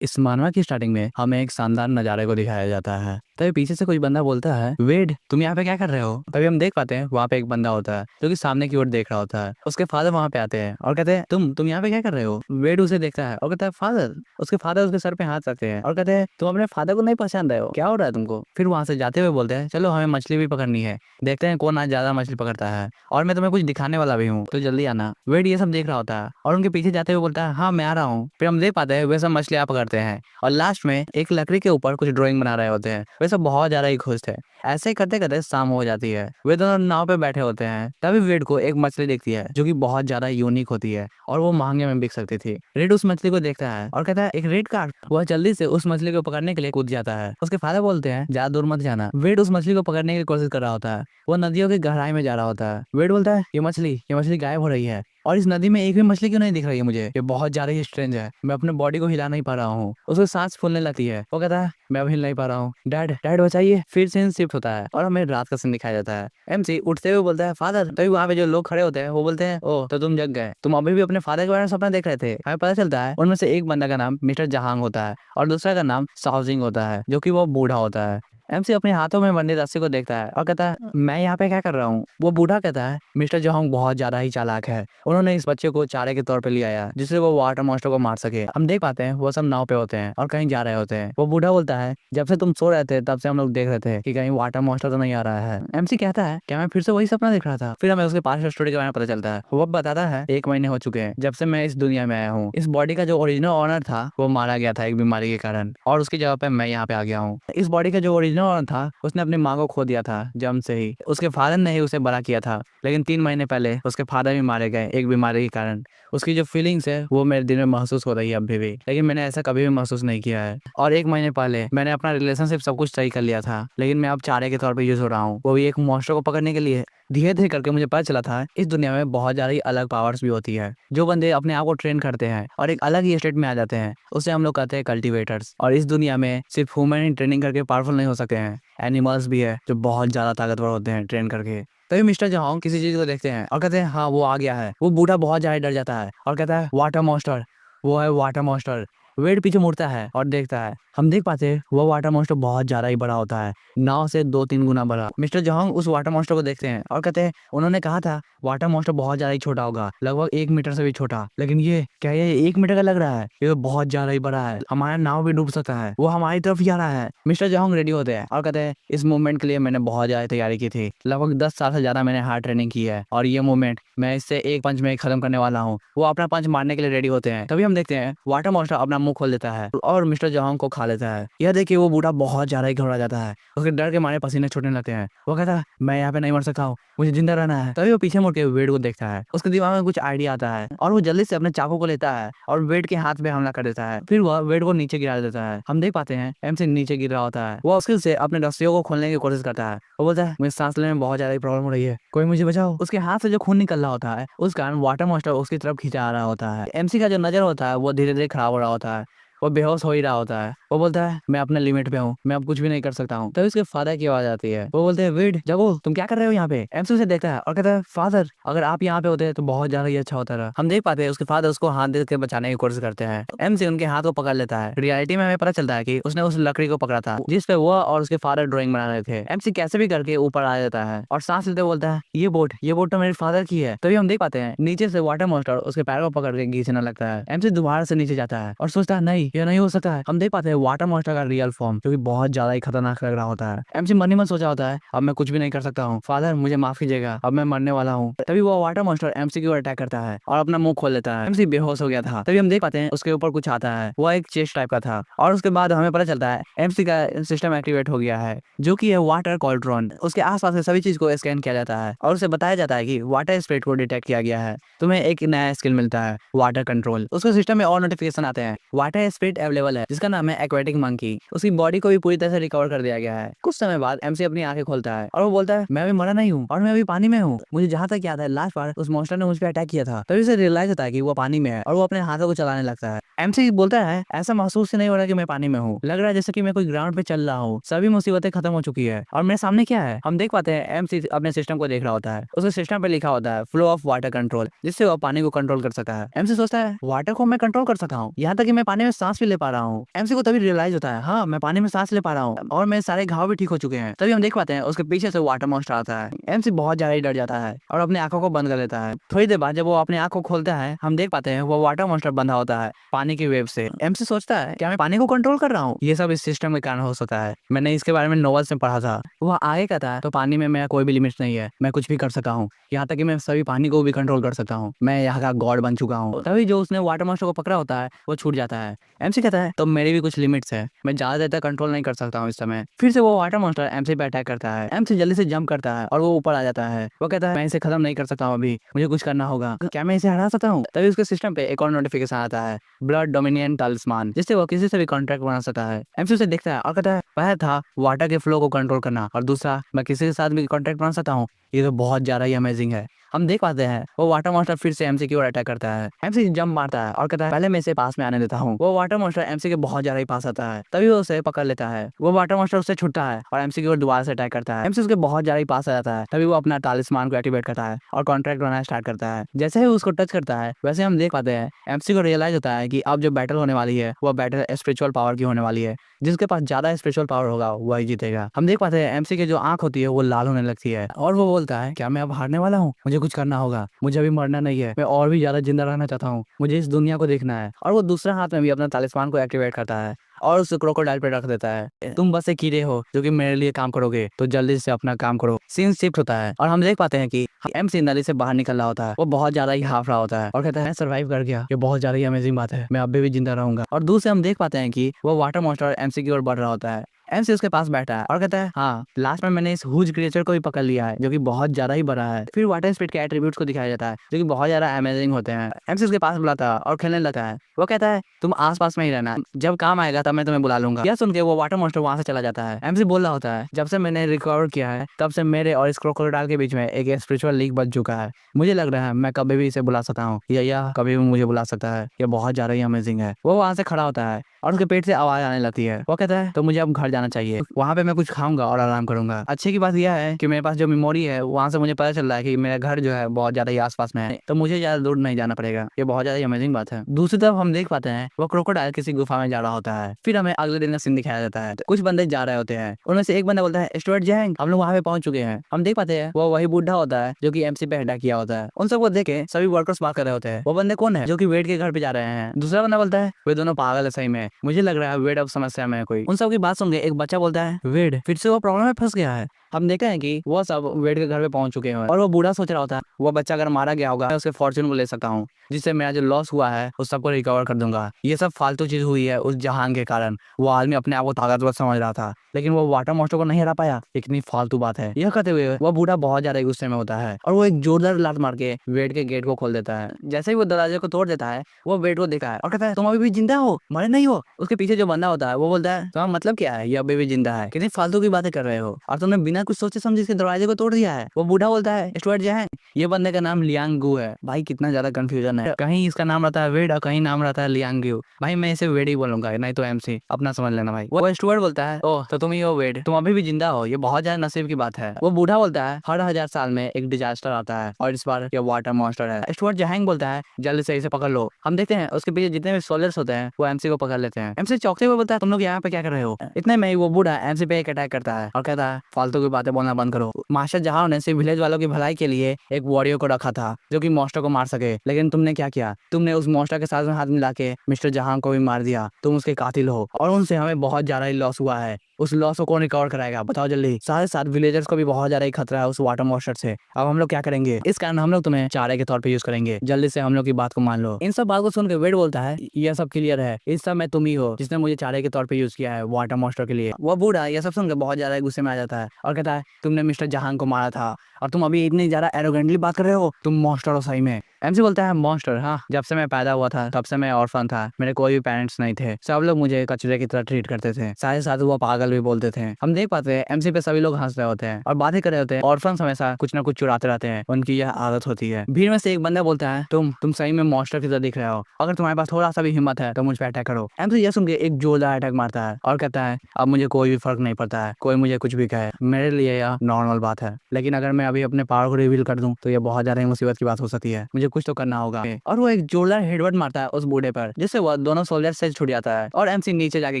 इस मानवा की स्टार्टिंग में हमें एक शानदार नजारे को दिखाया जाता है। तभी पीछे से कोई बंदा बोलता है, वेड तुम यहाँ पे क्या कर रहे हो। तभी हम देख पाते हैं वहाँ पे एक बंदा होता है जो कि सामने की ओर देख रहा होता है। उसके फादर वहाँ पे आते हैं और कहते हैं तुम यहाँ पे क्या कर रहे हो। वेड उसे देखता है और कहता है फादर। उसके फादर उसके सर पे हाथ रखते हैं और कहते हैं तुम अपने फादर को नहीं पहचान रहे हो, क्या हो रहा है तुमको। फिर वहां से जाते हुए बोलते हैं चलो हमें मछली भी पकड़नी है, देखते हैं कौन आज ज्यादा मछली पकड़ता है, और मैं तुम्हें कुछ दिखाने वाला भी हूँ तो जल्दी आना। वेड ये सब देख रहा होता है और उनके पीछे जाते हुए बोलता है हाँ मैं आ रहा हूँ। फिर हम देख पाते हैं वे सब मछलियां पकड़ते हैं और लास्ट में एक लकड़ी के ऊपर कुछ ड्राइंग बना रहे होते हैं। वे सब बहुत ज्यादा ही खुश थे। ऐसे ही करते करते शाम हो जाती है। वे दोनों नाव पे बैठे होते हैं। तभी वेड को एक मछली दिखती है जो कि बहुत ज्यादा यूनिक होती है और वो महंगे में बिक सकती थी। रेड उस मछली को देखता है और कहता है एक रेड कार्प। वह जल्दी से उस मछली को पकड़ने के लिए कूद जाता है। उसके फादर बोलते हैं ज्यादा दूर मत जाना। वेड उस मछली को पकड़ने की कोशिश कर रहा होता है। वो नदियों की गहराई में जा रहा होता है। वेड बोलता है ये मछली गायब हो रही है और इस नदी में एक भी मछली क्यों नहीं दिख रही है मुझे, ये बहुत ज्यादा ही स्ट्रेंज है, मैं अपने बॉडी को हिला नहीं पा रहा हूँ। उसको सांस फूलने लगती है। वो कहता है मैं अब हिल नहीं पा रहा हूँ, डैड डैड बचाइए। फिर सीन शिफ्ट होता है और हमें रात का सीन दिखाया जाता है। एमसी उठते हुए बोलता है फादर। तभी वहाँ पे जो लोग खड़े होते हैं वो बोलते हैं ओ तो तुम जग गए, तुम अभी भी अपने फादर के बारे में सपना देख रहे थे। हमें पता चलता है उनमें से एक बंदा का नाम मिस्टर जहांग होता है और दूसरा का नाम साउजिंग होता है जो कि वो बूढ़ा होता है। एमसी अपने हाथों में बंधी रस्सी को देखता है और कहता है मैं यहाँ पे क्या कर रहा हूँ। वो बूढ़ा कहता है मिस्टर जहोंग बहुत ज्यादा ही चालाक है, उन्होंने इस बच्चे को चारे के तौर पे ले आया जिससे वो वाटर मॉन्स्टर को मार सके। हम देख पाते हैं वो सब नाव पे होते हैं और कहीं जा रहे होते हैं। वो बूढ़ा बोलता है जब से तुम सो रहे थे तब से हम लोग देख रहे थे कि कहीं वाटर मॉन्स्टर तो नहीं आ रहा है। एमसी कहता है क्या मैं फिर से वही सपना देख रहा था। फिर हमें उसके पास स्टोरी के बारे में पता चलता है। वो बताता है 1 महीने हो चुके हैं जब से मैं इस दुनिया में आया हूँ। इस बॉडी का जो ओरिजिनल ऑनर था वो मारा गया था एक बीमारी के कारण और उसकी जगह पे मैं यहाँ पे आ गया हूँ। इस बॉडी का जो ओरिजिनल ऑनर था उसने अपनी माँ को खो दिया था जन्म से ही। उसके फादर ने ही उसे बड़ा किया था, लेकिन 3 महीने पहले उसके फादर भी मारे गए एक बीमारी के कारण। उसकी जो फीलिंग्स है वो मेरे दिल में महसूस हो रही है अभी भी, लेकिन मैंने ऐसा कभी भी महसूस नहीं किया है। और 1 महीने पहले मैंने अपना रिलेशनशिप सब कुछ सही कर लिया था, लेकिन मैं अब चारे के तौर पर यूज हो रहा हूँ, वो भी एक मॉन्स्टर को पकड़ने के लिए। धीरे धीरे करके मुझे पता चला था इस दुनिया में बहुत ज्यादा ही अलग पावर्स भी होती है। जो बंदे अपने आप को ट्रेन करते हैं और एक अलग ही स्टेट में आ जाते हैं उसे हम लोग कहते हैं कल्टिवेटर्स। और इस दुनिया में सिर्फ ह्यूमन ही ट्रेनिंग करके पावरफुल नहीं हो सकते हैं, एनिमल्स भी है जो बहुत ज्यादा ताकतवर होते हैं ट्रेन करके। तभी मिस्टर जहांग किसी चीज को देखते हैं और कहते हैं हाँ वो आ गया है। वो बूढ़ा बहुत ज्यादा डर जाता है और कहता है वाटर मॉन्स्टर, वो है वाटर मॉन्स्टर। वेड पीछे मुड़ता है और देखता है। हम देख पाते हैं वो वाटर मॉन्स्टर बहुत ज्यादा ही बड़ा होता है, नाव से 2-3 गुना बड़ा। मिस्टर जहांग उस वाटर मॉन्स्टर को देखते हैं और कहते हैं उन्होंने कहा था वाटर मॉन्स्टर बहुत ज्यादा ही छोटा होगा, लगभग 1 मीटर से भी छोटा, लेकिन ये क्या ये 1 मीटर का लग रहा है, ये तो बहुत ज्यादा ही बड़ा है, हमारा नाव भी डूब सकता है, वो हमारी तरफ ही आ रहा है। मिस्टर जहांग रेडी होते हैं और कहते हैं इस मूवमेंट के लिए मैंने बहुत ज्यादा तैयारी की थी, लगभग 10 साल से ज्यादा मैंने हार्ड ट्रेनिंग की है और ये मूवमेंट मैं इससे एक पंच में खत्म करने वाला हूँ। वो अपना पंच मारने के लिए रेडी होते हैं। तभी हम देखते हैं वाटर मॉन्स्टर अपना मुंह खोल देता है और मिस्टर जहांग को खा लेता है। यह देखिए वो बूढ़ा बहुत ज्यादा ही घबरा जाता है, उसके डर के मारे पसीने छूटने लगते हैं। वो कहता है मैं यहाँ पे नहीं मर सकता हूँ, मुझे जिंदा रहना है। तभी वो पीछे मुड़ के वेड को देखता है। उसके दिमाग में कुछ आइडिया आता है और वो जल्दी से अपने चाकू को लेता है और वेड के हाथ पे हमला कर देता है। फिर वह वेड को नीचे गिरा देता है। हम देख पाते हैं एम से नीचे गिर रहा होता है। वो मुश्किल से अपने रस्सियों को खोलने की कोशिश करता है। वो बोलता है मुझे सांस लेने में बहुत ज्यादा प्रॉब्लम हो रही है, कोई मुझे बचाओ। उसके हाथ से जो खून निकल रहा होता है उस कारण वाटर मॉन्स्टर उसकी तरफ खींचा आ रहा होता है। एमसी का जो नजर होता है वो धीरे धीरे खराब हो रहा होता है, वो बेहोश हो ही रहा होता है। वो बोलता है मैं अपने लिमिट पे हूँ, मैं अब कुछ भी नहीं कर सकता हूँ। तभी उसके फादर की आवाज आती है। वो बोलते हैं वेड जगो, तुम क्या कर रहे हो यहाँ पे। एमसी उसे देखता है और कहता है फादर अगर आप यहाँ पे होते तो बहुत ज्यादा ही अच्छा होता रहा। हम देख पाते हैं उसके फादर उसको हाथ दे के बचाने की कोशिश करते हैं। एमसी उनके हाथ को पकड़ लेता है। रियलिटी में हमें पता चलता है कि उसने उस लकड़ी को पकड़ा था जिसपे वो और उसके फादर ड्राइंग बना रहे थे। एमसी कैसे भी करके ऊपर आ जाता है और सांस लेते बोलता है ये बोट तो मेरे फादर की है। तभी हम देख पाते हैं नीचे से वाटर मॉन्स्टर उसके पैर को पकड़ के खींचने लगता है। एमसी दोबारा से नीचे जाता है और सोचता है नहीं ये नहीं हो सकता है। हम देख पाते हैं वाटर मॉन्स्टर का रियल फॉर्म जो कि बहुत ज्यादा ही खतरनाक लग रहा होता है। एमसी मन ही मन सोचा होता है अब मैं कुछ भी नहीं कर सकता हूँ, फादर मुझे माफ कीजिएगा, अब मैं मरने वाला हूँ। तभी वो वाटर मॉन्स्टर एमसी की ओर अटैक करता है और अपना मुंह खोल लेता है। एमसी बेहोश हो गया था। तभी हम देख पाते हैं उसके ऊपर कुछ आता है, वो एक चेस्ट टाइप का था और उसके बाद हमें पता चलता है एमसी का सिस्टम एक्टिवेट हो गया है जो कि है वाटर कॉल्ट्रॉन। उसके आसपास के सभी चीज को स्कैन किया जाता है और उसे बताया जाता है कि वाटर स्पिरिट को डिटेक्ट किया गया है, तुम्हें एक नया स्किल मिलता है वाटर कंट्रोल। उसके सिस्टम में और नोटिफिकेशन आते हैं वाटर स्पिरिट अवेलेबल है जिसका नाम है एक्वेटिक मंकी। उसकी बॉडी को भी पूरी तरह से रिकवर कर दिया गया है। कुछ समय बाद एमसी अपनी आंखें खोलता है और वो बोलता है मैं अभी मरा नहीं हूँ और मैं अभी पानी में हूँ। मुझे जहाँ तक याद है लास्ट बार उस मॉन्स्टर ने मुझ पर अटैक किया था। तभी उसे रियलाइज होता है कि वो पानी में है और वो अपने हाथों को चलाने लगता है। एमसी बोलता है ऐसा महसूस नहीं हो रहा कि मैं पानी में हूँ, लग रहा है जैसे कि मैं कोई ग्राउंड पे चल रहा हूँ, सभी मुसीबतें खत्म हो चुकी है और मेरे सामने क्या है। हम देख पाते हैं एमसी अपने सिस्टम को देख रहा होता है। उसके सिस्टम पे लिखा होता है फ्लो ऑफ वाटर कंट्रोल, जिससे वो पानी को कंट्रोल कर सकता है। एमसी सोचता है वाटर को मैं कंट्रोल कर सकता हूँ, यहाँ तक कि मैं पानी में सांस सांस भी ले पा रहा हूँ। एमसी को तभी रियलाइज होता है, हाँ मैं पानी में सांस ले पा रहा हूँ और मेरे सारे घाव भी ठीक हो चुके हैं। तभी हम देख पाते हैं उसके पीछे से वाटर मॉन्स्टर आता है। एमसी बहुत ज्यादा ही डर जाता है और अपनी आंखों को बंद कर लेता है। थोड़ी देर बाद जब वो अपनी आंख को खोलता है, हम देख पाते हैं वो वाटर मॉन्स्टर बंधा होता है पानी की वेव से। एमसी सोचता है क्या मैं पानी को कंट्रोल कर रहा हूँ? ये सब इस सिस्टम के कारण हो सकता है। मैंने इसके बारे में नॉवेल्स में पढ़ा था। वो आगे कहता है तो पानी में मेरा कोई भी लिमिट नहीं है, मैं कुछ भी कर सकता हूँ, यहाँ तक कि मैं सभी पानी को भी कंट्रोल कर सकता हूँ, मैं यहाँ का गॉड बन चुका हूँ। तभी जो उसने वाटर मॉन्स्टर को पकड़ा होता है वो छूट जाता है। एमसी कहता है तो मेरी भी कुछ लिमिट्स है, मैं ज्यादा देर तक कंट्रोल नहीं कर सकता हूँ इस समय। फिर से वो वाटर मॉन्स्टर एमसी पे अटैक करता है। एमसी जल्दी से जंप करता है और वो ऊपर आ जाता है। वो कहता है मैं इसे खत्म नहीं कर सकता हूँ, अभी मुझे कुछ करना होगा, क्या मैं इसे हरा सकता हूँ? तभी उसके सिस्टम पे एक और नोटिफिकेशन आता है, ब्लड डोमिनियन टलिस्मान, जिससे वो किसी से भी कॉन्ट्रैक्ट बना सकता है। एमसी उसे देखता है और कहता है पहला था वाटर के फ्लो को कंट्रोल करना और दूसरा मैं किसी के साथ भी कॉन्ट्रैक्ट बना सकता हूँ, ये तो बहुत ज्यादा ही अमेजिंग है। हम देख पाते हैं वो वाटर मॉन्स्टर फिर से एमसी की ओर अटैक करता है। एमसी जंप मारता है और कहता है पहले मैं इसे पास में आने देता हूँ। वो वाटर मॉन्स्टर एमसी के बहुत ज्यादा ही पास आता है। तभी वो उसे पकड़ लेता है। वो वाटर मॉन्स्टर उससे छुटता है और एमसी की ओर दोबारा से अटैक करता है। एमसी उसके बहुत ज्यादा ही पास आ जाता है। तभी वो अपना टालिस्मान को एक्टिवेट करता है और कॉन्ट्रैक्ट बनाना स्टार्ट करता है। जैसे ही उसको टच करता है वैसे हम देख पाते हैं एमसी को रियलाइज होता है कि अब जो बैटल होने वाली है वो बैटल स्पिरिचुअल पावर की होने वाली है। जिसके पास ज्यादा स्पिरिचुअल पावर होगा वही जीतेगा। हम देख पाते हैं एमसी की जो आंख होती है वो लाल होने लगती है और वो बोलता है क्या मैं अब हारने वाला हूँ? मुझे कुछ करना होगा, मुझे अभी मरना नहीं है, मैं और भी ज्यादा जिंदा रहना चाहता हूँ, मुझे इस दुनिया को देखना है। और वो दूसरा हाथ में भी अपना तालिस्मान को एक्टिवेट करता है और उस क्रोकोडाइल पे रख देता है। तुम बस एक कीड़े हो जो कि मेरे लिए काम करोगे, तो जल्दी से अपना काम करो। सीन शिफ्ट होता है और हम देख पाते हैं कि एमसी नली से बाहर निकल रहा होता है। वो बहुत ज्यादा ही हाफ रहा होता है और कहता है मैं सर्वाइव कर गया, ये बहुत ज्यादा ही अमेजिंग बात है, मैं अभी भी जिंदा रहूंगा। और दूर से हम देख पाते हैं कि वो वाटर मॉन्स्टर एमसी की ओर बढ़ रहा होता है। एमसी उसके पास बैठा है और कहता है हाँ लास्ट में मैंने इस हुज क्रिएचर को भी पकड़ लिया है जो कि बहुत ज्यादा ही बड़ा है। फिर वाटर स्पिरिट के एट्रीब्यूट्स को दिखाया जाता है जो कि बहुत ज्यादा अमेजिंग होते हैं। एमसी उसके पास बुलाता है और खेलने लगता है। वो कहता है तुम आसपास में ही रहना, जब काम आएगा तब मैं तुम्हें बुला लूंगा। यह सुन के वो वाटर मॉन्स्टर वहां से चला जाता है। एमसी बोल रहा होता है जब से मैंने रिकवर किया है तब से मेरे और इस क्रोकोडाइल के बीच में एक स्पिरिचुअल लीग बच चुका है। मुझे लग रहा है मैं कभी भी इसे बुला सकता हूँ या यह कभी भी मुझे बुला सकता है, यह बहुत ज्यादा ही अमेजिंग है। वो वहां से खड़ा होता है और उसके पेट से आवाज आने लगती है। वो कहता है तो मुझे अब घर जाना चाहिए, वहां पे मैं कुछ खाऊंगा और आराम करूंगा। अच्छे की बात यह है कि मेरे पास जो मेमोरी है वहां से मुझे पता चल रहा है कि मेरा घर जो है बहुत ज्यादा ही आसपास में है, तो मुझे ज्यादा दूर नहीं जाना पड़ेगा। ये बहुत ज्यादा अमेजिंग बात है। दूसरी तरफ हम देख पाते हैं वो क्रोकोडाइल किसी गुफा में जा रहा होता है। फिर हमें अगले दिन का सीन दिखाया जाता है। कुछ बंदे जा रहे होते हैं, उनमें से एक बंदा बोलता है स्टुअर्ट जैंग हम लोग वहां पे पहुंच चुके हैं। हम देख पाते हैं वो वही बूढ़ा होता है जो कि एमसी पे अटैक किया होता है। उन सबको देखे सभी वर्कर्स बात कर रहे होते हैं वो बंदे कौन है जो कि वेट के घर पे जा रहे हैं। दूसरा बंदा बोलता है वे दोनों पागल है सही में, मुझे लग रहा है वेट अब समस्या में है कोई। उन सबकी बात सुन के एक बच्चा बोलता है वेट फिर से वो प्रॉब्लम में फंस गया है। हम देखते हैं कि वो सब वेट के घर पे पहुंच चुके हैं और वो बूढ़ा सोच रहा होता है वो बच्चा अगर मारा गया होगा मैं उसके फॉर्च्यून को ले सकता हूँ, जिससे मेरा जो लॉस हुआ है उस सबको रिकवर कर दूंगा। ये सब फालतू चीज हुई है उस जहान के कारण। वो आदमी अपने आप को ताकतवर समझ रहा था लेकिन वो वाटर मॉन्स्टर को नहीं हरा पाया, इतनी फालतू बात है। यह कहते हुए वो बूढ़ा बहुत ज्यादा गुस्से में होता है और वो एक जोरदार लात मार के वेट के गेट को खोल देता है। जैसे ही वो दरवाजे को तोड़ देता है वो वेट को देखा है और कहता है तुम अभी भी जिंदा हो, मरे नहीं हो। उसके पीछे जो बंदा होता है वो बोलता है तुम्हारा मतलब क्या है, ये अभी भी जिंदा है, कितनी फालतू की बातें कर रहे हो और तुमने बिना कुछ सोचे समझे इसके दरवाजे को तोड़ दिया है। वो बूढ़ा बोलता है स्टुअर्ट जैंग, ये बंदे का नाम लियांग गू है। भाई कितना ज्यादा कंफ्यूजन है, कहीं इसका नाम रहता है वेड और कहीं नाम रहता है लियांग गू। भाई मैं इसे वेड ही बोलूंगा नहीं तो एमसी, अपना समझ लेना भाई। वो स्टुअर्ट बोलता है ओह तो तुम ही हो वेड, तुम अभी भी जिंदा हो, ये बहुत ज्यादा नसीब की बात है। वो बूढ़ा बोलता है हर 1000 साल में एक डिजास्टर आता है और इस बार ये वाटर मॉन्स्टर है। स्टुअर्ट जैंग बोलता है जल्दी से इसे पकड़ लो। हम देखते हैं उसके पीछे जितने भी सोल्जर्स होते हैं वो एमसी को पकड़ लेते हैं। एमसी चौंकते हुए बोलता है तुम लोग यहाँ पे क्या कर रहे हो? इतने में वो बूढ़ा एमसी पे एक अटैक करता है और कहता है फालतू की बातें बोलना बंद करो। मास्टर जहां ने सिर्फ विलेज वालों की भलाई के लिए एक वॉरियर को रखा था जो कि मॉन्स्टर को मार सके, लेकिन तुमने क्या किया, तुमने उस मॉन्स्टर के साथ में हाथ मिला के मिस्टर जहां को भी मार दिया। तुम उसके कातिल हो और उनसे हमें बहुत ज्यादा ही लॉस हुआ है। उस लॉस को कौन रिकवर कराएगा बताओ जल्दी। साथ ही साथ विलेजर्स को भी बहुत ज्यादा ही खतरा है उस वाटर मॉन्स्टर से। अब हम लोग क्या करेंगे? इस कारण हम लोग तुम्हें चारे के तौर पे यूज करेंगे, जल्दी से हम लोग की बात को मान लो। इन सब बात को सुन के वेड बोलता है यह सब क्लियर है, इस सब में तुम ही हो जिसने मुझे चारे के तौर पे यूज किया है वाटर मॉन्स्टर के लिए। वो बूढ़ा यह सब सुनकर बहुत ज्यादा गुस्से में आ जाता है और कहता है तुमने मिस्टर जहां को मारा था और तुम अभी इतनी ज्यादा एरोगेंटली बात कर रहे हो, तुम मॉन्स्टर हो सही में। एमसी बोलता है मॉन्स्टर, हाँ जब से मैं पैदा हुआ था तब से मैं ऑर्फन था, मेरे कोई भी पेरेंट्स नहीं थे, सब लोग मुझे कचरे की तरह ट्रीट करते थे, साथ ही साथ वो पागल भी बोलते थे। हम देख पाते हैं एमसी पे सभी लोग हंस रहे होते हैं और बातें कर रहे होते हैं। ऑर्फन हमेशा कुछ ना कुछ चुराते रहते हैं, उनकी यह आदत होती है। भीड़ में से एक बंदा बोलता है तुम सही में मॉन्स्टर की तरह दिख रहे हो, अगर तुम्हारे पास थोड़ा सा भी हिम्मत है तो मुझ पर अटैक करो। एमसी यह सुन के एक जोरदार अटैक मारता है और कहता है अब मुझे कोई भी फर्क नहीं पड़ता है, कोई मुझे कुछ भी कहे, मेरे लिए यह नॉर्मल बात है, लेकिन अगर मैं अभी अपने पावर को रिवील कर दूं तो यह बहुत ज्यादा मुसीबत की बात हो सकती है, मुझे कुछ तो करना होगा। और वो एक जोरदार हेडबट मारता है उस बूढ़े पर, जिससे वो दोनों सोल्जर से छूट जाता है और MC नीचे जाके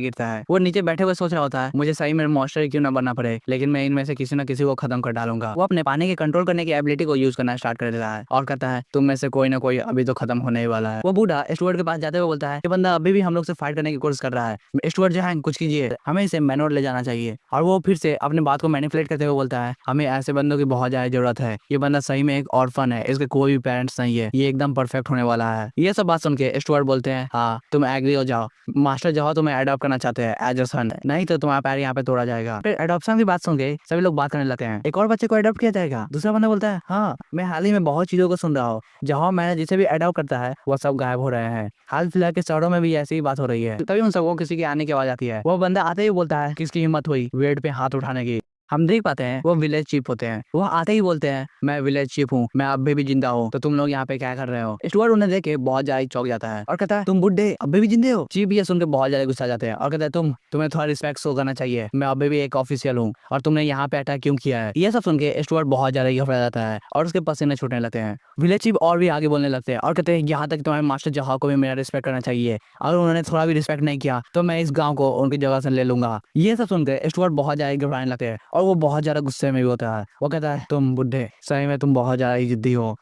गिरता है। वो नीचे बैठे हुए सोच रहा होता है मुझे सही में मॉन्स्टर क्यों ना बनना पड़े, लेकिन मैं इनमें से किसी न किसी को खत्म कर डालूंगा। वो अपने पानी के कंट्रोल करने की एबिलिटी को यूज करना स्टार्ट कर देता है और कहता है तुम में से कोई ना कोई अभी तो खत्म होने ही वाला है। वो बूढ़ा स्टुअर्ट के पास जाते हुए बोलता है ये बंदा अभी भी हम लोग से फाइट करने की कोशिश कर रहा है, स्टुअर्ट जो है कुछ कीजिए, हमें इसे मैनोर ले जाना चाहिए। और वो फिर से अपने बात को मैनिपुलेट करते हुए बोलता है हमें ऐसे बंदों की बहुत ज्यादा जरूरत है, ये बंदा सही में एक ऑर्फन है, इसके कोई भी पेरेंट्स नहीं है, ये एकदम परफेक्ट होने वाला है। ये सब बात सुन के स्टुअर्ट बोलते हैं हाँ तुम एग्री हो जाओ, मास्टर जो तुम्हें अडॉप्ट करना चाहते हैं एज अ सन, नहीं तो तुम्हारा पैर यहाँ पे तोड़ा जाएगा। फिर अडॉप्शन की बात सुन के सभी लोग बात करने लगते हैं एक और बच्चे को अडॉप्ट किया जाएगा। दूसरा बंदा बोलता है हाँ मैं हाल ही में बहुत चीजों को सुन रहा हूँ, जहाँ मैंने जिसे भी अडॉप्ट करता है वो सब गायब हो रहे हैं, हाल फिलहाल के शहरों में भी ऐसी ही बात हो रही है। तभी उन सबको किसी के आने की आवाज आती है। वो बंदा आते ही बोलता है किसकी हिम्मत हुई वेट पे हाथ उठाने की। हम देख पाते हैं वो विलेज चीफ होते हैं। वो आते ही बोलते हैं मैं विलेज चीफ हूँ, मैं अभी भी जिंदा हूँ, तो तुम लोग यहाँ पे क्या कर रहे हो। स्टुअर्ट उन्हें देख के बहुत ज्यादा चौंक जाता है और कहता है तुम बुड्ढे अभी भी जिंदे हो। चीफ ये सुन के बहुत ज्यादा गुस्सा जाते हैं और कहते हैं तुम्हें थोड़ा रिस्पेक्ट शो करना चाहिए, मैं अभी भी एक ऑफिशियल हूँ और तुमने यहाँ पे अटैक क्यों किया है। ये सब सुन के स्टुअर्ट बहुत ज्यादा घबरा जाता है और उसके पसीने छूटने लगते हैं। विलेज चीफ और भी आगे बोलने लगते हैं और कहते हैं यहाँ तक तुम्हारे मास्टर जहाँ को भी मेरा रिस्पेक्ट करना चाहिए, अगर उन्होंने थोड़ा भी रिस्पेक्ट नहीं किया तो मैं इस गाँव को उनकी जगह से ले लूंगा। ये सब सुनकर स्टुअर्ट बहुत ज्यादा घबराने लगते हैं और वो बहुत ज्यादा गुस्से में भी होता है। वो कहता है तुम बुड्ढे सही में तुम बहुत ज्यादा ही जिद्दी हो,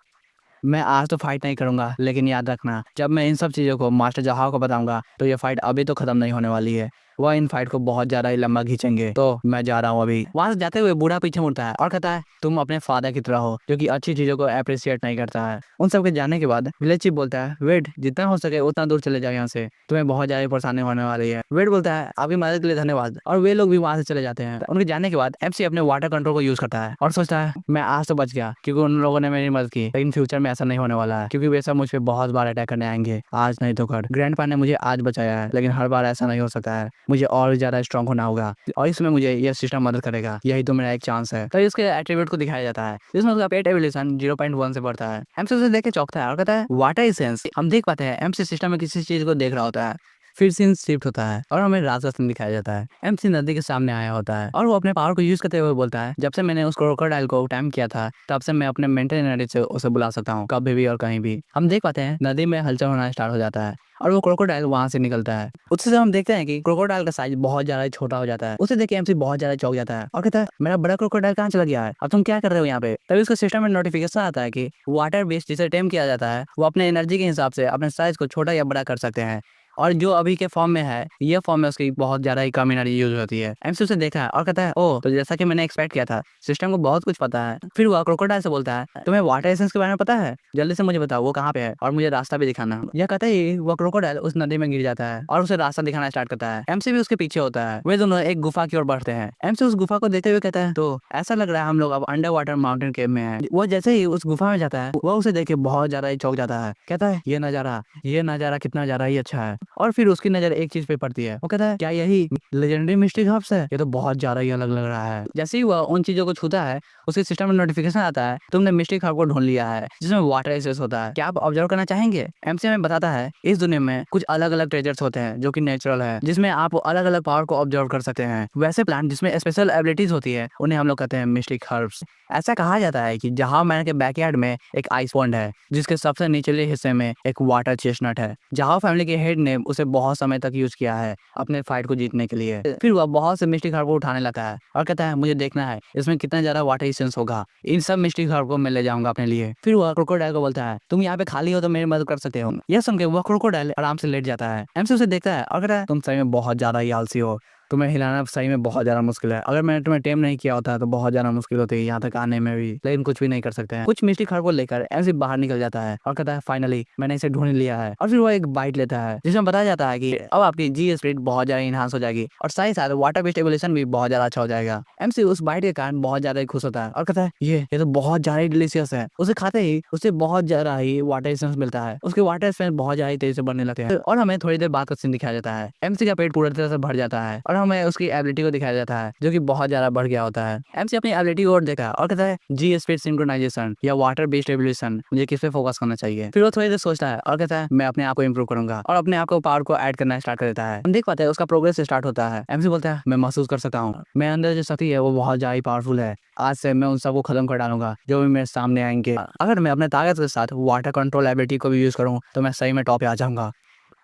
मैं आज तो फाइट नहीं करूंगा, लेकिन याद रखना जब मैं इन सब चीजों को मास्टर जहां को बताऊंगा तो ये फाइट अभी तो खत्म नहीं होने वाली है, वह इन फाइट को बहुत ज्यादा ही लंबा खींचेंगे, तो मैं जा रहा हूँ अभी। वहां से जाते हुए बूढ़ा पीछे मुड़ता है और कहता है तुम अपने फादर की तरह हो जो कि अच्छी चीजों को अप्रिशिएट नहीं करता है। उन सबके जाने के बाद विलेज चीफ बोलता है वेट जितना हो सके उतना दूर चले जाओ यहाँ से, तुम्हें बहुत ज्यादा परेशानी होने वाली है। वेट बोलता है आपकी मदद के लिए धन्यवाद और वे लोग भी वहां से चले जाते हैं। उनके जाने के बाद MC अपने वाटर कंट्रोल को यूज करता है और सोचता है मैं आज तो बच गया क्योंकि उन लोगों ने मेरी मदद की, लेकिन फ्यूचर में ऐसा नहीं होने वाला है क्योंकि वे सब मुझ पे बहुत बार अटैक करने आएंगे, आज नहीं तो कल। ग्रैंडपा ने मुझे आज बचाया है लेकिन हर बार ऐसा नहीं हो सकता है, मुझे और ज्यादा स्ट्रांग होना होगा और इसमें मुझे यह सिस्टम मदद करेगा, यही तो मेरा एक चांस है। तो इसके एट्रीब्यूट को दिखाया जाता है जिसमें उसका पेट एवोल्यूशन 0.1 से बढ़ता है। MC उसे देख के चौंकता है और कहता है वाटर एसेंस। हम देख पाते हैं MC सिस्टम में किसी चीज को देख रहा होता है, फिर सीन शिफ्ट होता है और हमें राजस्थान दिखाया जाता है। MC नदी के सामने आया होता है और वो अपने पावर को यूज करते हुए बोलता है जब से मैंने उस क्रोकोडाइल को टाइम किया था तब से मैं अपने मेंटल एनर्जी से उसे बुला सकता हूँ कभी भी और कहीं भी। हम देख पाते हैं नदी में हलचल होना स्टार्ट हो जाता है और वो क्रोकोडाइल वहां से निकलता है। उससे हम देखते हैं कि क्रोकोडाइल का साइज बहुत ज्यादा छोटा हो जाता है। उसे देख के MC बहुत ज्यादा चौंक जाता है और कहता है मेरा बड़ा क्रोकोडाइल कहाँ चला गया है, अब तुम क्या कर रहे हो यहाँ पे। तभी उसके सिस्टम में नोटिफिकेशन आता है कि वाटर बेस्ड जिसे टेम किया जाता है वो अपने एनर्जी के हिसाब से अपने साइज को छोटा या बड़ा कर सकते हैं और जो अभी के फॉर्म में है ये फॉर्म में उसकी बहुत ज्यादा ही कम एनर्जी यूज होती है। MC उसे देखा है और कहता है ओ तो जैसा कि मैंने एक्सपेक्ट किया था सिस्टम को बहुत कुछ पता है। फिर वह क्रोकोडाइल से बोलता है तुम्हें वाटर एसेंस के बारे में पता है, जल्दी से मुझे बताओ वो कहाँ पे है और मुझे रास्ता भी दिखाना। यह कहते ही वह क्रोकोडाइल उस नदी में गिर जाता है और उसे रास्ता दिखाना स्टार्ट करता है। MC भी उसके पीछे होता है। वे दोनों एक गुफा की ओर बढ़ते हैं। MC उस गुफा को देखते हुए कहता है तो ऐसा लग रहा है हम लोग अब अंडर वाटर माउंटेन केव में है। वो जैसे ही उस गुफा में जाता है वह उसे देख के बहुत ज्यादा ही चौंक जाता है। कहता है ये नजारा कितना ज्यादा ही अच्छा है। और फिर उसकी नजर एक चीज पे पड़ती है। वो कहता है क्या यही लेजेंडरी मिस्टिक हर्ब्स है, ये तो बहुत ज्यादा ही अलग लग रहा है। जैसे ही वह उन चीजों को छूता है उसके सिस्टम में नोटिफिकेशन आता है तुमने मिस्टिक हर्ब को ढूंढ लिया है जिसमें वाटर एसेंस होता है, क्या आप ऑब्जर्व करना चाहेंगे। MC हमें बताता है इस दुनिया में कुछ अलग अलग ट्रेजर्स होते हैं जो कि नेचुरल है जिसमें आप अलग अलग पावर को ऑब्जर्व कर सकते हैं। वैसे प्लांट जिसमें स्पेशल एबिलिटीज होती है उन्हें हम लोग कहते हैं मिस्टिक हर्ब्स। ऐसा कहा जाता है कि जहां मैन के बैकयार्ड में एक आइस पॉन्ड है जिसके सबसे निचले हिस्से में एक वाटर चेस्टनट है, जहां फैमिली के हेड ने उसे बहुत समय तक यूज किया है अपने फाइट को जीतने के लिए। फिर वह बहुत से मिस्टिक हर्ब को उठाने लगता है और कहता है मुझे देखना है इसमें कितना ज्यादा वाटर एसेंस होगा, इन सब मिस्टिक हर्ब को मैं ले जाऊंगा अपने लिए। फिर वह क्रोकोडाइल को बोलता है तुम यहाँ पे खाली हो तो मेरी मदद कर सकते हो। यह सुन के वह क्रोकोडाइल आराम से लेट जाता है। MC उसे देखता है और कहता है तुम सही में बहुत ज्यादा ही आलसी हो, तुम्हें हिलाना सही में बहुत ज्यादा मुश्किल है, अगर मैंने तुम्हें टेम नहीं किया होता तो बहुत ज्यादा मुश्किल होती है यहाँ तक आने में भी, लेकिन कुछ भी नहीं कर सकते हैं। कुछ मिस्टिक हर्ब को लेकर MC बाहर निकल जाता है और कहता है फाइनली मैंने इसे ढूंढ लिया है। और फिर वो एक बाइट लेता है जिसमें बताया जाता है कि अब आपकी G स्पीड बहुत ज्यादा इनहांस हो जाएगी और साथ ही साथ वाटर बेस्ड एवोल्यूशन भी बहुत ज्यादा अच्छा हो जाएगा। MC उस बाइट के कारण बहुत ज्यादा खुश होता है और कहता है ये तो बहुत ज्यादा ही डिलीशियस है। उसे खाते ही उसे बहुत ज्यादा ही वाटर एसेंस मिलता है, उसके वाटर एसेंस बहुत ज्यादा तेजी से बढ़ने लगते हैं और हमें थोड़ी देर बाद का सीन दिखाया जाता है। MC का पेट पूरी तरह से भर जाता है और और हमें उसकी एबिलिटी को दिखाया जाता है जो कि बहुत ज्यादा बढ़ गया होता है। एमसी अपनी एबिलिटी को और देखा और कहता है जी स्पीड सिंक्रोनाइजेशन या वाटर बेस्ड एवोल्यूशन, मुझे किस पे फोकस करना चाहिए। फिर वो थोड़ी देर सोचता है और कहता है मैं अपने आप को इंप्रूव करूंगा और अपने आप को पावर को ऐड करना स्टार्ट कर देता है। हम देख पाते हैं उसका प्रोग्रेस स्टार्ट होता है। एमसी बोलता है मैं महसूस कर सकता हूँ मैं अंदर जो शक्ति है वो बहुत ज्यादा पावरफुल है। आज से मैं उन सबको खत्म कर डालूंगा जो भी मेरे सामने आएंगे। अगर मैं अपने ताकत के साथ वाटर कंट्रोल एबिलिटी को भी यूज करूँ तो मैं सही में टॉप पे आ जाऊंगा।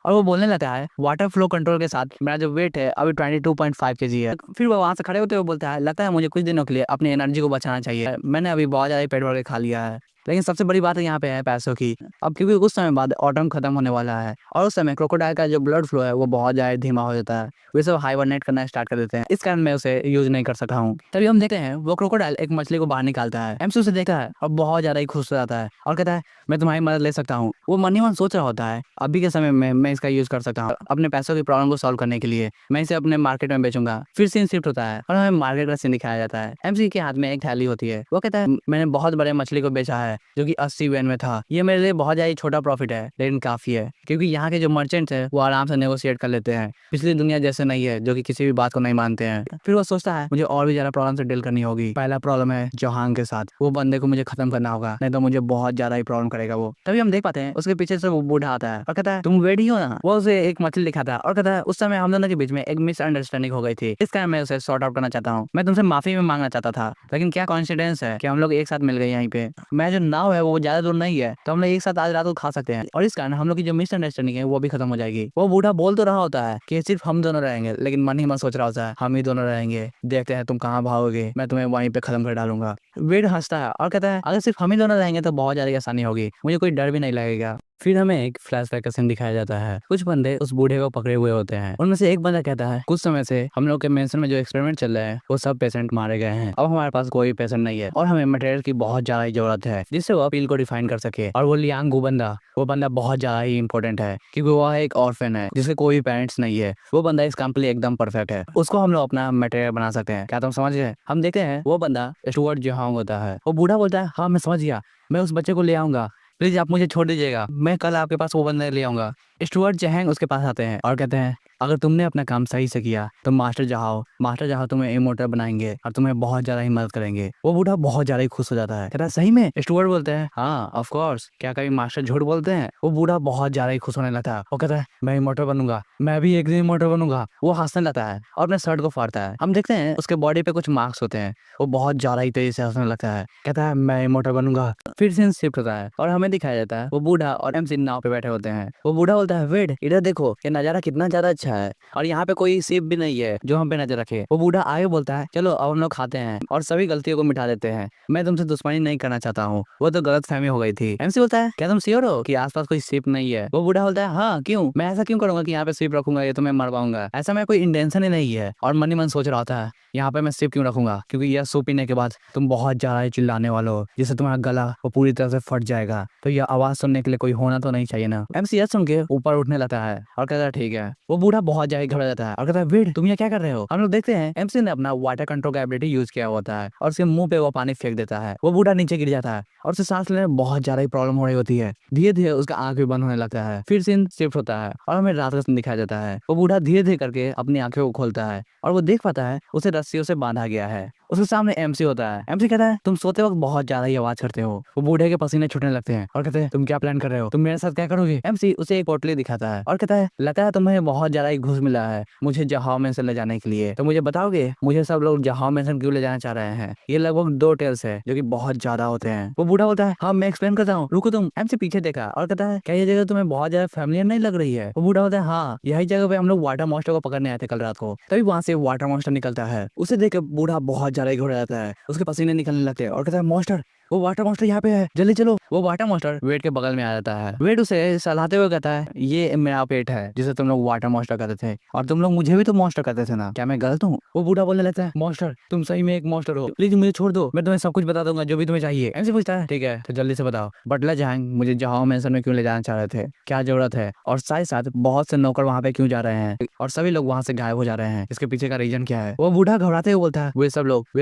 और वो बोलने लगता है वाटर फ्लो कंट्रोल के साथ मेरा जो वेट है अभी 22.5 kg है। फिर वो वहां से खड़े होते हुए बोलता है लगता है मुझे कुछ दिनों के लिए अपनी एनर्जी को बचाना चाहिए, मैंने अभी बहुत ज्यादा पेट भर के खा लिया है। लेकिन सबसे बड़ी बात यहाँ पे है पैसों की। अब क्योंकि उस समय बाद ऑटम खत्म होने वाला है और उस समय क्रोकोडाइल का जो ब्लड फ्लो है वो बहुत ज्यादा धीमा हो जाता है, वे सब हाइबरनेट करना स्टार्ट कर देते हैं। इस कारण मैं उसे यूज नहीं कर सकता हूँ। तभी हम देखते हैं वो क्रोकोडाइल एक मछली को बाहर निकालता है। एमसी उसे देखता है और बहुत ज्यादा ही खुश हो जाता है और कहता है मैं तुम्हारी मदद ले सकता हूँ। वो मन ही मन सोच रहा होता है अभी के समय में मैं इसका यूज कर सकता हूँ अपने पैसों की प्रॉब्लम को सॉल्व करने के लिए, मैं इसे अपने मार्केट में बेचूंगा। फिर सीन शिफ्ट होता है और हमें मार्केट का सीन दिखाया जाता है। एमसी के हाथ में एक थैली होती है। वो कहता है मैंने बहुत बड़े मछली को बेचा है जो कि 80 यूएन में था। ये मेरे लिए बहुत ज्यादा छोटा प्रॉफिट है लेकिन काफी है क्योंकि यहाँ के जो मर्चेंट्स हैं वो आराम से नेगोशिएट कर लेते हैं। पिछली दुनिया जैसे नहीं है जो कि किसी भी बात को नहीं मानते हैं। फिर वो सोचता है मुझे और भी ज्यादा प्रॉब्लम से डील करनी होगी। पहला प्रॉब्लम है जहांग के साथ, वो बंदे को मुझे खत्म करना होगा नहीं तो मुझे बहुत ज्यादा ही प्रॉब्लम करेगा वो। तभी हम देख पाते हैं उसके पीछे से वो बूढ़ा आता है और कहता है तुम रेडी हो ना। वो उसे एक मछली दिखाता है और कहता है उस समय हम दोनों के बीच में एक मिसअंडरस्टैंडिंग हो गई थी, इस कारण मैं उसे सॉर्ट आउट करना चाहता हूँ। मैं तुमसे माफी में मांगना चाहता था लेकिन क्या कॉन्फिडेंस है कि हम लोग एक साथ मिल गए यहीं पे। मैं जो नाव है वो ज्यादा दूर नहीं है तो हम लोग एक साथ आज रात को खा सकते हैं और इस कारण हम लोग की जो मिसअंडरस्टैंडिंग है वो भी खत्म हो जाएगी। वो बूढ़ा बोल तो रहा होता है कि सिर्फ हम दोनों रहेंगे लेकिन मन ही मन सोच रहा होता है हम ही दोनों रहेंगे, देखते हैं तुम कहाँ भागोगे, मैं तुम्हें वहीं पे खत्म कर डालूंगा। वेड हंसता है और कहता है अगर सिर्फ हम ही दोनों रहेंगे तो बहुत ज्यादा आसानी होगी, मुझे कोई डर भी नहीं लगेगा। फिर हमें एक फ्लैशबैक का सीन दिखाया जाता है। कुछ बंदे उस बूढ़े को पकड़े हुए होते हैं। उनमें से एक बंदा कहता है कुछ समय से हम लोग के मेंशन में जो एक्सपेरिमेंट चल रहा है वो सब पेशेंट मारे गए हैं, अब हमारे पास कोई पेशेंट नहीं है और हमें मटेरियल की बहुत ज्यादा जरूरत है जिससे वो अपील को डिफाइन कर सके। और वो लियांग वो बंदा बहुत ज्यादा ही इंपॉर्टेंट है क्योंकि वो एक ऑर्फन है जिसके कोई पेरेंट्स नहीं है। वो बंदा इस काम के लिए एकदम परफेक्ट है, उसको हम लोग अपना मटेरियल बना सकते हैं। क्या तुम समझ गए? हम देखते हैं वो बंदा स्टुअर्ट जोहांग होता है। वो बूढ़ा बोलता है हाँ मैं समझ गया, मैं उस बच्चे को ले आऊंगा, प्लीज आप मुझे छोड़ दीजिएगा, मैं कल आपके पास वो बंदे ले आऊंगा। स्टुअर्ट जहंग उसके पास आते हैं और कहते हैं अगर तुमने अपना काम सही से किया तो मास्टर जहाओ तुम्हें इमोर्टल बनाएंगे और तुम्हें बहुत ज्यादा ही मदद करेंगे। वो बूढ़ा बहुत ज्यादा ही खुश हो जाता है, कहता है सही में? स्टुअर्ट बोलते हैं हाँ ऑफ कोर्स, क्या कभी मास्टर झूठ बोलते हैं? वो बूढ़ा बहुत ज्यादा ही खुश होने लगता है। वो कहता है मैं इमोर्टल बनूंगा, मैं भी एक दिन इमोर्टल बनूंगा। वो हंसने लगता है और अपने शर्ट को फाड़ता है। हम देखते हैं उसके बॉडी पे कुछ मार्क्स होते हैं। वो बहुत ज्यादा ही तेजी से हंसने लगता है, कहता है मैं इमोर्टल बनूंगा। फिर सीन शिफ्ट होता है और हमें दिखाया जाता है वो बूढ़ा और एमसी नाव पे बैठे होते हैं। वो बूढ़ा बोलता है वेट इधर देखो ये नजारा कितना ज्यादा अच्छा है और यहाँ पे कोई शिप भी नहीं है जो हम पे नजर रखे। वो बूढ़ा आगे बोलता है चलो अब हम लोग खाते हैं और सभी गलतियों को मिटा देते हैं, मैं तुमसे दुश्मनी नहीं करना चाहता हूँ, वो तो गलत फहमी हो गई थी। एमसी बोलता है क्या तुम श्योर हो कि आसपास कोई शिप नहीं है? वो बूढ़ा बोलता है हाँ क्यों, मैं ऐसा क्यों करूंगा कि यहाँ पे शिप रखूंगा ये तुम्हें मरवाऊंगा, ऐसा मैं कोई इंटेंशन ही नहीं है। और मन ही मन सोच रहा था यहाँ पे मैं शिप क्यों रखूंगा क्योंकि यह सूप पीने के बाद तुम बहुत ज्यादा चिल्लाने वाले हो जिससे तुम्हारा गला वो पूरी तरह से फट जाएगा, तो यह आवाज सुनने के लिए कोई होना तो नहीं चाहिए ना। एमसी यह सुन के ऊपर उठने लगता है और कहता है ठीक है। वो बूढ़ा बहुत ज्यादा घबरा जाता है और कहता है वेट तुम ये क्या कर रहे हो? हम लोग देखते हैं एमसी ने अपना वाटर कंट्रोल का एबिलिटी यूज किया होता है और उसके मुंह पे वो पानी फेंक देता है। वो बूढ़ा नीचे गिर जाता है और उसे सांस लेने में बहुत ज्यादा ही प्रॉब्लम हो रही होती है। धीरे धीरे उसका आंख भी बंद होने लगता है। फिर सीन शिफ्ट होता है और हमें रात का सीन दिखाया जाता है। वो बूढ़ा धीरे धीरे करके अपनी आंखें को खोलता है और वो देख पाता है उसे रस्सियों से बांधा गया है। उसके सामने एमसी होता है। एमसी कहता है तुम सोते वक्त बहुत ज्यादा ही आवाज करते हो। वो बूढ़े के पसीने छूटने लगते हैं और कहते हैं तुम क्या प्लान कर रहे हो, तुम मेरे साथ क्या करोगे? एमसी उसे एक पोटली दिखाता है और कहता है लगता है तुम्हें बहुत ज्यादा ही घूस मिला है मुझे जहां मेंशन ले जाने के लिए, तो मुझे बताओगे मुझे सब लोग जहां मेंशन क्यों ले जाना चाह रहे हैं? ये लगभग 2 टेल्स है जो कि बहुत ज्यादा होते हैं। वो बूढ़ा बोलता है हाँ मैं एक्सप्लेन करता हूँ, रुको तुम। एमसी पीछे देखा और कहता है क्या ये जगह तुम्हें बहुत ज्यादा फैमिलियर नहीं लग रही है? वो बूढ़ा होता है हाँ यही जगह पे हम लोग वाटर मॉन्स्टर को पकड़ने आए थे कल रात को। तभी वहां से वाटर मॉन्स्टर निकलता है। उसे देख बूढ़ा बहुत ज्यादा घबरा जाता है, उसके पसीने निकलने लगते हैं और कहता है मॉन्स्टर, वो वाटर मॉन्स्टर यहाँ पे है, जल्दी चलो। वो वाटर मॉन्स्टर वेट के बगल में आ जाता है। वेट उसे सहलाते हुए कहता है ये मेरा पेट है जिसे तुम लोग वाटर मॉन्स्टर कहते थे और तुम लोग मुझे भी तो मॉन्स्टर कहते थे ना, क्या मैं गलत हूँ? वो बूढ़ा बोलने लगता है मॉन्स्टर तुम सही में एक मॉन्स्टर हो, प्लीज मुझे छोड़ दो, मैं तुम्हें सब कुछ बता दूंगा जो भी तुम्हें चाहिए। एमसी पूछता है ठीक है तो जल्दी से बताओ बटलर जहांग मुझे जहां मेंशन में क्यों ले जाना चाह रहे थे, क्या जरूरत है, और साथ साथ बहुत से नौकर वहाँ पे क्यों जा रहे हैं और सभी लोग वहाँ से गायब हो जा रहे हैं, इसके पीछे का रीजन क्या है? वो बूढ़ा घबराते हुए बोलता है वे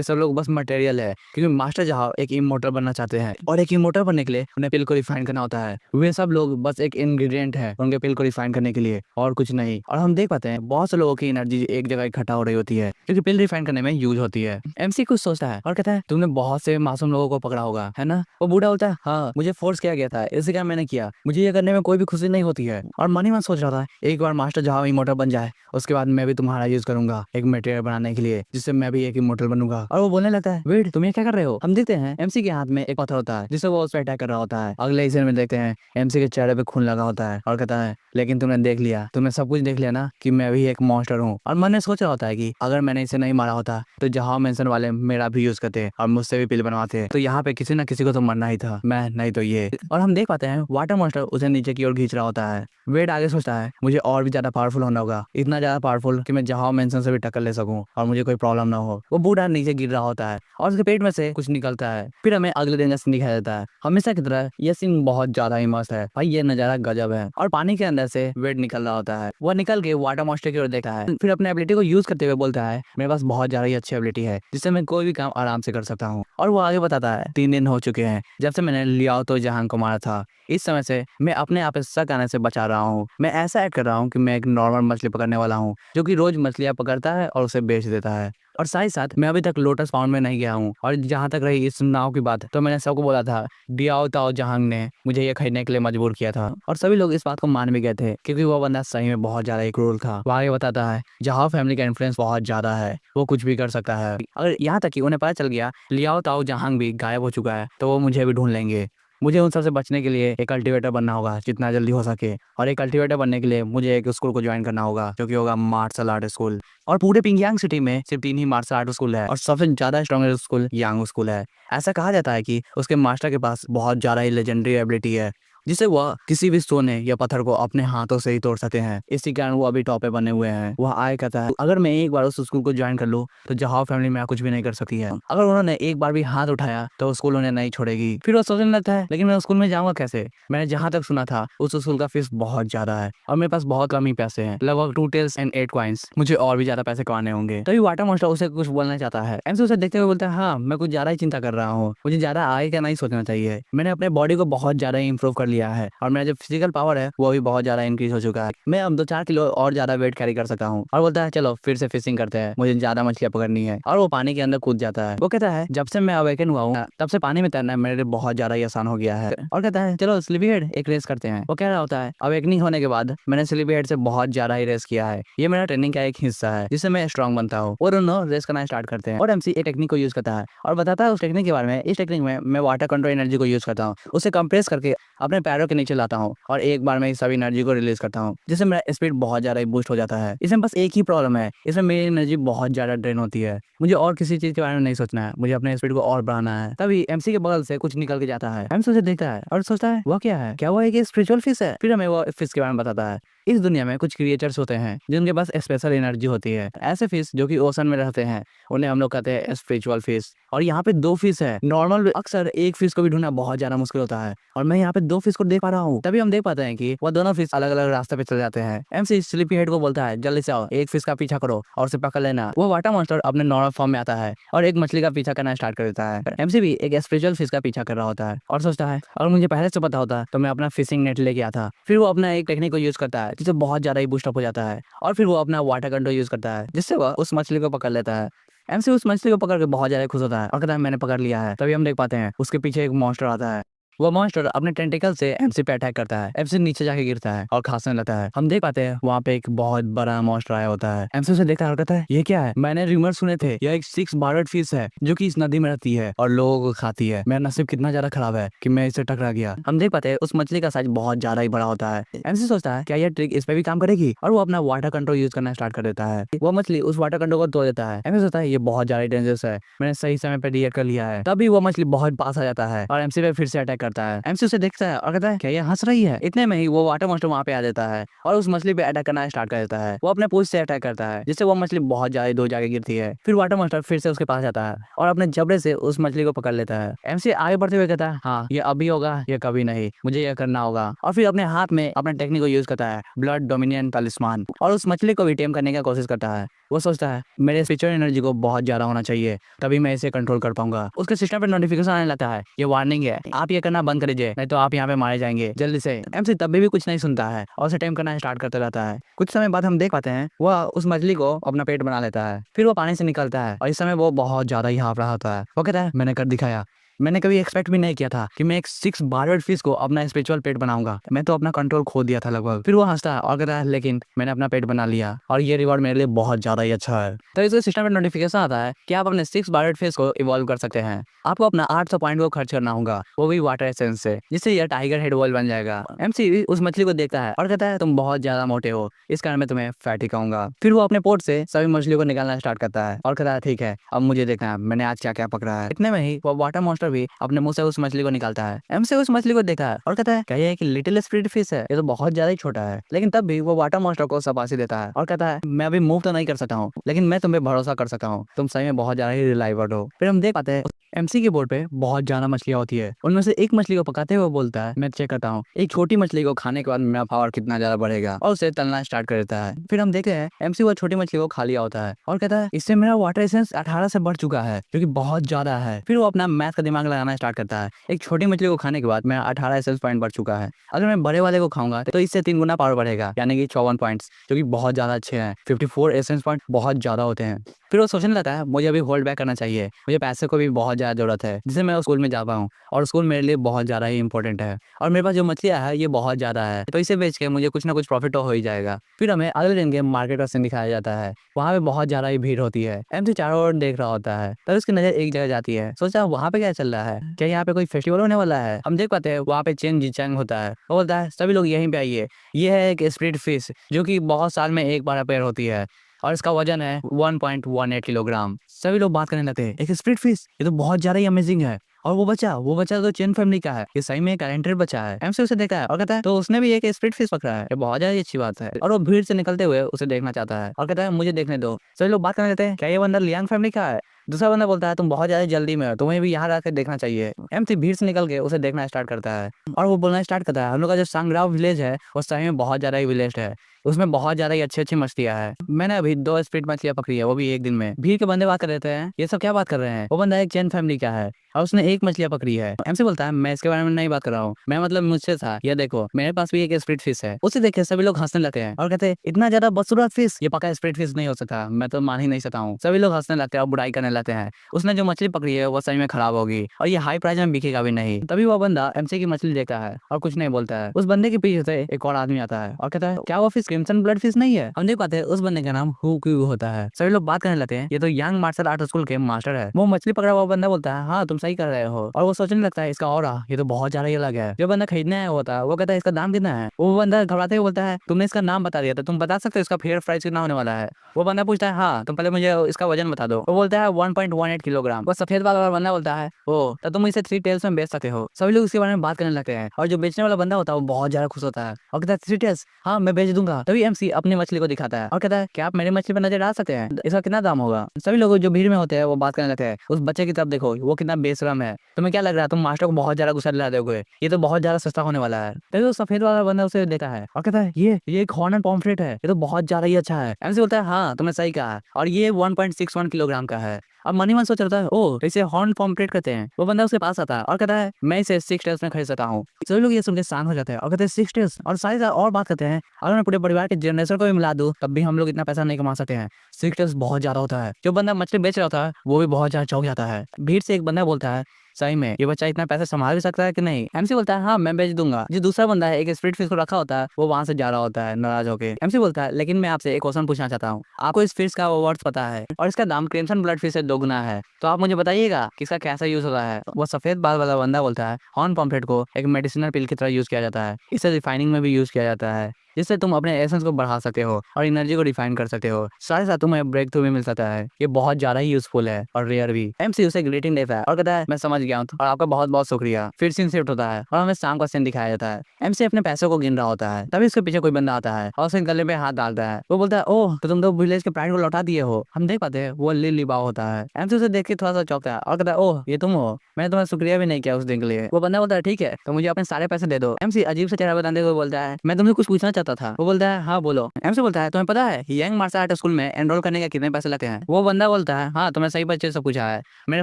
सब लोग बस मटेरियल है क्योंकि मास्टर जहां एक इमोर्टल बनना चाहते हैं और एक इमोर्टल बनने के लिए उन्हें पिल को रिफाइन करना होता है। वे सब लोग बस एक इंग्रेडिएंट है उनके पिल को रिफाइन करने के लिए और कुछ नहीं। और हम देख पाते हैं बहुत से लोगों की एनर्जी एक जगह इकट्ठा हो रही होती है क्योंकि पिल रिफाइन करने में यूज होती है। एमसी कुछ सोचता है और कहता है तुमने बहुत से मासूम लोगों को पकड़ा होगा, है ना? वो बूढ़ा बोलता है हाँ, मुझे फोर्स किया गया था, इसी कारण मैंने किया, मुझे ये करने में कोई भी खुशी नहीं होती है। और मन ही मन सोच रहा था एक बार मास्टर जहाँ इमोर्टल बन जाए उसके बाद मैं भी तुम्हारा यूज करूंगा एक मटेरियल बनाने के लिए जिससे मैं भी एक इमोर्टल बनूंगा। और वो बोलने लगता है वेट, तुम ये क्या कर रहे हो? हम देखते हैं एमसी के हाथ में एक पत्थर होता है जिससे वो उस पर अटैक कर रहा होता है। अगले सीन में देखते हैं एमसी के चेहरे पे खून लगा होता है और कहता है लेकिन तुमने देख लिया, तुमने सब कुछ देख लिया ना कि मैं भी एक मॉन्स्टर हूँ। और मन ने सोच रहा होता है कि अगर मैंने इसे नहीं मारा होता तो जहाँ मेंशन वाले मेरा भी यूज करते और मुझसे भी पिल बनवाते तो यहाँ पे किसी ना किसी को तो मरना ही था, मैं नहीं तो ये। और हम देख पाते हैं वाटर मॉन्स्टर उसे नीचे की ओर खींच रहा होता है। वेड आगे सोचता है मुझे और भी ज्यादा पावरफुल होना होगा, इतना ज्यादा पावरफुल कि मैं जहाँ मेंशन से भी टक्कर ले सकूं और मुझे कोई प्रॉब्लम ना हो। वो बूढ़ा नीचे गिर रहा होता है और उसके पेट में से कुछ निकलता है। फिर हमें अगले दिन का सीन दिखाया जाता है। हमेशा की तरह ये सीन बहुत ज्यादा ही मस्त है भाई, ये नजारा गजब है। और पानी के अंदर से वेड निकल रहा होता है। वो निकल के वाटर मॉन्स्टर की ओर देखता है, फिर अपने एबिलिटी को यूज करते हुए बोलता है मेरे पास बहुत ज्यादा ही अच्छी एबिलिटी है जिससे मैं कोई भी काम आराम से कर सकता हूँ। और वो आगे बताता है 3 दिन हो चुके हैं जब से मैंने लियाओ तो जहां को मारा था। इस समय से मैं अपने आप शक आने से बचा रहा हूँ। मैं ऐसा एक्ट कर रहा हूँ कि मैं एक नॉर्मल मछली पकड़ने वाला हूँ जो कि रोज मछलियां पकड़ता है और उसे बेच देता है। और साथ ही साथ मैं अभी तक लोटस पाउंड में नहीं गया हूँ। और जहाँ तक रही इस नाव की बात, तो मैंने सबको बोला था डियाओ ताओ जहांग ने मुझे ये खरीदने के लिए मजबूर किया था और सभी लोग इस बात को मान भी गए थे क्योंकि वो बंदा सही में बहुत ज्यादा ही क्रूर था। वो आगे बताता है जहाँ फैमिली का इन्फ्लुएंस बहुत ज्यादा है, वो कुछ भी कर सकता है। अगर यहाँ तक कि उन्हें पता चल गया लियाओ ताओ जहांग भी गायब हो चुका है तो वो मुझे भी ढूंढ लेंगे। मुझे उन सबसे बचने के लिए एक कल्टीवेटर बनना होगा जितना जल्दी हो सके। और एक कल्टीवेटर बनने के लिए मुझे एक स्कूल को ज्वाइन करना होगा जो कि होगा मार्शल आर्ट स्कूल। और पूरे पिंगयांग सिटी में सिर्फ 3 ही मार्शल आर्ट स्कूल है और सबसे ज्यादा स्ट्रॉन्गेस्ट स्कूल यांग स्कूल है। ऐसा कहा जाता है कि उसके मास्टर के पास बहुत ज्यादा ही लेजेंडरी एबिलिटी है जिसे वह किसी भी सोने या पत्थर को अपने हाथों से ही तोड़ सकते हैं। इसी कारण वो अभी टॉप पे बने हुए हैं। वह आए कहता है अगर मैं एक बार उस स्कूल को ज्वाइन कर लूं तो जहां फैमिली में कुछ भी नहीं कर सकती है। अगर उन्होंने एक बार भी हाथ उठाया तो स्कूल उन्हें नहीं छोड़ेगी। फिर वो सोचने लगता है लेकिन मैं स्कूल में जाऊंगा कैसे? मैंने जहां तक सुना था उस स्कूल का फीस बहुत ज्यादा है और मेरे पास बहुत कम ही पैसे हैं, लगभग 2 टेल्स एंड 8 कॉइंस। मुझे और भी ज्यादा पैसे कमाने होंगे। तभी वाटर मॉन्स्टर उसे कुछ बोलना चाहता है। एमसी उसे देखते हुए बोलता है हाँ, मैं कुछ ज्यादा ही चिंता कर रहा हूँ, मुझे ज्यादा आगे का नहीं सोचना चाहिए। मैंने अपने बॉडी को बहुत ज्यादा इंप्रूव कर लिया है और मेरा जो फिजिकल पावर है वो भी बहुत ज्यादा इंक्रीज हो चुका है। मैं अब 2-4 किलो और ज्यादा वेट कैरी कर सकता हूँ। और बोलता है चलो फिर से फिशिंग करते हैं, मुझे ज्यादा मछलियां पकड़नी है। और वो पानी के अंदर कूद जाता है। वो कहता है जब से मैं अवेकन हुआ हूँ तब से पानी में तैरना मेरे लिए बहुत ज्यादा ही आसान हो गया है। और कहता है चलो स्लीपी हेड एक रेस करते हैं। वो कह रहा होता है अवेकनिंग होने के बाद मैंने स्लीपी हेड से बहुत ज्यादा ही रेस किया है, ये मेरा ट्रेनिंग का एक हिस्सा है जिससे मैं स्ट्रॉन्ग बनता हूँ। और दोनों रेस करना स्टार्ट करते हैं और एमसी एक टेक्निक को यूज करता है और बताता है उस टेक्निक के बारे में। इस टेक्निक में मैं वाटर कंट्रोल एनर्जी को यूज करता हूँ, उसे कंप्रेस करके अपने पैरों के नीचे लाता हूँ और एक बार में सभी एनर्जी को रिलीज करता हूँ जिससे मेरा स्पीड बहुत ज्यादा बूस्ट हो जाता है। इसमें बस एक ही प्रॉब्लम है, इसमें मेरी एनर्जी बहुत ज्यादा ड्रेन होती है। मुझे और किसी चीज के बारे में नहीं सोचना है, मुझे अपने स्पीड को और बढ़ाना है। तभी एमसी के बगल से कुछ निकल के जाता है। एमसी उसे देखता है और सोचता है वह क्या है, क्या वो एक स्पिरिचुअल फिश है? फिर हमें वो फिश के बारे में बताता है। इस दुनिया में कुछ क्रिएचर्स होते हैं जिनके पास स्पेशल एनर्जी होती है। ऐसे फिश जो कि ओशन में रहते हैं उन्हें हम लोग कहते हैं स्पिरिचुअल फिश। और यहाँ पे 2 फिश है। नॉर्मल अक्सर एक फिश को भी ढूंढना बहुत ज्यादा मुश्किल होता है और मैं यहाँ पे 2 फिश को देख पा रहा हूँ। तभी हम देख पाते हैं कि वो दोनों फिश अलग अलग रास्ते पे चले जाते हैं। एमसी स्लीपी हेड को बोलता है जल्दी से आओ, एक फिश का पीछा करो और उसे पकड़ लेना। वो वाटर मॉन्स्टर अपने नॉर्मल फॉर्म में आता है और एक मछली का पीछा करना स्टार्ट कर देता है। एमसी भी एक स्पिरिचुअल फिश का पीछा कर रहा होता है और सोचता है अगर मुझे पहले से पता होता तो मैं अपना फिशिंग नेट लेके आता। फिर वो अपना एक टेक्निक को यूज करता है जिससे बहुत ज्यादा ही बूस्टअप हो जाता है और फिर वो अपना वाटर कंट्रोल यूज करता है जिससे वो उस मछली को पकड़ लेता है। एमसी उस मछली को पकड़ के बहुत ज्यादा खुश होता है और कहता है मैंने पकड़ लिया है। तभी हम देख पाते हैं उसके पीछे एक मॉन्स्टर आता है। वो मॉन्स्टर अपने टेंटिकल से एमसी पे अटैक करता है। एमसी नीचे जाके गिरता है और खांसने लगता है। हम देख पाते हैं वहाँ पे एक बहुत बड़ा मॉन्स्टर आया होता है। एमसी उसे देखता है और कहता है ये क्या है? मैंने रूमर सुने थे यह एक 6 बार्ड फिश है जो कि इस नदी में रहती है और लोगों को खाती है। मेरा नसीब कितना ज्यादा खराब है कि मैं इससे टकरा गया। हम देख पाते हैं उस मछली का साइज बहुत ज्यादा ही बड़ा होता है। एमसी सोचता है क्या यह ट्रिक इस पे भी काम करेगी और वो अपना वाटर कंट्रोल यूज करना स्टार्ट कर देता है। वो मछली उस वाटर कंट्रोल को तोड़ देता है। एमसी सोचता है ये बहुत ज्यादा डेंजरस है, मैंने सही समय पे रिएक्ट कर लिया है। तभी वो मछली बहुत पास आ जाता है और एमसी पे फिर से अटैक करता है। एमसी उसे देखता है और कहता है क्या ये हंस रही है। इतने में ही वो वाटर मॉन्स्टर वहाँ पे आ जाता है और उस मछली पे अटैक करना स्टार्ट कर देता है। वो अपने पूंछ से अटैक करता है जिससे वो मछली बहुत ज्यादा दूर जाके गिरती है। फिर वाटर मॉन्स्टर फिर से उसके पास जाता है और अपने जबड़े से उस मछली को पकड़ लेता है। एमसी आगे बढ़ते हुए कहता है हाँ ये अभी होगा, ये कभी नहीं, मुझे ये करना होगा। और फिर अपने हाथ में अपने टेक्निक को यूज करता है, ब्लड डोमिनियन तलिस्मान, और उस मछली को भी टेम करने की कोशिश करता है। वो सोचता है मेरे स्पिरिचुअल एनर्जी को बहुत ज्यादा होना चाहिए, तभी मैं इसे कंट्रोल कर पाऊंगा। उसके सिस्टम पे नोटिफिकेशन आने लगता है, ये वार्निंग है, आप ये करना बंद कर दीजिए नहीं तो आप यहाँ पे मारे जाएंगे जल्दी से। एमसी तभी भी कुछ नहीं सुनता है और उसे टेम करना स्टार्ट करता रहता है। कुछ समय बाद हम देख पाते हैं वह उस मछली को अपना पेट बना लेता है। फिर वो पानी से निकलता है और इस समय वो बहुत ज्यादा ही हाँफ रहा होता है। वो कहता है मैंने कर दिखाया, मैंने कभी एक्सपेक्ट भी नहीं किया था कि मैं एक 6 बार्बेड फिश को अपना स्पिरिचुअल पेट बनाऊंगा, मैं तो अपना कंट्रोल खो दिया था लगभग। फिर वो हंसता है और कहता है लेकिन मैंने अपना पेट बना लिया और ये रिवॉर्ड मेरे लिए बहुत ज्यादा ही अच्छा है। तो इसके सिस्टम में नोटिफिकेशन आता है कि आप अपने 6 बार्बेड फिश को इवॉल्व कर सकते हैं। आपको अपना 800 पॉइंट को खर्च करना होगा, वो भी वाटर एसेंस से, जिससे यह टाइगर हेड वॉल बन जाएगा। एमसी उस मछली को देखता है और कहता है तुम बहुत ज्यादा मोटे हो, इस कारण मैं तुम्हें फैटी कहूंगा। फिर वो अपने पोर्ट से सभी मछलियों को निकालना स्टार्ट करता है और कहता है ठीक है अब मुझे देखना है मैंने आज क्या क्या पकड़ा है। इतने में ही वो वाटर मॉन्स्टर भी अपने मुंह से उस मछली को निकालता है। एमसी उस मछली को देखता है और कहता है क्या ये एक लिटिल स्पिरिट फिश है, ये तो बहुत ज्यादा ही छोटा है। लेकिन तब भी वो वाटर मॉन्स्टर को शाबाशी देता है और कहता है मैं अभी मूव तो नहीं कर सकता हूँ लेकिन मैं तुम्हें भरोसा कर सकता हूँ, तुम सही में बहुत ज्यादा ही रिलायबल हो। फिर हम देख पाते हैं एमसी के बोर्ड पे बहुत ज्यादा मछलियां होती है। उनमें से एक मछली को पकाते हुए बोलता है मैं चेक करता हूँ एक छोटी मछली को खाने के बाद मेरा पावर कितना ज्यादा बढ़ेगा, और उसे तलना स्टार्ट कर देता है। फिर हम देखते हैं एमसी वो छोटी मछली को खा लिया होता है और कहता है इससे मेरा वाटर एसेंस 18 से बढ़ चुका है जो कि बहुत ज्यादा है। फिर वो अपना मैथ का दिमाग लगाना स्टार्ट करता है, एक छोटी मछली को खाने के बाद मेरा 18 एसेंस पॉइंट बढ़ चुका है, अगर मैं बड़े वाले को खाऊंगा तो इससे 3 गुना पावर बढ़ेगा यानी कि 54 पॉइंट्स, जो कि बहुत ज्यादा अच्छे हैं। 54 एसेंस पॉइंट बहुत ज्यादा होते हैं। फिर वो सोचने लगता है मुझे अभी होल्ड बैक करना चाहिए, मुझे पैसे को भी बहुत ज्यादा जरूरत है जिससे मैं स्कूल में जा पाऊँ, और स्कूल मेरे लिए बहुत ज्यादा ही इंपॉर्टेंट है और मेरे पास जो मछलियाँ है ये बहुत ज्यादा है, तो इसे बेच के मुझे कुछ ना कुछ प्रॉफिट तो हो ही जाएगा। फिर हमें अगले दिन के मार्केट का सीन दिखाया जाता है, वहाँ पे बहुत ज्यादा ही भीड़ होती है। एमसी चारों ओर देख रहा होता है तब उसकी नजर एक जगह जाती है, सोचा वहाँ पे क्या चल रहा है, क्या यहाँ पे कोई फेस्टिवल होने वाला है। हम देख पाते हैं वहाँ पे चेंग जिचैंग होता है, वो बोलता है सभी लोग यहीं पे आइए, ये है एक स्प्रिट फिश जो कि बहुत साल में एक बार अपेयर होती है और इसका वजन है 1.18 किलोग्राम। सभी लोग बात करने लगते हैं एक स्प्रिट फिश, ये तो बहुत ज्यादा ही अमेजिंग है। और वो बच्चा तो चेन फैमिली का है, ये सही में एक टैलेंटेड बच्चा है। एमसी उसे देखता है और कहता है तो उसने भी एक स्प्रिट फिश पकड़ा है, ये बहुत ज्यादा अच्छी बात है। और वो भीड़ से निकलते हुए उसे देखना चाहता है और कहता है मुझे देखने दो। सभी लोग बात करने लगते हैं क्या ये बंदा लियांग फैमिली का है। दूसरा बंदा बोलता है तुम बहुत ज्यादा जल्दी में हो, तुम्हें भी यहाँ आकर देखना चाहिए। एमसी भीड़ से निकल के उसे देखना स्टार्ट करता है और वो बोलना स्टार्ट करता है हम लोग का जो सांग्राव विलेज है वो सही में बहुत ज्यादा ही विलेज है, उसमें बहुत ज्यादा ही अच्छी अच्छी मछलियां है। मैंने अभी 2 स्प्रिट मछलियां पकड़ी है, वो भी एक दिन में। भीड़ के बंदे बात कर रहे हैं ये सब क्या बात कर रहे हैं, वो बंदा एक चैन फैमिली का है और उसने एक मछलियां पकड़ी है। एमसी बोलता है मैं इसके बारे में नहीं बात कर रहा हूँ, मैं मतलब मुझसे था, ये देखो मेरे पास भी एक स्प्रिट फिश है। उसे देख के सभी लोग हंसने लगते हैं और कहते हैं इतना ज्यादा बदसूरत फिश, ये पक्का स्प्रिट फिश नहीं हो सकता, मैं तो मान ही नहीं सकता हूँ। सभी लोग हंसने लगते हैं और बुराई करने लगते हैं। उसने जो मछली पकड़ी है वो सही में खराब होगी और ये हाई प्राइस में बिकेगा भी नहीं। तभी वो बंदा एमसी की मछली देखता है और कुछ नहीं बोलता है। उस बंदे के पीछे से एक और आदमी आता है और कहता है क्या वो फिश क्रिम्सन ब्लड फिश नहीं है। हम देख पाते हैं उस बंदे का नाम हु क्यू होता है। सभी लोग बात करने लगते हैं ये तो यंग मार्शल आर्ट स्कूल के मास्टर है। वो मछली पकड़ा हुआ बंदा बोलता है हाँ तुम सही कर रहे हो, और वो सोचने लगता है इसका ऑरा ये तो बहुत ज्यादा ही अलग है। जो बंदा खरीदने आया होता है वो कहता है इसका दाम कितना है। वो बंदा घबराते हुए बोलता है तुमने इसका नाम बता दिया था, तुम बता सकते हो इसका फेयर प्राइस कितना होने वाला है। वो बंदा पूछता है हाँ तुम पहले मुझे इसका वजन बता दो। वो बोलता है 1.18 किलोग्राम। वो सफेद वाला बंदा बोलता है ओ तो तुम इसे 3 टेल्स में बेच सकते हो। सभी लोग इसके बारे में बात करने लगते हैं और जो बेचने वाला बंदा होता है वो बहुत ज्यादा खुश होता है और कहता है 3 टेल्स, हाँ मैं बेच दूंगा। तभी एमसी अपनी मछली को दिखाता है और कहता है क्या आप मेरी मछली पर नजर डाल सकते हैं, इसका कितना दाम होगा। सभी लोग जो भीड़ में होते हैं वो बात करने लगते हैं उस बच्चे की तरफ देखो वो कितना बेशरम है, तुम्हें क्या लग रहा है तुम मास्टर को बहुत ज्यादा गुस्सा दिला दोगे, ये तो बहुत ज्यादा सस्ता होने वाला है। तभी वो सफेद वाला बंदा उसे देता है और कहता है ये एक हॉर्न एंड पॉम्फ्रेट है, ये तो बहुत ज्यादा ही अच्छा है। एमसी बोलता है हाँ तुमने सही कहा और ये 1.61 किलोग्राम का है। अब मनी मन सोच रहा था ओ इसे हॉर्न पॉम्फ्रेट कहते हैं। वो बंदा उसके पास आता है और कहता है मैं इसे 6 टेल्स में खरीद सकता हूँ। सभी लोग ये सुनकर शांत हो जाते हैं और कहते हैं 6 टेल्स, और सारी और बात करते हैं अगर मैं पूरे परिवार के जनरेशन को भी मिला दूं तब भी हम लोग इतना पैसा नहीं कमा सकते हैं, 6 टेल्स बहुत ज्यादा होता है। जो बंदा मछली बेच रहा होता है वो भी बहुत ज्यादा चौंक जाता है। भीड़ से एक बंदा बोलता है सही में ये बच्चा इतना पैसा संभाल भी सकता है कि नहीं। एमसी बोलता है हाँ मैं बेच दूंगा। जो दूसरा बंदा है एक स्प्रिट फिश को रखा होता है वो वहां से जा रहा होता है नाराज होकर। एमसी बोलता है लेकिन मैं आपसे एक क्वेश्चन पूछना चाहता हूँ, आपको इस फिश का वर्थ पता है और इसका दाम क्रिम्सन ब्लड फिश से 2 गुना है, तो आप मुझे बताइएगा कि इसका कैसा यूज होता है। वो सफेद बाल वाला बंदा बोलता है हॉर्न पॉम्फ्रेट को एक मेडिसिनल पिल की तरह यूज किया जाता है, इसे रिफाइनिंग में भी यूज किया जाता है, जिससे तुम अपने एसेंस को बढ़ा सकते हो और एनर्जी को रिफाइन कर सकते हो। साथ ही साथ तुम्हें ब्रेक थ्रू भी मिल सकता है। ये बहुत ज्यादा ही यूजफुल है और रेयर भी। MC उसे ग्रीटिंग देता है और कहता है मैं समझ गया हूँ और आपका बहुत बहुत शुक्रिया। फिर सीन शिफ्ट होता है और हमें शाम का सीन दिखाया जाता है। MC अपने पैसों को गिन रहा होता है, तभी उसके पीछे कोई बंदा आता है और उसके गले में हाथ डालता है। वो बोलता है ओह तो तुम तो विलेज के प्राइड को लौटा दिए हो। हम देख पाते हैं वो लिली बाव होता है। MC उसे देख के थोड़ा सा चौंकता है और कहता है ओह ये तुम हो, मैंने तुम्हारा शुक्रिया भी नहीं किया उस दिन के लिए। वो बंदा बोलता है ठीक है तो मुझे अपने सारे पैसे दे दो। MC अजीब से चेहरा बताते हुए बोलता है मैं तुमसे कुछ पूछना चाहता था। वो बोलता है हाँ बोलो। MC बोलता है तुम्हें पता है यंग मार्शल आर्ट स्कूल में एनरोल करने के कितने पैसे लगते हैं। वो बंदा बोलता है हाँ तुमने सही बच्चे से पूछा है, मेरे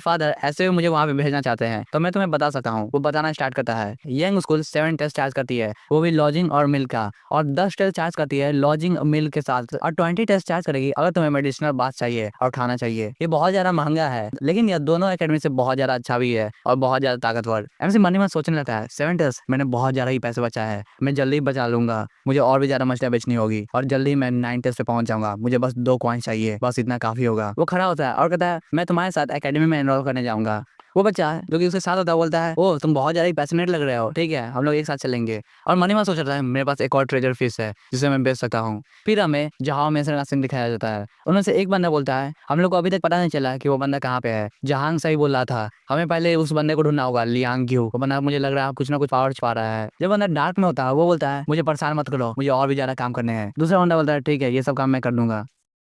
फादर ऐसे मुझे वहाँ पे भेजना चाहते हैं तो मैं तुम्हें बता सकता हूँ। वो बताना स्टार्ट करता है यंग स्कूल 7 टेस्ट चार्ज करती है, वो भी लॉजिंग और मिल का, और 10 टेस्ट चार्ज करती है लॉजिंग मिल के साथ, और 20 टेस्ट चार्ज करेगी अगर तुम्हें मेडिसिनल बाथ चाहिए और खाना चाहिए। ये बहुत ज्यादा महंगा है लेकिन यह दोनों एकेडमी से बहुत ज्यादा अच्छा भी है और बहुत ज्यादा ताकतवर। MC मन ही मन सोचने लगता है 7 टेस्ट मैंने बहुत ज्यादा ही पैसे बचा है, मैं जल्दी बचा लूंगा, मुझे और भी ज्यादा मछलियां बेचनी होगी और जल्दी मैं 9 टेस्ट पे पहुंच जाऊंगा, मुझे बस 2 कॉइन चाहिए, बस इतना काफी होगा। वो खड़ा होता है और कहता है मैं तुम्हारे साथ एकेडमी में एनरोल करने जाऊंगा। वो बच्चा जो कि उसके साथ होता है बोलता है ओ तुम बहुत ज्यादा ही पैशनेट लग रहे हो, ठीक है हम लोग एक साथ चलेंगे। और मनी सोच रहा है मेरे पास एक और ट्रेजर फिश है जिसे मैं बेच सकता हूँ। फिर हमें जहां में का सीन दिखाया जाता है। उनमें से एक बंदा बोलता है हम लोग को अभी तक पता नहीं चला कि वो बंदा कहाँ पे है। जहांग सही बोल रहा था हमें पहले उस बंदे को ढूंढना होगा, लियांग ग्यू। वो बंदा मुझे लग रहा है कुछ ना कुछ पावर छुपा रहा है। जब बंदा डार्क में होता है वो बोलता है मुझे परेशान मत करो, मुझे और भी ज्यादा काम करने हैं। दूसरा बंदा बोलता है ठीक है ये सब काम मैं कर दूंगा।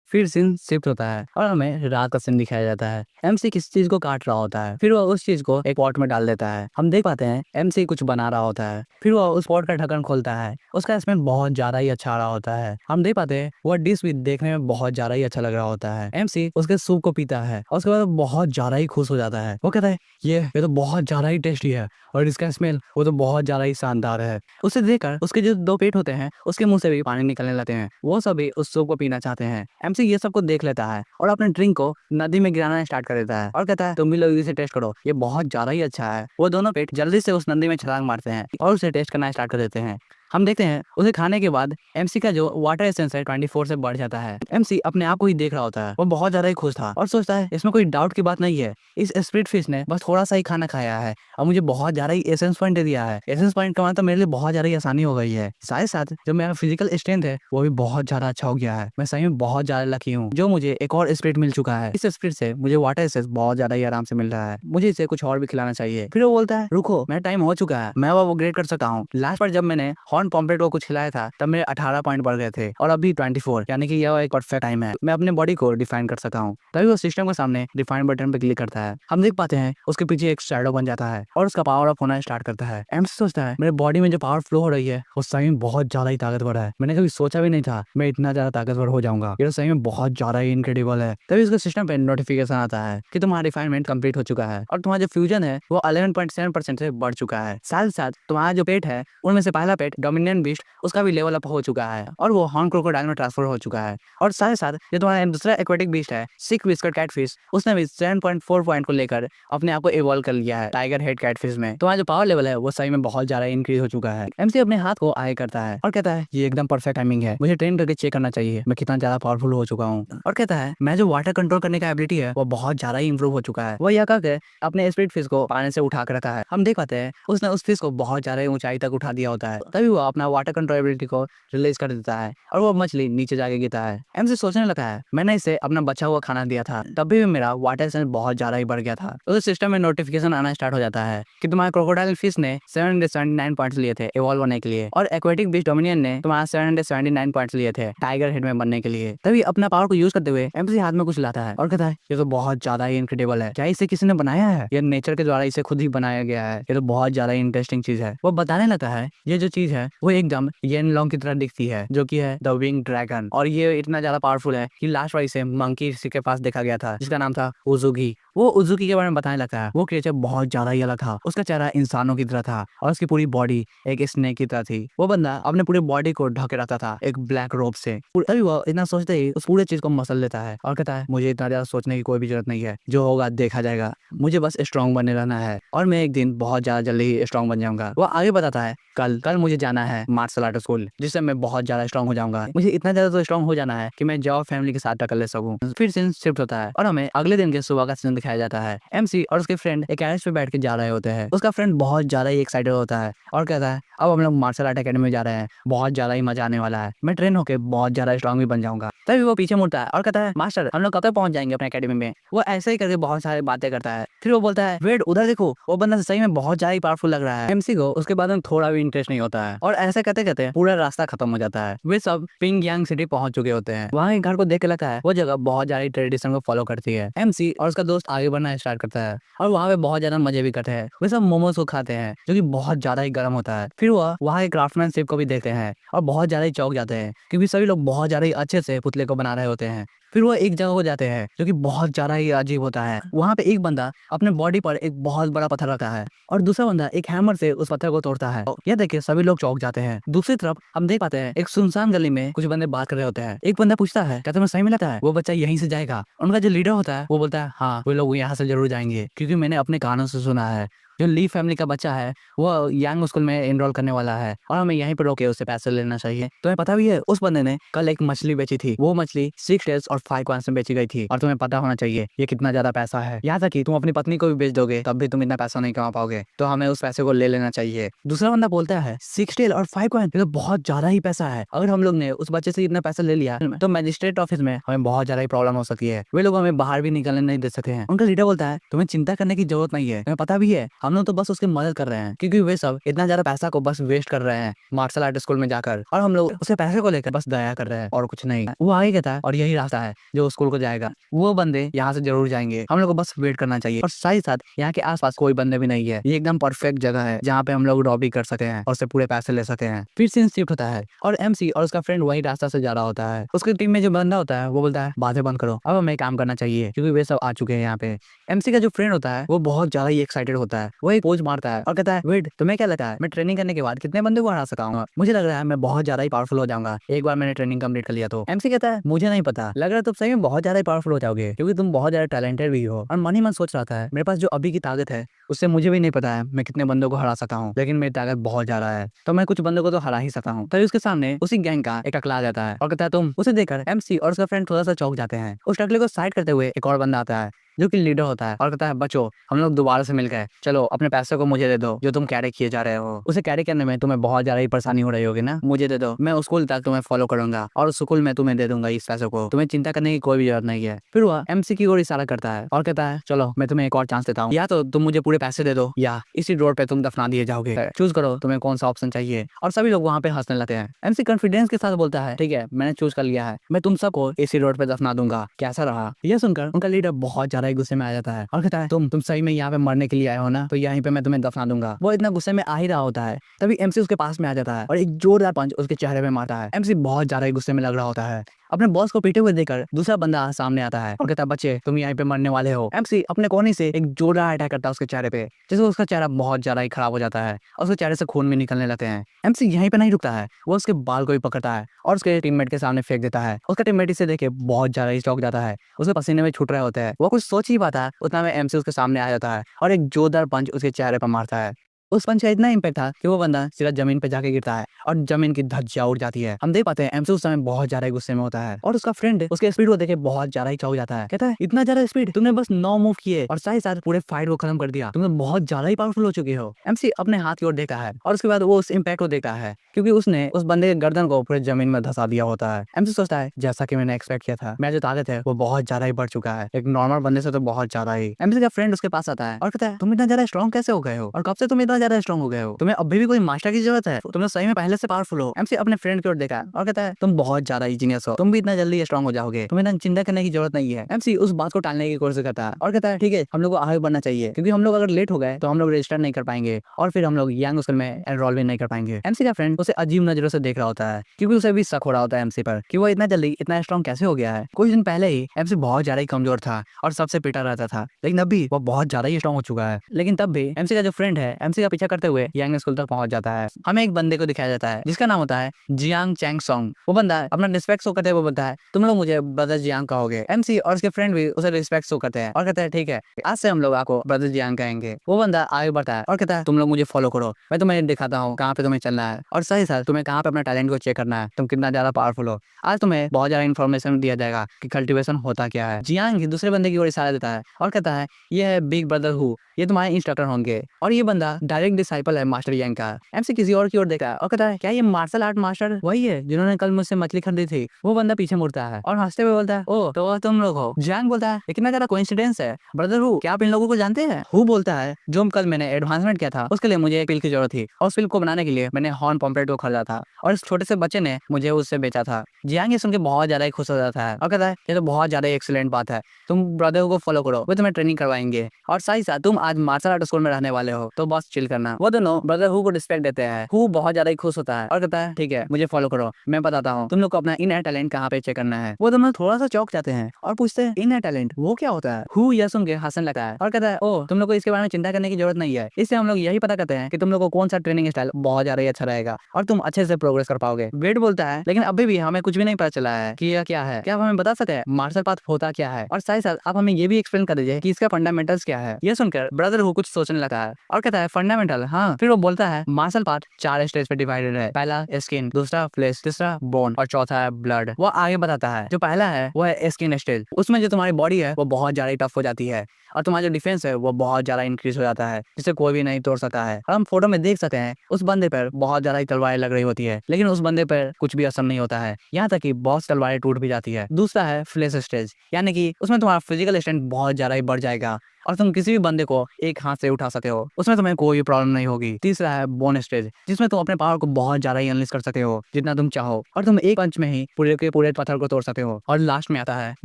फिर सीन शिफ्ट होता है और हमें रात का सीन दिखाया जाता है। MC किसी चीज को काट रहा होता है, फिर वो उस चीज को एक पॉट में डाल देता है। हम देख पाते हैं MC कुछ बना रहा होता है, फिर वो उस पॉट का ढक्कन खोलता है, उसका स्मेल बहुत ज्यादा ही अच्छा आ रहा होता है। हम देख पाते हैं वो डिश भी देखने में बहुत ज्यादा ही अच्छा लग रहा होता है। MC उसके सूप को पीता है और उसके बाद बहुत ज्यादा ही खुश हो जाता है। वो कहता है ये तो बहुत ज्यादा ही टेस्टी है और इसका स्मेल वो तो बहुत ज्यादा ही शानदार है। उसे देखकर उसके जो 2 पेट होते हैं उसके मुंह से भी पानी निकलने लगते हैं, वो सभी उस सूप को पीना चाहते हैं। MC ये सब को देख लेता है और अपने ड्रिंक को नदी में गिराना स्टार्ट कर देता है और कहता है तुम भी लोग इसे टेस्ट करो, ये बहुत ज्यादा ही अच्छा है। वो दोनों पेट जल्दी से उस नदी में छलांग मारते हैं और उसे टेस्ट करना स्टार्ट कर देते हैं। हम देखते हैं उसे खाने के बाद MC का जो वाटर एसेंस है 24 से बढ़ जाता है। MC अपने आप को ही देख रहा होता है, वो बहुत ज्यादा ही खुश था और सोचता है इसमें कोई डाउट की बात नहीं है, इस स्प्लिट फिश ने बस थोड़ा सा ही खाना खाया है और मुझे बहुत ज्यादा ही एसेंस पॉइंट दे दिया है। एसेंस पॉइंट कमाना तो मेरे लिए बहुत ज्यादा ही आसानी हो गई है। साथ ही साथ जो मेरा फिजिकल स्ट्रेंथ है वो भी बहुत ज्यादा अच्छा हो गया है। मैं सही में बहुत ज्यादा लकी हूँ जो मुझे एक और स्प्लिट मिल चुका है। इस स्प्लिट से मुझे वाटर एसेंस बहुत ज्यादा ही आराम से मिल रहा है, मुझे इसे कुछ और भी खिलाना चाहिए। फिर वो बोलता है रुको मेरा टाइम हो चुका है, मैं वो अपग्रेड कर सकता हूँ। लास्ट पर जब मैंने हॉर्न पॉम्पलेट को कुछ था तब मेरे 18 पॉइंट बढ़ गए थे और अभी 24, यानी कि यह एक परफेक्ट टाइम है, मैं अपने बॉडी को डिफाइन कर सकता हूँ। तभी वो सिस्टम के सामने डिफाइन बटन पे क्लिक करता है। हम देख पाते हैं उसके पीछे एक शैडो बन जाता है और उसका पावर अप होना स्टार्ट करता है। MC सोचता है मेरे बॉडी में जो पावर फ्लो हो रही है वो सही में बहुत ज्यादा ही ताकतवर है, मैंने कभी सोचा भी नहीं था मैं इतना ज्यादा ताकतवर हो जाऊंगा, ये तो सही में बहुत ज्यादा ही इनक्रेडिबल है। तभी उसके सिस्टम पे नोटिफिकेशन आता है कि तुम्हारा रिफाइनमेंट कंप्लीट हो चुका है और तुम्हारा जो फ्यूजन है वो 11.7% से बढ़ चुका है। साथ ही साथ तुम्हारा जो पेट है उनमें से पहला पेट डोमिनियन बीस्ट उसका भी लेवल अप हो चुका है और वो हॉर्न क्रोकोडाइल में ट्रांसफर हो चुका है। और साथ ही साथ जो तुम्हारा दूसरा एक्वेटिक बीस्ट है सिक विस्कर कैटफिश, उसने भी 7.4 पॉइंट को लेकर अपने आप को इवॉल्व कर लिया है टाइगर हेड कैटफिश में। तुम्हारा जो पावर लेवल है वो सही में बहुत ज्यादा इंक्रीज हो चुका है। MC अपने हाथ को आगे करता है और कहता है ये एकदम परफेक्ट टाइमिंग है, मुझे ट्रेन करके चेक करना चाहिए मैं कितना ज्यादा पावरफुल हो चुका हूँ। और कहता है मैं जो वाटर कंट्रोल करने का एबिलिटी है वो बहुत ज्यादा ही इंप्रूव हो चुका है। वो यह कहकर अपने स्पिरिट फिश को पानी से उठा कर रखा है। हम देख पाते हैं उसने उस फिश को बहुत ज्यादा ऊंचाई तक उठा दिया होता है, तभी वो अपना वाटर कंट्रोल एबिलिटी को रिलीज कर देता है और वो मछली नीचे जाके गिरता है। MC सोचने लगा है मैंने इसे अपना बचा हुआ खाना दिया था तब भी मेरा वाटर सेंस बहुत ज्यादा ही बढ़ गया था। तो उस सिस्टम में नोटिफिकेशन आना स्टार्ट हो जाता है कि तुम्हारे क्रोकोडाइल फिश ने 779 पॉइंट्स लिए थे इवॉल्व होने के लिए और एक्वेटिक बीस्ट डोमिनियन ने तुम्हारा 779 पॉइंट्स लिए थे टाइगर हेड में बनने के लिए। तभी अपना पावर को यूज करते हुए MC हाथ में कुछ लाता है और कहता है ये तो बहुत ज्यादा ही इनक्रेडिबल है, क्या इसे किसी ने बनाया है? ये नेचर के द्वारा इसे खुद ही बनाया गया है, ये तो बहुत ज्यादा इंटरेस्टिंग चीज है। वो बताने लगता है ये जो चीज है वो एकदम येन लॉन्ग की तरह दिखती है जो कि है द विंग ड्रैगन, और ये इतना ज्यादा पावरफुल है कि लास्ट बार इसे मंकी के पास देखा गया था जिसका नाम था उजुगी। वो उजुकी के बारे में बताने लगता है वो क्रिएचर बहुत ज्यादा ही अलग था, उसका चेहरा इंसानों की तरह था और उसकी पूरी बॉडी एक स्नेक की तरह थी। वो बंदा अपने पूरी बॉडी को ढके रखता था एक ब्लैक रोब से। तभी वो इतना सोचते ही उस पूरे चीज को मसल लेता है और कहता है मुझे इतना ज्यादा सोचने की कोई भी जरूरत नहीं है, जो होगा देखा जाएगा, मुझे बस स्ट्रॉन्ग बने रहना है और मैं एक दिन बहुत ज्यादा जल्दी ही स्ट्रॉन्ग बन जाऊंगा। वो आगे बताता है कल मुझे जाना है मार्शल आर्ट स्कूल जिससे मैं बहुत ज्यादा स्ट्रॉन्ग हो जाऊंगा, मुझे इतना ज्यादा तो स्ट्रॉन्ग हो जाना है कि मैं जॉब फैमिली के साथ टक्कर ले सकूं। फिर सीन शिफ्ट होता है और हमें अगले दिन के सुबह का सीन दिखाया जाता है। एमसी और उसके फ्रेंड एक कैरेज पे बैठ के जा रहे होते हैं। उसका फ्रेंड बहुत ज्यादा ही एक्साइटेड होता है और कहता है अब हम लोग मार्शल आर्ट अकेडमी में जा रहे हैं, बहुत ज्यादा ही मजा आने वाला है, मैं ट्रेन होकर बहुत ज्यादा स्ट्रॉन्ग भी बन जाऊंगा। तभी वो पीछे मुड़ता है और कहता है मास्टर हम लोग कब तक पहुंच जाएंगे अपने अकेडमी में। वो ऐसे ही करके बहुत सारी बातें करता है। फिर वो बोलता है वेट उधर देखो, वो बंदा सही में बहुत ज्यादा पावरफुल लग रहा है। एमसी को उसके बाद में थोड़ा भी इंटरेस्ट नहीं होता है और ऐसे कहते कहते पूरा रास्ता खत्म हो जाता है। वे सब पिंग यांग सिटी पहुंच चुके होते हैं। वहाँ के घर को देख के लगता है वो जगह बहुत ज्यादा ट्रेडिशन को फॉलो करती है। एमसी और उसका दोस्त आगे बढ़ना स्टार्ट करता है और वहाँ पे बहुत ज्यादा मजे भी करते हैं। वे सब मोमोज को खाते हैं जो कि बहुत ज्यादा ही गर्म होता है। फिर वह वहाँ के क्राफ्टमैनशिप को भी देखते हैं और बहुत ज्यादा ही चौंक जाते हैं क्योंकि सभी लोग बहुत ज्यादा ही अच्छे से पुतले को बना रहे होते हैं। फिर वो एक जगह को जाते हैं जो कि बहुत ज्यादा ही अजीब होता है। वहाँ पे एक बंदा अपने बॉडी पर एक बहुत बड़ा पत्थर रखता है और दूसरा बंदा एक हैमर से उस पत्थर को तोड़ता है। यह देख के सभी लोग चौंक जाते हैं। दूसरी तरफ हम देख पाते हैं एक सुनसान गली में कुछ बंदे बात कर रहे होते हैं। एक बंदा पूछता है क्या तुम्हें सही में लगता है वो बच्चा यहीं से जाएगा। उनका जो लीडर होता है वो बोलता है हाँ वो लोग यहाँ से जरूर जाएंगे क्योंकि मैंने अपने कानों से सुना है जो ली फैमिली का बच्चा है वो यांग स्कूल में एनरोल करने वाला है और हमें यहीं पर रोके उससे पैसे लेना चाहिए। तुम्हें पता भी है उस बंदे ने कल एक मछली बेची थी, वो मछली 6 टेल्स और 5 कॉइन्स में बेची गई थी और तुम्हें पता होना चाहिए ये कितना ज्यादा पैसा है। यहाँ तक कि तुम अपनी पत्नी को भी बेच दोगे तब भी तुम इतना पैसा नहीं कमा पाओगे, तो हमें उस पैसे को ले लेना चाहिए। दूसरा बंदा बोलता है 6 टेल और 5 कॉइन, ये तो बहुत ज्यादा ही पैसा है। अगर हम लोग ने उस बच्चे से इतना पैसा ले लिया तो मजिस्ट्रेट ऑफिस में हमें बहुत ज्यादा ही प्रॉब्लम हो सकती है, वे लोग हमें बाहर भी निकलने नहीं दे सकते हैं। उनका लीडर बोलता है तुम्हें चिंता करने की जरूरत नहीं है, तुम्हें पता भी है हम लोग तो बस उसकी मदद कर रहे हैं क्योंकि वे सब इतना ज्यादा पैसा को बस वेस्ट कर रहे हैं मार्शल आर्ट स्कूल में जाकर और हम लोग उसके पैसे को लेकर बस दया कर रहे हैं और कुछ नहीं। वो आगे कहता है और यही रास्ता है जो स्कूल को जाएगा, वो बंदे यहाँ से जरूर जाएंगे, हम लोग को बस वेट करना चाहिए। और साथ ही साथ यहाँ के आसपास कोई बंदे भी नहीं है, ये एकदम परफेक्ट जगह है जहाँ पे हम लोग रॉबी कर सके हैं और उससे पूरे पैसे ले सके हैं। फिर सीन शिफ्ट होता है और एमसी और उसका फ्रेंड वही रास्ता से जा रहा होता है। उसकी टीम में जो बंदा होता है वो बोलता है बातें बंद करो, अब हमें काम करना चाहिए क्योंकि वे सब आ चुके हैं यहाँ पे। एमसी का जो फ्रेंड होता है वो बहुत ज्यादा ही एक्साइटेड होता है, वो एक पोज मारता है और कहता है वेट तुम्हें क्या लगता है मैं ट्रेनिंग करने के बाद कितने बंदे को हरा सकाऊंगा। मुझे लग रहा है मैं बहुत ज्यादा ही पावरफुल हो जाऊंगा एक बार मैंने ट्रेनिंग कंप्लीट कर लिया तो। एमसी कहता है मुझे नहीं पता, लग रहा है तुम सही में बहुत ज्यादा ही पावरफुल हो जाओगे क्योंकि तुम बहुत ज्यादा टैलेंटेड भी हो। और मन ही मन सोच रहा था मेरे पास जो अभी की ताकत है उससे मुझे भी नहीं पता है मैं कितने बंदों को हरा सकता हूँ, लेकिन मेरी ताकत बहुत ज्यादा है तो मैं कुछ बंदों को तो हरा ही सकता हूँ। तभी उसके सामने उसी गैंग का एक टकला आ जाता है और कहता है तुम। उसे देखकर एमसी और उसका फ्रेंड थोड़ा सा चौंक जाते हैं। उस टकले को साइड करते हुए एक और बंदा आता है जो कि लीडर होता है और कहता है बच्चों हम लोग दोबारा से मिल गए, चलो अपने पैसे को मुझे दे दो जो तुम कैरी किए जा रहे हो। उसे कैरी करने में तुम्हें बहुत ज्यादा ही परेशानी हो रही होगी ना, मुझे दे दो, मैं स्कूल तक तुम्हें फॉलो करूंगा और उस स्कूल में तुम्हें दे दूंगा इस पैसे को, तुम्हें चिंता करने की कोई भी जरूरत नहीं है। फिर वह एमसी की ओर इशारा करता है और कहता है चलो मैं तुम्हें एक और चांस देता हूँ, या तो तुम मुझे पूरे पैसे दे दो या इसी रोड पे तुम दफना दिए जाओगे, चूज करो तुम्हें कौन सा ऑप्शन चाहिए। और सभी लोग वहाँ पे हंसने लगते हैं। एमसी कॉन्फिडेंस के साथ बोलता है ठीक है मैंने चूज कर लिया है, मैं तुम सबको इसी रोड पे दफना दूंगा, कैसा रहा। यह सुनकर उनका लीडर बहुत ज्यादा ही गुस्से में आ जाता है और कहता है तुम सही में यहाँ पे मरने के लिए आए हो ना, तो यहीं पे मैं तुम्हें दफना दूंगा। वो इतना गुस्से में आ ही रहा होता है तभी एमसी उसके पास में आ जाता है और एक जोरदार पंच उसके चेहरे पे मारता है। एमसी बहुत ज्यादा ही गुस्से में लग रहा होता है। अपने बॉस को पीटे हुए देखकर दूसरा बंदा सामने आता है और कहता है बच्चे तुम यहाँ पे मरने वाले हो। एमसी अपने कोने से एक जोरदार अटैक करता है उसके चेहरे पे, जिससे उसका चेहरा बहुत ज्यादा ही खराब हो जाता है और उसके चेहरे से खून भी निकलने लगते हैं। एमसी यहीं पे नहीं रुकता है, वो उसके बाल को भी पकड़ता है और उसके टीममेट के सामने फेंक देता है। उसका टीममेट इसे देखे बहुत ज्यादा ही चौंक जाता है, उसके पसीने में छूट रहे होते हैं। वो कुछ सोच ही पाता है उतना में एमसी उसके सामने आ जाता है और एक जोरदार पंच उसके चेहरे पर मारता है। उस पंच का इतना इम्पैक्ट था कि वो बंदा सीधा जमीन पे जाके गिरता है और जमीन की धज्जियां उड़ जाती है। हम देख पाते हैं एमसी उस समय बहुत ज्यादा गुस्से में होता है और उसका फ्रेंड उसके स्पीड को देखे बहुत ज्यादा ही चौंक जाता है। कहता है इतना ज्यादा स्पीड, तुमने बस 9 मूव किए और साथ ही साथ पूरे फाइट को खत्म कर दिया, तुम बहुत ज्यादा ही पावरफुल हो चुके हो। एमसी अपने हाथ की ओर देखता है और उसके बाद वो उस इम्पैक्ट को देखता है क्योंकि उसने उस बंदे के गर्दन को पूरे जमीन में धंसा दिया होता है। एमसी सोचता है जैसा कि मैंने एक्सपेक्ट किया था, मेरा जो ताकत है वो बहुत ज्यादा ही बढ़ चुका है, एक नॉर्मल बंदे से तो बहुत ज्यादा ही। एमसी का फ्रेंड उसके पास आता है और कहता है तुम इतना ज्यादा स्ट्रॉन्ग कैसे हो गए हो और कब से तुम इतना ज्यादा स्ट्रॉन्ग हो गए हो, तुम्हें अभी भी कोई मास्टर की जरूरत है, तुम सही में पहले से पावरफुल हो। एमसी अपने फ्रेंड की ओर देखा और कहता है तुम बहुत ज्यादा जीनियस हो, तुम भी इतना जल्दी स्ट्रॉन्ग हो जाओगे, तुम्हें इतना चिंता करने की जरूरत नहीं है। एमसी उस बात को टालने की कोशिश करता है और कहता है ठीक है हम लोग को आगे बढ़ना चाहिए क्योंकि हम लोग अगर लेट हो गए तो हम लोग रजिस्टर नहीं कर पाएंगे और फिर हम लोग यंग स्कूल में एनरोल भी नहीं कर पाएंगे। एमसी का फ्रेंड उसे अजीब नजरों से देख रहा होता है क्योंकि उसे भी शक हो रहा होता है एमसी पर कि वो इतना जल्दी इतना स्ट्रॉन्ग कैसे हो गया है। कुछ दिन पहले ही एमसी बहुत ज्यादा ही कमजोर था और सबसे पिटा रहता था, लेकिन अभी वो बहुत ज्यादा ही स्ट्रॉन्ग हो चुका है। लेकिन तब भी एमसी का जो फ्रेंड है, एमसी का पीछा करते हुए यांग स्कूल तक पहुंच जाता है। हमें एक बंदे को दिखाया जाता है जिसका नाम होता है जियांग चैंग सॉन्ग। वो बंदा अपना रिस्पेक्ट शो करते हुए बोलता है तुम लोग मुझे ब्रदर जियांग कहोगे। एमसी और उसके फ्रेंड भी उसे रिस्पेक्ट शो करते हैं और कहते हैं ठीक है, आज से हम लोग आपको ब्रदर जियांग कहेंगे। वो बंदा आगे बढ़ता है और कहता है तुम लोग मुझे फॉलो करो, मैं तुम्हें दिखाता हूँ कहाँ पे तुम्हें चलना है और सही साथ तुम्हें कहाँ पे अपना टैलेंट को चेक करना है, तुम कितना ज्यादा पावरफुल हो। आज तुम्हें बहुत ज्यादा इन्फॉर्मेशन दिया जाएगा कि कल्टीवेशन होता क्या है। जियांग दूसरे बंदे की ओर इशारा देता है और कहता है ये है बिग ब्रदर हु, ये तुम्हारे इंस्ट्रक्टर होंगे। और ये बंदा डायरेक्ट डिसाइपल है मास्टर यांग का। एमसी किसी और की ओर देखता है और कहता है क्या ये मार्शल आर्ट मास्टर वही है जिन्होंने कल मुझसे मछली खरीदी थी। वो बंदा पीछे मुड़ता है और हंसते हुए बोलता है ओ तो तुम लोग हो। जियांग बोलता है ये कितना ज्यादा कोइंसिडेंस है ब्रदर हु, क्या आप इन लोगों को जानते हैं। हु बोलता है जो कल मैंने एडवांसमेंट किया था उसके लिए मुझे एक पिल की जरूरत थी और उस पिल को बनाने के लिए मैंने हॉर्न पॉम्पलेट को खरीदा था और इस छोटे से बच्चे ने मुझे उससे बेचा था। जियांग ये सुन के बहुत ज्यादा खुश हो जाता है और कहता है ये तो बहुत ज्यादा एक्सीलेंट बात है, तुम ब्रदर को फॉलो करो, वो तुम्हें ट्रेनिंग करवाएंगे और साथ ही साथ तुम आज मार्शल आर्ट स्कूल में रहने वाले हो तो बस चिल करना। वो दोनों ब्रदर हु को रिस्पेक्ट देते हैं। हु बहुत ज्यादा खुश होता है और कहता है ठीक है मुझे फॉलो करो, मैं बताता हूँ तुम लोग को अपना इनर टैलेंट कहाँ पे चेक करना है। वो दोनों थोड़ा सा चौंक जाते हैं और पूछते हैं इनर टैलेंट वो क्या होता है। हु यह सुन के हंसने लगता है और कहता है ओ तुम लोग को इसके बारे में चिंता करने की जरूरत नहीं है, इससे हम लोग यही पता करते हैं कि तुम लोग को कौन सा ट्रेनिंग स्टाइल बहुत ज्यादा अच्छा रहेगा और तुम अच्छे से प्रोग्रेस कर पाओगे। वेट बोलता है लेकिन अभी भी हमें कुछ भी नहीं पता चला है कि यह क्या है, क्या आप हमें बता सकते हैं मार्शल पाथ होता क्या है और साथ ही साथ आप हमें ये भी एक्सप्लेन कर दीजिए कि इसका फंडामेंटल्स क्या है। यह सुनकर ब्रदर हु कुछ सोचने लगा है और कहता है फंडामेंटल, हाँ। फिर वो बोलता है मार्शल पाथ 4 स्टेज पे डिवाइडेड है, पहला स्किन, दूसरा फ्लेश, तीसरा बोन और चौथा है ब्लड। वो आगे बताता है जो पहला है वो है स्किन स्टेज, उसमें जो तुम्हारी बॉडी है वो बहुत ज्यादा टफ हो जाती है और तुम्हारा जो डिफेंस है वो बहुत ज्यादा इंक्रीज हो जाता है जिसे कोई भी नहीं तोड़ सकता है। और हम फोटो में देख सकते हैं उस बंदे पर बहुत ज्यादा तलवारें लग रही होती है लेकिन उस बंदे पर कुछ भी असर नहीं होता है, यहाँ तक कि बहुत तलवारें टूट भी जाती है। दूसरा है फ्लेश स्टेज, यानी कि उसमें तुम्हारा फिजिकल स्ट्रेंथ बहुत ज्यादा ही बढ़ जाएगा और तुम किसी भी बंदे को एक हाथ से उठा सकते हो, उसमें तुम्हें कोई प्रॉब्लम नहीं होगी। तीसरा है बोन स्टेज, जिसमें तुम अपने पावर को बहुत ज्यादा ही अनलिश कर सकते हो जितना तुम चाहो और तुम एक पंच में ही पूरे के पूरे पत्थर को तोड़ सकते हो। और लास्ट में आता है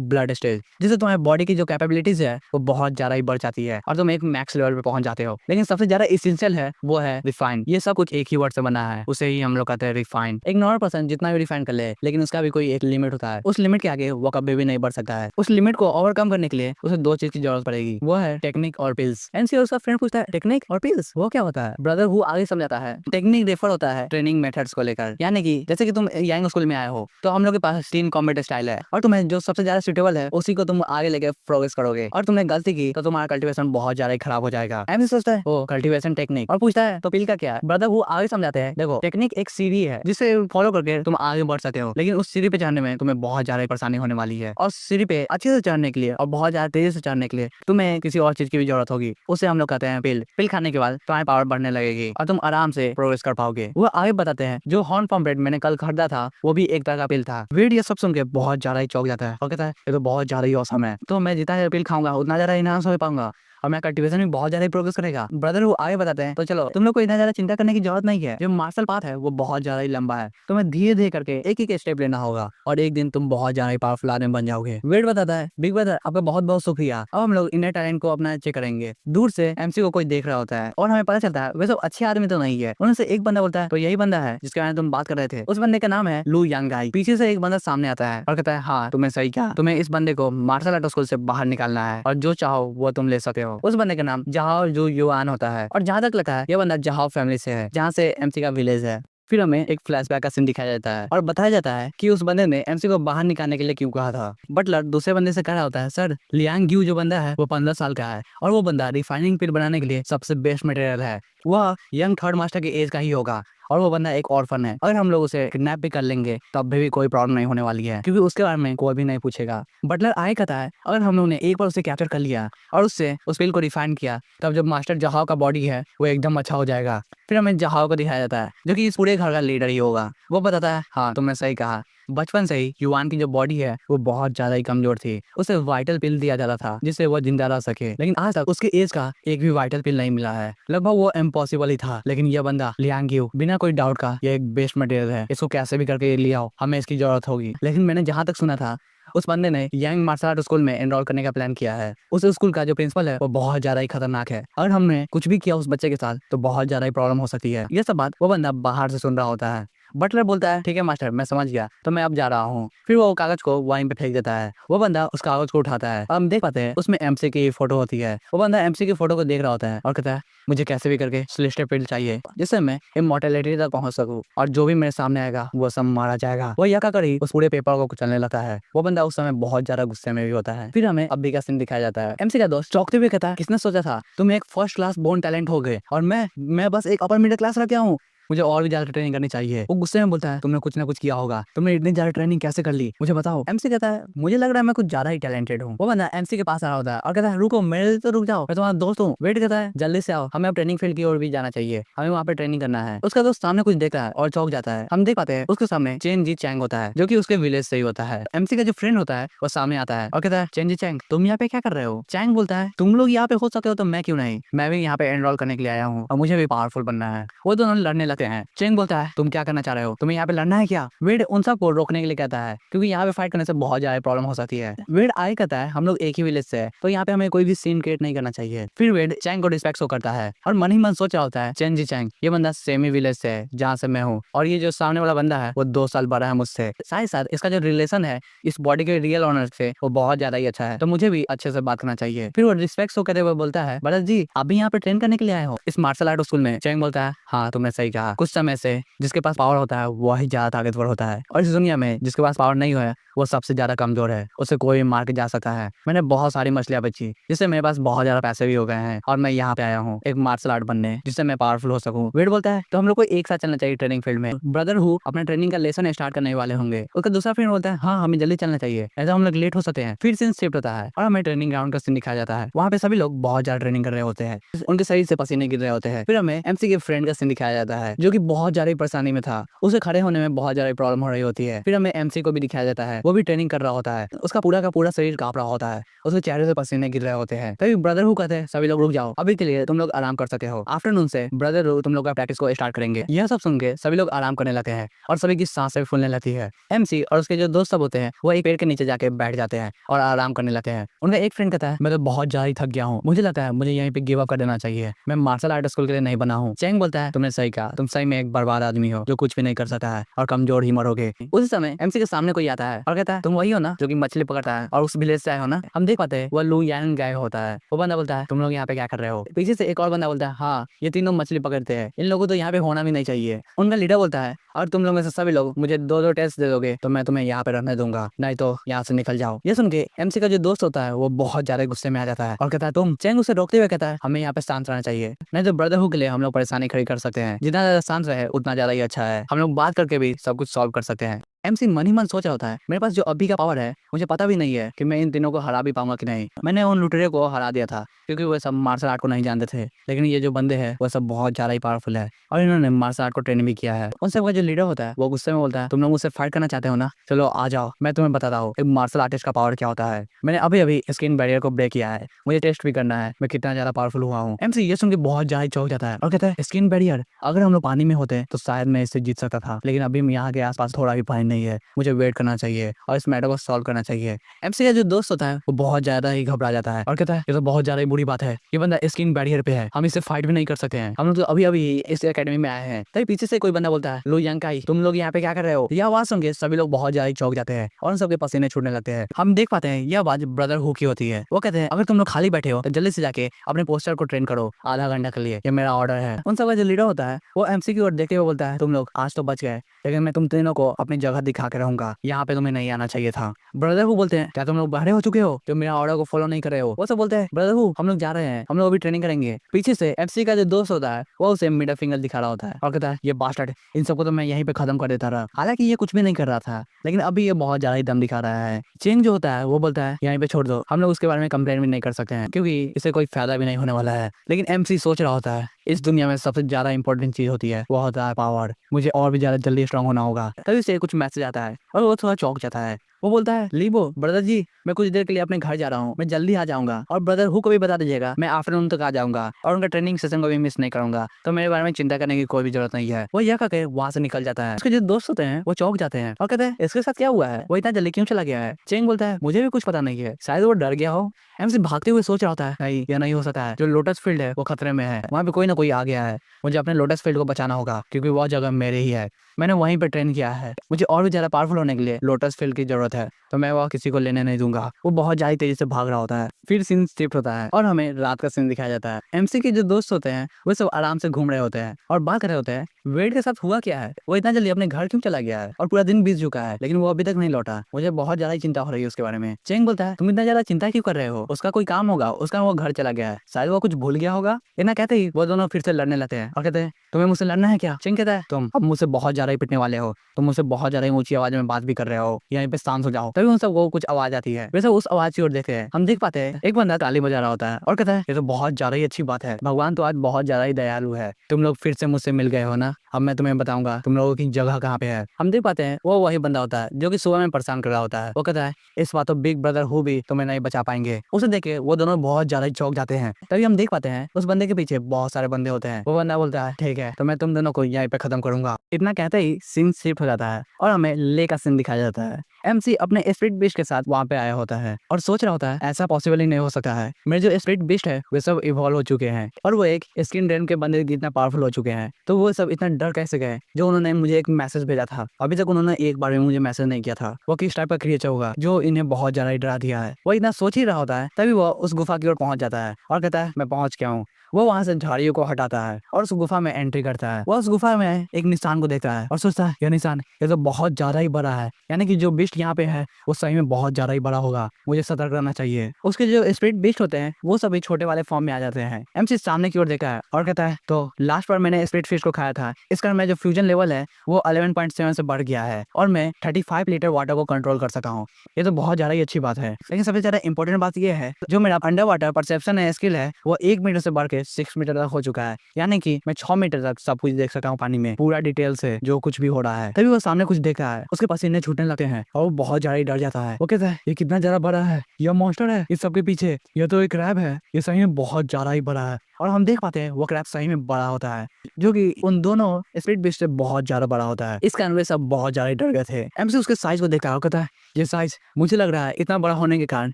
ब्लड स्टेज, जिससे तुम्हारी बॉडी की जो कैपेबिलिटीज है वो बहुत ज्यादा ही बढ़ जाती है और तुम एक मैक्स लेवल पे पहुंच जाते हो। लेकिन सबसे ज्यादा इसेंशियल है वो है रिफाइन। ये सब कुछ एक ही वर्ड से बना है, उसे ही हम लोग कहते हैं रिफाइन। एक नॉर्मल पर्सन जितना भी रिफाइन कर ले लेकिन उसका भी कोई एक लिमिट होता है, उस लिमिट के आगे वो कभी भी नहीं बढ़ सकता है। उस लिमिट को ओवरकम करने के लिए उसे 2 चीज की जरूरत पड़ेगी, वो है टेक्निक और पिल्स। एनसी और उसका फ्रेंड पूछता है टेक्निक और पिल्स वो क्या होता है। ब्रदर हु आगे समझाता है टेक्निक रेफर होता है ट्रेनिंग मेथड्स को लेकर, यानी कि जैसे कि तुम यांग स्कूल में आए हो तो हम लोग के पास 3 कॉम्बैट स्टाइल है और तुम्हें जो सबसे ज्यादा सुटेबल है उसी को तुम आगे लेके प्रोग्रेस करोगे और तुमने गलती की तो तुम्हारा कल्टीवेशन बहुत ज्यादा खराब हो जाएगा। एमसी सोचता है ओ कल्टीवेशन टेक्निक और पूछता है तो पिल का क्या। ब्रदर हु आगे समझाते हैं देखो टेक्निक एक सीढ़ी है जिसे फॉलो करके तुम आगे बढ़ सकते हो, लेकिन उस सीढ़ी पे चढ़ने में तुम्हें बहुत ज्यादा परेशानी होने वाली है और सीढ़ी पे अच्छे से चढ़ने के लिए और बहुत ज्यादा तेजी से चढ़ने के लिए तुम्हें किसी और चीज की भी जरूरत होगी, उसे हम लोग कहते हैं पिल। पिल खाने के बाद तुम्हारी पावर बढ़ने लगेगी और तुम आराम से प्रोग्रेस कर पाओगे। वो आगे बताते हैं जो हॉर्न पॉम्पलेट मैंने कल खरीदा था वो भी एक तरह का पिल था। वेड ये सब सुन के बहुत ज्यादा ही चौंक जाता है और कहता है ये तो बहुत ज्यादा ही औसम है, तो मैं जितना ज्यादा पिल खाऊंगा उतना ज्यादा इनहांस हो पाऊंगा और मैं कल्टीवेशन में बहुत ज्यादा प्रोग्रेस करेगा। ब्रदर वो आगे बताते हैं तो चलो तुम लोग को इतना ज्यादा चिंता करने की जरूरत नहीं है, जो मार्शल पाथ है वो बहुत ज्यादा ही लंबा है, तुम्हें धीरे धीरे करके एक एक स्टेप लेना होगा और एक दिन तुम बहुत ज्यादा पावरफुल आदमी बन जाओगे। वेट बताता है बिग ब्रदर आपका बहुत बहुत शुक्रिया, अब हम लोग इनर टैलेंट को अपना चेक करेंगे। दूर से एमसी को कोई देख रहा होता है और हमें पता चलता है वे सब अच्छे आदमी तो नहीं है। उनमें से एक बंदा बोलता है तो यही बंदा है जिसके बारे में तुम बात कर रहे थे, उस बंदे का नाम है लू यांगाई। पीछे से एक बंदा सामने आता है और कहता है हाँ तुम्हें सही कहा, तुम्हें इस बंदे को मार्शल आर्ट स्कूल से बाहर निकालना है और जो चाहो वो तुम ले सकते हो। उस बंदे का नाम जहाओ जू युआन होता है और जहां तक लगता है ये बंदा जहाओ फैमिली से है जहां से एमसी का विलेज है। फिर हमें एक फ्लैशबैक का सीन दिखाया जाता है और बताया जाता है कि उस बंदे ने एमसी को बाहर निकालने के लिए क्यों कहा था। बटलर दूसरे बंदे से कह रहा होता है सर लियांग ग्यू जो बंदा है वो 15 साल का है और वो बंदा रिफाइनिंग पिल बनाने के लिए सबसे बेस्ट मटेरियल है, वह यंग थर्ड मास्टर की एज का ही होगा और वो बंदा एक ऑर्फन है। अगर हम लोग उसे किडनैप भी कर लेंगे तब भी कोई प्रॉब्लम नहीं होने वाली है क्योंकि उसके बारे में कोई भी नहीं पूछेगा। बटलर आगे कहता है अगर हम लोग ने एक बार उसे कैप्चर कर लिया और उससे उस पिल को रिफाइन किया तब जब मास्टर जहाओ का बॉडी है वो एकदम अच्छा हो जाएगा। फिर हमें जहाओ को दिखाया जाता है जो कि इस पूरे घर का लीडर ही होगा। वो बताता है हाँ तुमने सही कहा, बचपन से ही युआन की जो बॉडी है वो बहुत ज्यादा ही कमजोर थी, उसे वाइटल पिल दिया जाता था जिससे वो जिंदा रह सके, लेकिन आज तक उसके एज का एक भी वाइटल पिल नहीं मिला है। लगभग वो इम्पॉसिबल ही था, लेकिन यह बंदा लियांग ग्यू बिना कोई डाउट का ये एक बेस्ट मटेरियल है, इसको कैसे भी करके ले आओ, हमें इसकी जरूरत होगी। लेकिन मैंने जहाँ तक सुना था उस बंदे ने यांग मार्शल आर्ट स्कूल में एनरोल करने का प्लान किया है। उस स्कूल का जो प्रिंसिपल है वो बहुत ज्यादा ही खतरनाक है, अगर हमने कुछ भी किया उस बच्चे के साथ तो बहुत ज्यादा ही प्रॉब्लम हो सकती है। ये सब बात वो बंदा बाहर से सुन रहा होता है। बटलर बोलता है ठीक है मास्टर, मैं समझ गया, तो मैं अब जा रहा हूँ। फिर वो कागज को वहीं पे फेंक देता है। वो बंदा उस कागज को उठाता है, हम देख पाते हैं उसमें एमसी की फोटो होती है। वो बंदा एमसी की फोटो को देख रहा होता है और कहता है मुझे कैसे भी करके सेलेस्टियल फील्ड चाहिए, जिससे मैं इमॉर्टैलिटी तक पहुंच सकूं, और जो भी मेरे सामने आएगा वो सब मारा जाएगा। वो यका करी उस पूरे पेपर को कुचलने लगता है। वो बंदा उस समय बहुत ज्यादा गुस्से में भी होता है। फिर हमें अभी का सीन दिखाया जाता है। एमसी का दोस्त चौंकते हुए कहता है किसने सोचा था तुम एक फर्स्ट क्लास बोर्न टैलेंट हो गए और मैं बस एक अपर मिडिल क्लास रह गया हूँ, मुझे और भी ज्यादा ट्रेनिंग करनी चाहिए। वो गुस्से में बोलता है तुमने कुछ ना कुछ किया होगा, तुमने इतनी ज्यादा ट्रेनिंग कैसे कर ली, मुझे बताओ। एमसी कहता है मुझे लग रहा है मैं कुछ ज्यादा ही टैलेंटेड हूँ। वो बंदा एमसी के पास आ रहा होता है और कहता है रुको, मेरे लिए तो रुक जाओ, मैं तुम्हारा दोस्त हूँ, वेट करता है, जल्दी से आओ, हमें अब ट्रेनिंग फील्ड की ओर भी जाना चाहिए, हमें वहाँ पे ट्रेनिंग करना है। उसका दोस्त सामने कुछ देख रहा है और चौंक जाता है। हम देख पाते हैं उसके सामने चेन जी चैंग होता है, जो कि उसके विलेज से ही होता है। एमसी का जो फ्रेंड होता है वो सामने आता है और कहता है चेन जी चैंग तुम यहाँ पे क्या कर रहे हो। चैंग बोलता है तुम लोग यहाँ पे हो सकते हो तो मैं क्यों नहीं, मैं भी यहाँ पे एनरोल करने के लिए आया हूँ और मुझे भी पावरफुल बनना है। वो दोनों लड़ने लगते हैं। चेंग बोलता है तुम क्या करना चाह रहे हो, तुम्हें यहाँ पे लड़ना है क्या। वेड उन सबको रोकने के लिए कहता है क्योंकि यहाँ पे फाइट करने से बहुत ज्यादा प्रॉब्लम हो सकती है। वेड आए कहता है हम लोग एक ही विलेज से है तो यहाँ पे हमें कोई भी सीन क्रिएट नहीं करना चाहिए। फिर वेड चैंग को रिस्पेक्ट शो करता है और मन ही मन सोच रहा होता है चेन जी चैंग ये बंदा सेमी विलेज से है जहाँ से मैं हूँ, और ये जो सामने वाला बंदा है वो 2 साल बड़ा है मुझसे, साथ ही साथ इसका जो रिलेशन है इस बॉडी के रियल ऑनर से वो बहुत ज्यादा ही अच्छा है, तो मुझे भी अच्छे से बात करना चाहिए। फिर वो रिस्पेक्ट शो करते हुए बोलता है भरत जी आप भी यहाँ पे ट्रेन करने के लिए आए हो इस मार्शल आर्ट स्कूल में। चैंग बोलता है हाँ तुमने सही कहा, कुछ समय से जिसके पास पावर होता है वही ज्यादा ताकतवर होता है, और इस दुनिया में जिसके पास पावर नहीं है वो सबसे ज्यादा कमजोर है, उसे कोई मार के जा सकता है। मैंने बहुत सारी मछलियां बची जिससे मेरे पास बहुत ज्यादा पैसे भी हो गए हैं और मैं यहाँ पे आया हूँ एक मार्शल आर्ट बनने जिससे मैं पावरफुल हो सकूं। वेड बोलता है तो हम लोग को एक साथ चलना चाहिए ट्रेनिंग फील्ड में, ब्रदर हु अपना ट्रेनिंग का लेसन स्टार्ट करने वाले होंगे। उसका दूसरा फ्रेंड बोलता है हाँ हमें जल्दी चलना चाहिए, ऐसा हम लोग लेट हो सकते हैं। फिर सीन शिफ्ट होता है और हमें ट्रेनिंग ग्राउंड का सीन दिखाया जाता है। वहाँ पे सभी लोग बहुत ज्यादा ट्रेनिंग कर रहे होते हैं, उनके शरीर से पसीने गिर रहे होते हैं। फिर हमें एमसी के फ्रेंड का सीन दिखाया जाता है जो कि बहुत ज्यादा परेशानी में था, उसे खड़े होने में बहुत ज्यादा प्रॉब्लम हो रही होती है। फिर हमें एमसी को भी दिखाया जाता है, वो भी ट्रेनिंग कर रहा होता है, उसका पूरा का पूरा शरीर कांप रहा होता है, उसके चेहरे से पसीने गिर रहे होते हैं। तभी ब्रदर हु कहते हैं सभी लोग रुक जाओ, अभी के लिए तुम लोग आराम कर सकते हो, आफ्टरनून से ब्रदर हु तुम लोग का प्रैक्टिस को स्टार्ट करेंगे। यह सब सुन के सभी लोग आराम करने लगते हैं और सभी की सांसें फूलने लगती है। एमसी और उसके जो दोस्त सब होते हैं वो एक पेड़ के नीचे जाके बैठ जाते हैं और आराम करने लगते हैं। उनका एक फ्रेंड कहता है मैं तो बहुत ज्यादा थक गया हूँ, मुझे लगता है मुझे यहीं पे गिव अप कर देना चाहिए, मैं मार्शल आर्ट स्कूल के लिए नहीं बना हूँ। चैंग बोलता है तुमने सही कहा, तुम सही में एक बर्बाद आदमी हो जो कुछ भी नहीं कर सकता है और कमजोर ही मरोगे। उसी समय एमसी के सामने कोई आता है और कहता है तुम वही हो ना जो कि मछली पकड़ता है और उस विलेज से आए हो ना। हम देख पाते हैं वो लू यांग गाय होता है। वो बंदा बोलता है तुम लोग यहाँ पे क्या कर रहे हो। पीछे से एक और बंदा बोलता है हाँ ये तीनों मछली पकड़ते हैं, इन लोगों तो यहाँ पे होना भी नहीं चाहिए। उनका लीडर बोलता है और तुम लोग में से सभी लोग मुझे 2-2 टेस्ट दे दोगे तो मैं तुम्हें यहाँ पे रहने दूंगा, नहीं तो यहाँ से निकल जाओ। ये सुन के एमसी का जो दोस्त होता है वो बहुत ज्यादा गुस्से में आ जाता है और कहता है तुम। चैंग उसे रोकते हुए कहता है हमें यहाँ पे शांत रहना चाहिए, नहीं तो ब्रदरहुड के लिए हम लोग परेशानी खड़ी कर सकते हैं, जितना ज्यादा शांत रहे उतना ज्यादा ही अच्छा है, हम लोग बात करके भी सब कुछ सॉल्व कर सकते हैं। एमसी मन ही मन सोच रहा होता है मेरे पास जो अभी का पावर है मुझे पता भी नहीं है कि मैं इन तीनों को हरा भी पाऊंगा कि नहीं। मैंने उन लुटेरे को हरा दिया था क्योंकि वो सब मार्शल आर्ट को नहीं जानते थे, लेकिन ये जो बंदे हैं वो सब बहुत ज्यादा ही पावरफुल है और इन्होंने मार्शल आर्ट को ट्रेनिंग भी किया है। उन सबका जो लीडर होता है वो गुस्से में बोलता है तुम लोग मुझसे फाइट करना चाहते हो ना, चलो आ जाओ, मैं तुम्हें बताता हूँ एक मार्शल आर्टिस्ट का पावर क्या होता है। मैंने अभी अभी स्किन बैरियर को ब्रेक किया है, मुझे टेस्ट भी करना है मैं कितना ज्यादा पावरफुल हुआ हूँ। एमसी ये सुन के बहुत ज्यादा चौंक जाता है और कहता है स्किन बैरियर, अगर हम लोग पानी में होते तो शायद मैं इससे जीत सकता था, लेकिन अभी यहाँ के आसपास थोड़ा भी पानी नहीं है, मुझे वेट करना चाहिए और इस मैटर को सॉल्व करना चाहिए। एमसी का जो दोस्त होता है वो बहुत ज्यादा ही घबरा जाता है और कहता है ये तो बहुत ज्यादा ही बुरी बात है, ये बंदा स्किन बैरियर पे है, हम इससे फाइट भी नहीं कर सकते हैं, हम लोग तो अभी अभी इस एकेडमी में आए हैं। तभी पीछे से कोई बंदा बोलता है लो यांकाई तुम लोग यहाँ पे क्या कर रहे हो। यह आवाज सुन के सभी लोग बहुत ज्यादा चौंक जाते हैं और उन सबके पसीने छूटने लगते हैं। हम देख पाते हैं यह आवाज ब्रदर हु की होती है। वो कहते हैं अगर तुम लोग खाली बैठे हो तो जल्दी से जाके अपने पोस्टर को ट्रेन करो आधा घंटा के लिए, ये मेरा ऑर्डर है। उन सबका जो लीडर होता है वो एमसी की ओर देखते हुए बोलता है तुम लोग आज तो बच गए, लेकिन मैं तुम तीनों को अपनी जगह दिखा के रहूंगा, यहाँ पे तुम्हें नहीं आना चाहिए था। ब्रदर हु बोलते हैं क्या तुम लोग बहरे हो चुके हो जो मेरा ऑर्डर को फॉलो नहीं कर रहे हो। वो सब बोलते हैं ब्रदर हु हम लोग जा रहे हैं, हम लोग अभी ट्रेनिंग करेंगे। पीछे से एमसी का जो दोस्त होता है वो उसे मिडिल फिंगर दिखा रहा होता है और कहता है ये बास्टर्ड, इन सबको तो मैं यहीं पे खत्म कर देता रहा। हालांकि ये कुछ भी नहीं कर रहा था, लेकिन अभी ये बहुत ज्यादा ही दम दिखा रहा है। चेंग जो होता है वो बोलता है यहीं पे छोड़ दो, हम लोग उसके बारे में कंप्लेन भी नहीं कर सकते हैं क्योंकि इससे कोई फायदा भी नहीं होने वाला है। लेकिन एमसी सोच रहा होता है इस दुनिया में सबसे ज्यादा इंपॉर्टेंट चीज होती है वो होता है पावर, मुझे और भी ज्यादा जल्दी स्ट्रांग होना होगा। तभी से कुछ मैसेज आता है और वो थोड़ा चौंक जाता है। वो बोलता है, लीबो ब्रदर जी, मैं कुछ देर के लिए अपने घर जा रहा हूँ, मैं जल्दी आ जाऊंगा, और ब्रदर हु को भी बता दीजिएगा मैं आफ्टरनून तक आ जाऊंगा और उनका ट्रेनिंग सेशन को भी मिस नहीं करूंगा, तो मेरे बारे में चिंता करने की कोई भी जरूरत नहीं है। वो यह कहकर वहां से निकल जाता है। उसके जो दोस्त होते हैं वो चौंक जाते हैं और कहते हैं इसके साथ क्या हुआ है, वो इतना जल्दी क्यों चला गया है। चेंग बोलता है, मुझे भी कुछ पता नहीं है, शायद वो डर गया हो। एमसी भागते हुए सोच रहा होता है, नहीं यह नहीं हो सकता है, जो लोटस फील्ड है वो खतरे में है, वहाँ पे कोई ना कोई आ गया है, मुझे अपने लोटस फील्ड को बचाना होगा क्योंकि वह जगह मेरे ही है, मैंने वहीं पे ट्रेन किया है, मुझे और भी ज्यादा पावरफुल होने के लिए लोटस फील्ड की जरूरत है, तो मैं वह किसी को लेने नहीं दूंगा। वो बहुत ज्यादा तेजी से भाग रहा होता है। फिर सीन शिफ्ट होता है और हमें रात का सीन दिखाया जाता है। एमसी के जो दोस्त होते हैं वो सब आराम से घूम रहे होते हैं और बात कर रहे होते हैं वेड के साथ हुआ क्या है, वो इतना जल्दी अपने घर क्यों चला गया है और पूरा दिन बीत चुका है लेकिन वो अभी तक नहीं लौटा, मुझे बहुत ज्यादा चिंता हो रही है उसके बारे में। चेंग बोलता है, तुम इतना ज्यादा चिंता क्यों कर रहे हो, उसका कोई काम होगा, उसका वो घर चला गया है, शायद वो कुछ भूल गया होगा। इतना कहते ही वो दोनों फिर से लड़ने लगते हैं और कहते हैं तुम्हें मुझसे लड़ना है क्या। चेंग कहता है, तुम अब मुझसे बहुत ज्यादा ही पिटने वाले हो, तुम मुझसे बहुत ज्यादा ऊंची आवाज में बात भी कर रहे हो, यहीं पे शांत हो जाओ। तभी उन सबको कुछ आवाज आती है, वैसे उस आवाज की ओर देखते हैं, हम देख पाते हैं एक बंदा ताली बजा रहा होता है और कहता है ये तो बहुत ज्यादा ही अच्छी बात है, भगवान तो आज बहुत ज्यादा ही दयालु है, तुम लोग फिर से मुझसे मिल गए हो ना, अब मैं तुम्हें बताऊंगा तुम लोगों की जगह कहाँ पे है। हम देख पाते हैं वो वही बंदा होता है जो कि सुबह में परेशान कर रहा होता है। वो कहता है इस बात तो बिग ब्रदर हु भी तुम्हें नहीं बचा पाएंगे। उसे देख के वो दोनों बहुत ज्यादा ही चौंक जाते हैं। तभी हम देख पाते हैं उस बंदे के पीछे बहुत सारे बंदे होते हैं। वो बंदा बोलता है ठीक है तो मैं तुम दोनों को यहीं पे खत्म करूंगा। इतना कहते ही सीन शिफ्ट हो जाता है और हमें ले का सीन दिखाया जाता है। एमसी अपने स्पिरिट बीस्ट के साथ वहां पे आया होता है और सोच रहा होता है ऐसा पॉसिबल ही नहीं हो सकता है, मेरे जो स्पिरिट बीस्ट है वे सब इवॉल्व हो चुके हैं और वो एक स्किन रेन के बंदे जितना पावरफुल हो चुके हैं, तो वो सब इतना डर कैसे गए। जो उन्होंने मुझे एक मैसेज भेजा था, अभी तक उन्होंने एक बार भी मुझे मैसेज नहीं किया था, वो किस टाइप का क्रिएचर होगा जो इन्हें बहुत ज्यादा डरा दिया है। वो इतना सोच ही रहा होता है तभी वो उस गुफा की ओर पहुंच जाता है और कहता है मैं पहुंच गया हूँ। वो वहां से झाड़ियों को हटाता है और उस गुफा में एंट्री करता है। वो उस गुफा में एक निशान को देखता है और सोचता है यह निशान ये तो बहुत ज्यादा ही बड़ा है, यानी कि जो बिस्ट यहाँ पे है वो सही में बहुत ज्यादा ही बड़ा होगा, मुझे सतर्क रहना चाहिए। उसके जो स्पिरिट बिस्ट होते हैं वो सभी छोटे वाले फॉर्म में आ जाते हैं। एमसी सामने की ओर देखा है और कहता है तो लास्ट बार मैंने स्पिरिट फिश को खाया था, इस कारण मैं जो फ्यूजन लेवल है वो 11.7 से बढ़ गया है और मैं 35 लीटर वाटर को कंट्रोल कर सका हूँ। ये तो बहुत ज्यादा ही अच्छी बात है, लेकिन सबसे ज्यादा इंपॉर्टेंट बात यह है जो मेरा अंडर वाटर परसेप्शन है स्किल है वो 1 मीटर से बढ़ के 6 मीटर तक हो चुका है, यानी कि मैं 6 मीटर तक सब कुछ देख सका हूँ पानी में पूरा डिटेल से जो कुछ भी हो रहा है। तभी वो सामने कुछ देखा है, उसके पसीने छूटने लगते हैं और वो बहुत ज्यादा डर जाता है। वो कहता है ये कितना ज्यादा बड़ा है, यह मॉन्स्टर है इस सबके पीछे, यह तो एक क्रैब है, ये सही में बहुत ज्यादा ही बड़ा है। और हम देख पाते हैं वो क्रैब सही में बड़ा होता है जो कि उन दोनों स्पिरिट बीस्ट से बहुत ज्यादा बड़ा होता है। इस कारण वे सब बहुत ज्यादा डर गए थे। एमसी उसके साइज को देखा और कहता है ये साइज मुझे लग रहा है इतना बड़ा होने के कारण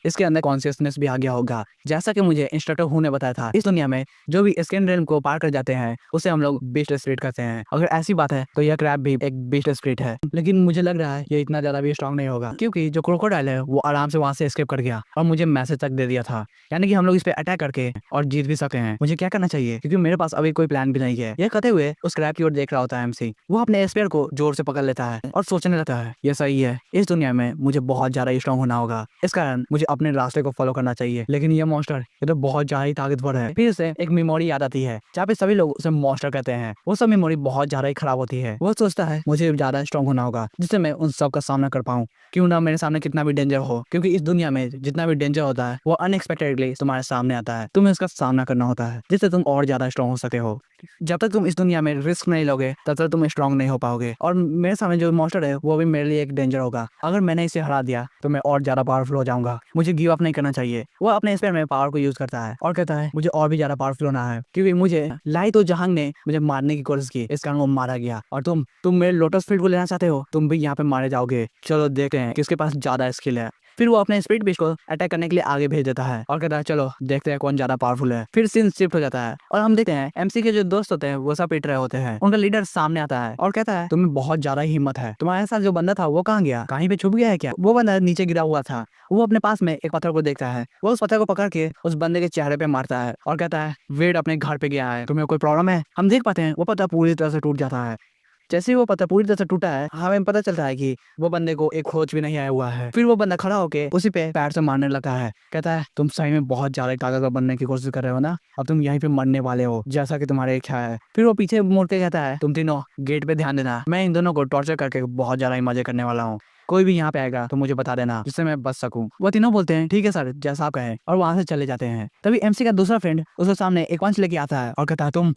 इसके अंदर कॉन्शियसनेस भी आ गया होगा, जैसा कि मुझे इंस्ट्रक्टर हु ने बताया था इस दुनिया में जो भी स्कैन रेलम को पार कर जाते हैं उसे हम लोग बीस्ट स्पिरिट कहते हैं। अगर ऐसी बात है तो यह क्रैब भी एक बीस्ट स्पिरिट है, लेकिन मुझे लग रहा है ये इतना ज्यादा भी स्ट्रांग नहीं होगा क्योंकि जो क्रोकोडाइल है वो आराम से वहां से एस्केप कर गया और मुझे मैसेज तक दे दिया था, यानी कि हम लोग इस पे अटैक करके और जीत भी सकते हैं। मुझे क्या करना चाहिए क्योंकि मेरे पास अभी कोई प्लान भी नहीं है। यह कहते हुए उस क्रैब की ओर देख रहा होता है एमसी। वो अपने स्पेयर को जोर से पकड़ लेता है और सोचने लगता है ये सही है, इस दुनिया में मुझे बहुत ज्यादा स्ट्रांग होना होगा, इस कारण मुझे अपने रास्ते को फॉलो करना चाहिए। लेकिन ये मॉन्स्टर ये तो बहुत ज्यादा ही ताकतवर है। फिर से एक मेमोरी याद आती है जहाँ पे सभी लोग उसे मॉन्स्टर कहते हैं। वो सब मेमोरी बहुत ज्यादा ही खराब होती है। वो सोचता है मुझे ज्यादा स्ट्रांग होना होगा जिससे मैं उन सब का सामना कर पाऊँ, क्यों ना मेरे सामने कितना भी डेंजर हो, क्योंकि इस दुनिया में जितना भी डेंजर होता है वो अनएक्सपेक्टेडली तुम्हारे सामने आता है, तुम्हें उसका सामना करना होता है जिससे तुम और ज्यादा स्ट्रांग हो सकते हो। जब तक तुम इस दुनिया में रिस्क नहीं लोगे तब तक तुम स्ट्रांग नहीं हो पाओगे और मेरे सामने जो मॉन्स्टर है वो भी मेरे लिए एक डेंजर होगा। अगर मैंने इसे हरा दिया तो मैं और ज्यादा पावरफुल हो जाऊंगा, मुझे गिव अप नहीं करना चाहिए। वो अपने स्पेयर में पावर को यूज करता है और कहता है मुझे और भी ज्यादा पावरफुल होना है क्योंकि मुझे लाई तो जहांग ने मुझे मारने की कोशिश की, इस कारण वो मारा गया और तुम मेरे लोटस फील्ड को लेना चाहते हो, तुम भी यहाँ पे मारे जाओगे। चलो देखते हैं किसके पास ज्यादा स्किल है। फिर वो अपने स्पिरिट बीस्ट को अटैक करने के लिए आगे भेज देता है और कहता है चलो देखते हैं कौन ज्यादा पावरफुल है। फिर सीन शिफ्ट हो जाता है और हम देखते हैं एमसी के जो दोस्त होते हैं वो सब पिट रहे होते हैं। उनका लीडर सामने आता है और कहता है तुम्हें बहुत ज्यादा हिम्मत है, तुम्हारे साथ जो बंदा था वो कहाँ गया, कहीं पे छुप गया है क्या। वो बंदा नीचे गिरा हुआ था। वो अपने पास में एक पत्थर को देखता है, वो उस पत्थर को पकड़ के उस बंदे के चेहरे पे मारता है और कहता है वेड अपने घर पे गया है, तुम्हें कोई प्रॉब्लम है। हम देख पाते हैं वो पत्थर पूरी तरह से टूट जाता है। जैसे ही वो पत्थर पूरी तरह से टूटा है हमें पता चलता है कि वो बंदे को एक खोज भी नहीं आया हुआ है। फिर वो बंदा खड़ा होके उसी पे पैर से मारने लगता है, कहता है तुम सही में बहुत ज्यादा ताकतवर बनने की कोशिश कर रहे हो ना, अब तुम यहीं पे मरने वाले हो जैसा कि तुम्हारी इच्छा है। फिर वो पीछे मुड़ के कहता है तुम तीनों गेट पे ध्यान देना, मैं इन दोनों को टॉर्चर करके बहुत ज्यादा ही मजे करने वाला हूँ, कोई भी यहाँ पे आएगा तो मुझे बता देना जिससे मैं बच सकूं। वो तीनों बोलते हैं ठीक है सर जैसा आप कहें और वहां से चले जाते हैं। तभी एमसी का दूसरा फ्रेंड उसके सामने एक पंच लेके आता है और कहता है तुम